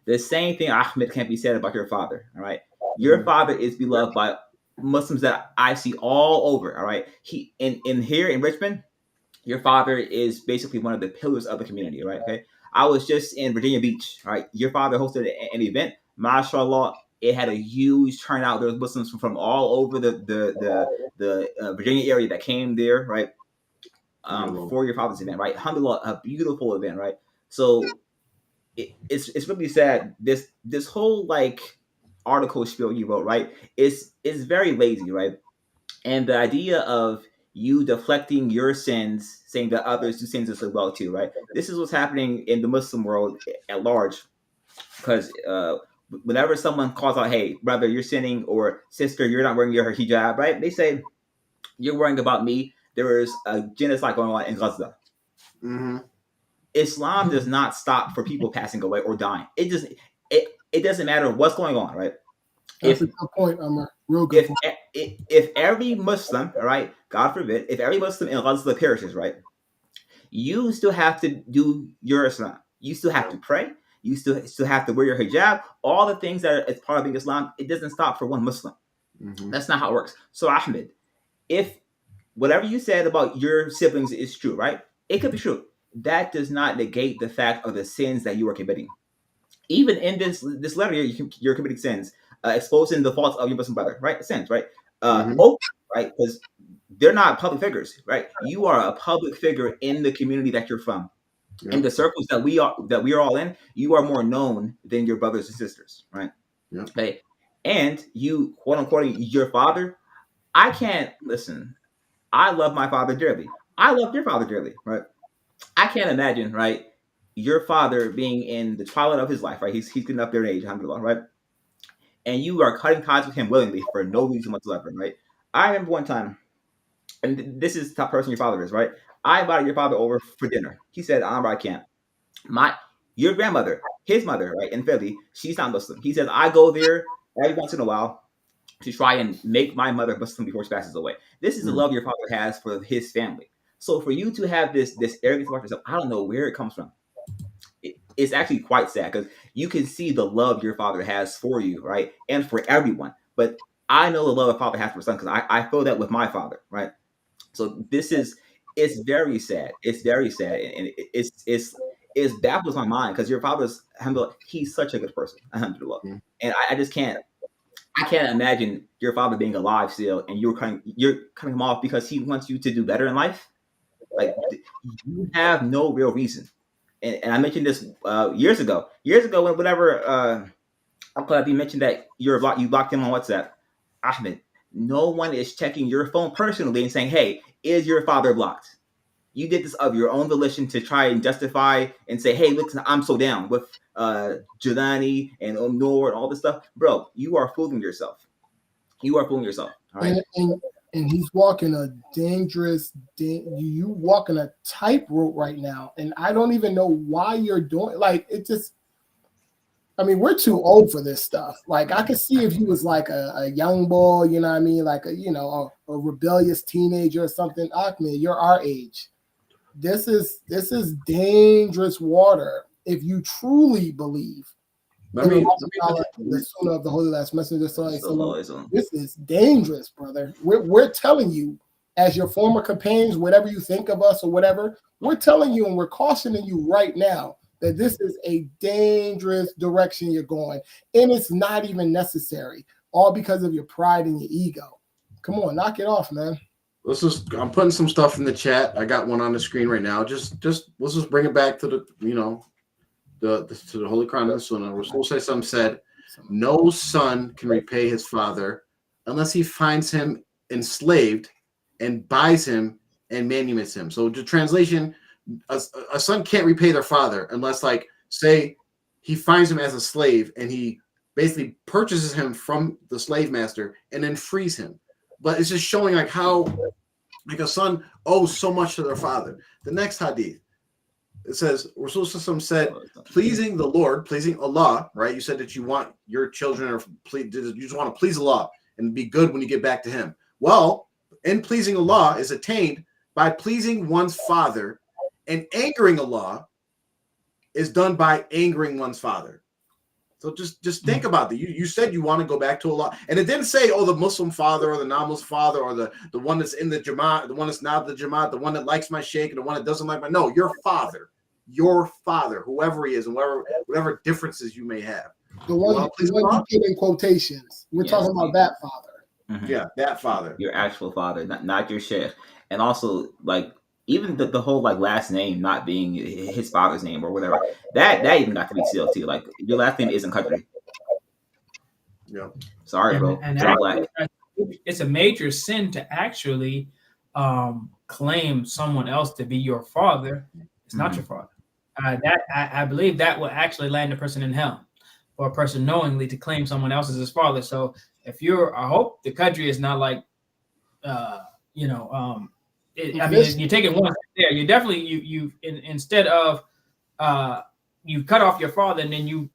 Speaker 3: The same thing, Ahmed, can't be said about your father. All right, your father is beloved by Muslims that I see all over. All right, he in here in Richmond, your father is basically one of the pillars of the community. Right? Okay, I was just in Virginia Beach. All right, your father hosted an event. MashaAllah, it had a huge turnout. There was Muslims from all over the Virginia area that came there. Right. For your father's event, right? Alhamdulillah, a beautiful event, right? So it's really sad. This whole like article spiel you wrote, right? Is very lazy, right? And the idea of you deflecting your sins, saying that others do sins as well too, right? This is what's happening in the Muslim world at large, because whenever someone calls out, "Hey, brother, you're sinning," or "Sister, you're not wearing your hijab," right? They say, "You're worrying about me." There is a genocide going on in Gaza. Islam does not stop for people passing away or dying. It doesn't matter what's going on, right?
Speaker 2: That's a good point, Umar. Real good point.
Speaker 3: If every Muslim, all right, God forbid, if every Muslim in Gaza perishes, right, you still have to do your Islam. You still have to pray. You still have to wear your hijab. All the things that are as part of being Islam, it doesn't stop for one Muslim. That's not how it works. So Ahmed, if whatever you said about your siblings is true, right? It could be true. That does not negate the fact of the sins that you are committing. Even in this letter, you're committing sins, exposing the faults of your Muslim brother, right? Sins, right? Open, right? Because they're not public figures, right? You are a public figure in the community that you're from. In the circles that we are all in, you are more known than your brothers and sisters, right? Okay. And you, quote unquote, your father. I can't listen. I love my father dearly. I love your father dearly, right? I can't imagine, right, your father being in the twilight of his life, right? He's getting up there in age, alhamdulillah, right? And you are cutting ties with him willingly for no reason whatsoever, right? I remember one time, and this is the type of person your father is, right? I invited your father over for dinner. He said, I can't. Your grandmother, his mother, right, in Philly, she's not Muslim. He says, I go there every once in a while to try and make my mother Muslim before she passes away. This is the love your father has for his family. So for you to have this arrogance about yourself, I don't know where it comes from. It's actually quite sad because you can see the love your father has for you, right, and for everyone. But I know the love a father has for his son because I feel that with my father, right. So it's very sad. It's very sad, and it baffles my mind because your father's, alhamdulillah, he's such a good person, alhamdulillah, and I just can't. I can't imagine your father being alive still, and you're cutting him off because he wants you to do better in life. Like, you have no real reason. And I mentioned this years ago. Whenever I'm glad you mentioned that you blocked him on WhatsApp. Ahmed, no one is checking your phone personally and saying, "Hey, is your father blocked?" You did this of your own volition to try and justify and say, "Hey, listen, I'm so down with Jelani and Noor and all this stuff." Bro, you are fooling yourself. You are fooling yourself. All right.
Speaker 2: And he's walking a dangerous. You walking a tightrope right now, and I don't even know why you're doing. Like, it just. I mean, we're too old for this stuff. Like, I could see if he was like a young boy, you know what I mean, like a rebellious teenager or something. Ahmed, you're our age. This is dangerous water. If you truly believe the sunnah of the Holy Last Messenger, this is dangerous, brother. We're telling you, as your former companions, whatever you think of us or whatever, we're telling you and we're cautioning you right now that this is a dangerous direction you're going, and it's not even necessary, all because of your pride and your ego. Come on, knock it off, man.
Speaker 1: I'm putting some stuff in the chat. I got one on the screen right now. Just let's just bring it back to the to the Holy Quran and the Sunnah. Rasul said, "No son can repay his father unless he finds him enslaved and buys him and manumits him." So the translation, a son can't repay their father unless, like, say he finds him as a slave and he basically purchases him from the slave master and then frees him. But it's just showing like how like a son owes so much to their father. The next hadith, it says, Rasul said, pleasing the Lord, pleasing Allah, right? You said that you want your children, or you just want to please Allah and be good when you get back to him. Well, in pleasing Allah is attained by pleasing one's father, and angering Allah is done by angering one's father. So just think about that. You said you want to go back to Allah, and it didn't say, oh, the Muslim father or the non-Muslim father or the one that's in the Jamaat, the one that's not the Jamaat, the one that likes my sheikh and the one that doesn't like my. No, your father, whoever he is, and whatever differences you may have.
Speaker 2: The one you put in quotations. We're talking about that father.
Speaker 3: Mm-hmm.
Speaker 1: Yeah, that father.
Speaker 3: Your actual father, not your sheikh. And also, like, even the whole like last name not being his father's name or whatever, that even got to be sealed too. Like, your last name isn't Qadri.
Speaker 1: Yeah.
Speaker 3: Sorry, bro.
Speaker 4: And actually, it's a major sin to actually claim someone else to be your father. It's not your father. I believe that will actually land a person in hell, for a person knowingly to claim someone else as his father. So if I hope the Qadri is not like, I mean, you're taking one step there. You definitely instead of you cut off your father and then you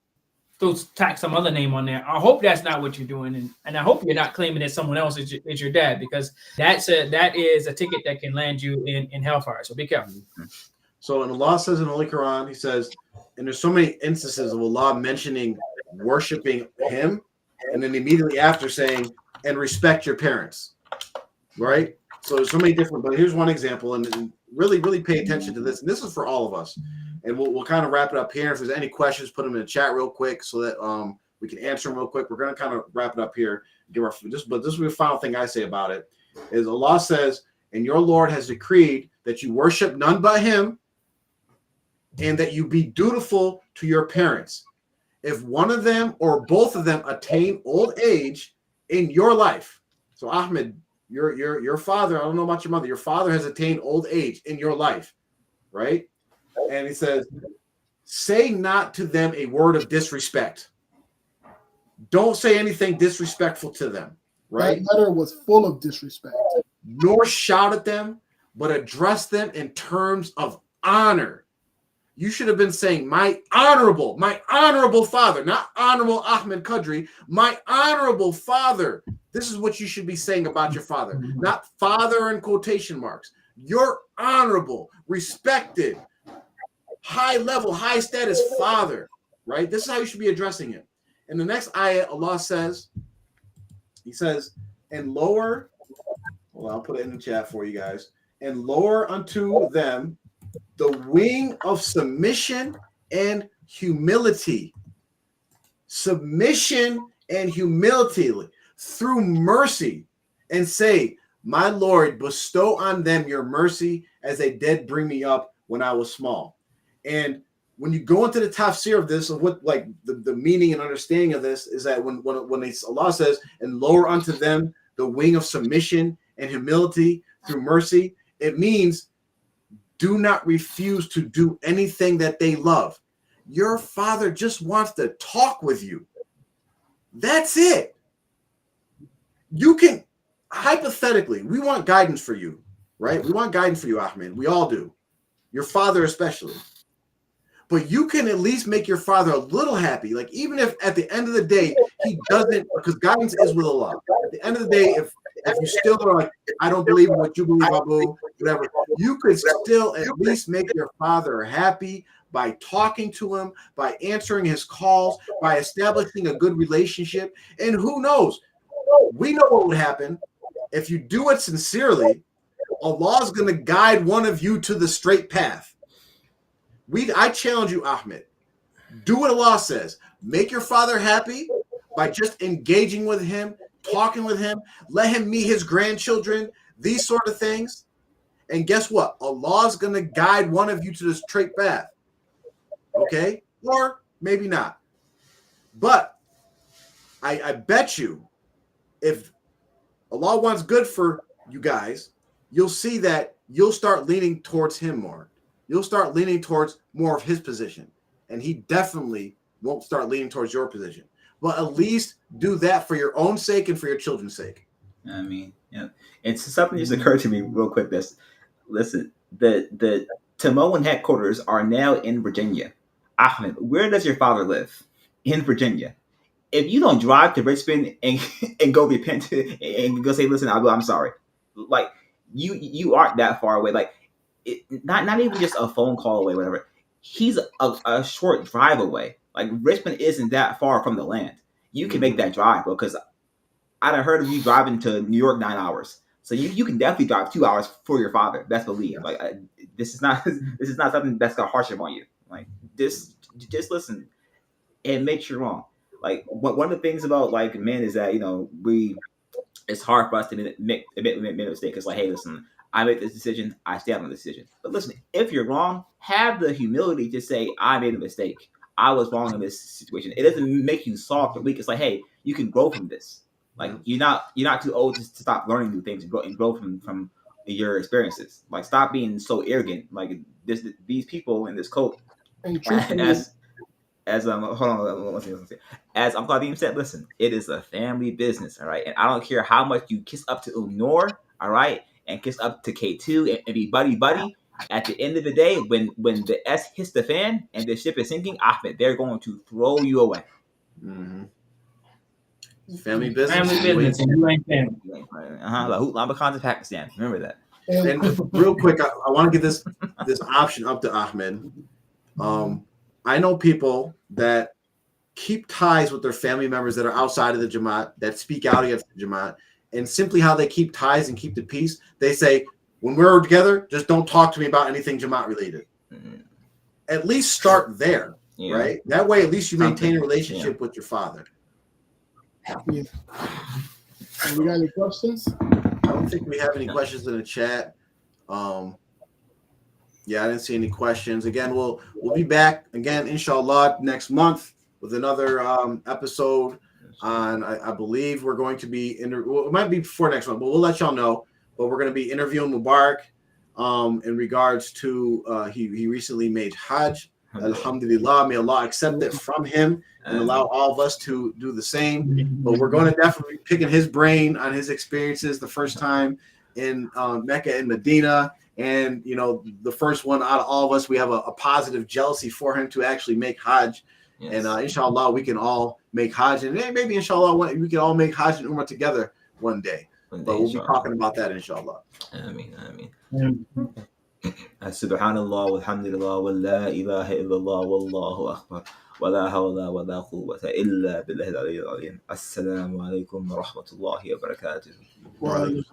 Speaker 4: tack some other name on there. I hope that's not what you're doing, and I hope you're not claiming that someone else is your dad, because that is a ticket that can land you in hellfire. So be careful.
Speaker 1: So, and Allah says in the Holy Quran, He says, and there's so many instances of Allah mentioning worshiping Him, and then immediately after saying, and respect your parents, right? So there's so many different, but here's one example, and really, really pay attention to this. And this is for all of us. And we'll kind of wrap it up here. If there's any questions, put them in the chat real quick so that we can answer them real quick. We're going to kind of wrap it up here. But this will be the final thing I say about it, is Allah says, and your Lord has decreed that you worship none but Him, and that you be dutiful to your parents. If one of them or both of them attain old age in your life. So Ahmed, your father, I don't know about your mother, your father has attained old age in your life, right? And He says, say not to them a word of disrespect. Don't say anything disrespectful to them, right?
Speaker 2: That letter was full of disrespect.
Speaker 1: Nor shout at them, but address them in terms of honor. You should have been saying, my honorable father, not honorable Ahmed Qadri, my honorable father. This is what you should be saying about your father, not father in quotation marks. Your honorable, respected, high level, high status father, right? This is how you should be addressing him. In the next ayah, Allah says, He says, and lower, well, I'll put it in the chat for you guys, and lower unto them the wing of submission and humility. Submission and humility through mercy, and say, my Lord, bestow on them your mercy as they did bring me up when I was small. And when you go into the tafsir of this, of what like the meaning and understanding of this is that when Allah says, and lower unto them the wing of submission and humility through mercy, it means do not refuse to do anything that they love. Your father just wants to talk with you. That's it. You can, hypothetically, we want guidance for you, right? We want guidance for you, Ahmed. We all do. Your father especially. But you can at least make your father a little happy. Like, even if at the end of the day, he doesn't, because guidance is with Allah. At the end of the day, if you still are like, I don't believe in what you believe, Abu, whatever, you could still at least make your father happy by talking to him, by answering his calls, by establishing a good relationship. And who knows? We know what would happen if you do it sincerely. Allah is going to guide one of you to the straight path. I challenge you, Ahmed. Do what Allah says. Make your father happy by just engaging with him, talking with him. Let him meet his grandchildren, these sort of things. And guess what? Allah is going to guide one of you to the straight path. Okay? Or maybe not. But I bet you, if Allah wants good for you guys, you'll see that you'll start leaning towards Him more. You'll start leaning towards more of His position. And He definitely won't start leaning towards your position. But at least do that for your own sake and for your children's sake.
Speaker 3: I mean, yeah. It's something just occurred to me real quick. Listen, the Samoan headquarters are now in Virginia. Ahmed, where does your father live? In Virginia. If you don't drive to Richmond and go repent and go say, listen, I'm sorry. Like, you aren't that far away. Like, not even just a phone call away, whatever. he's a short drive away. Like Richmond isn't that far from the land. You can make that drive, bro. Because I done heard of you driving to New York 9 hours. So you can definitely drive 2 hours for your father. Best believe. Like this is not something that's gonna hardship on you. Like just listen and make sure wrong. Like one of the things about like men is that it's hard for us to admit we made a mistake. It's like, hey, listen, I made this decision. I stand on the decision. But listen, if you're wrong, have the humility to say, I made a mistake. I was wrong in this situation. It doesn't make you soft or weak. It's like, hey, you can grow from this. Like you're not too old to stop learning new things and grow from your experiences. Like stop being so arrogant. Like these people in this cult,
Speaker 2: And truthfully,
Speaker 3: as hold on, one second. As Uncle Adim said, listen, it is a family business, all right. And I don't care how much you kiss up to Noor, all right, and kiss up to K2 and be buddy. At the end of the day, when the S hits the fan and the ship is sinking, Ahmed, they're going to throw you away.
Speaker 1: Mm-hmm. Family business.
Speaker 4: Family business, and you ain't family.
Speaker 3: Lahut Khan's in Pakistan. Remember that.
Speaker 1: And real quick, I want to give this option up to Ahmed. I know people that keep ties with their family members that are outside of the Jamaat, that speak out against the Jamaat, and simply how they keep ties and keep the peace, they say, when we're together, just don't talk to me about anything Jamaat related. Mm-hmm. At least start there, right? That way, at least you maintain a relationship with your father.
Speaker 2: Yeah. We got any questions?
Speaker 1: I don't think we have any questions in the chat. Yeah, I didn't see any questions. Again, we'll be back again, inshallah, next month with another episode on. I believe we're going to be it might be before next month, but we'll let y'all know. But we're going to be interviewing Mubarak in regards to he recently made Hajj. Alhamdulillah, may Allah accept it from him and allow all of us to do the same. But we're going to definitely be picking his brain on his experiences the first time in Mecca and Medina. And, the first one out of all of us, we have a positive jealousy for him to actually make Hajj. Yes. And inshallah, we can all make Hajj. And maybe inshallah, we can all make Hajj and Umrah together one day. But we'll be talking about that, inshallah.
Speaker 3: Ameen. Subhanallah, walhamdulillah, wa la ilaha illallah, wallahu akbar, wa la hawla wa la quwwata illa billahi al-aliyyil azim. Assalamu alaikum wa rahmatullahi wa barakatuh.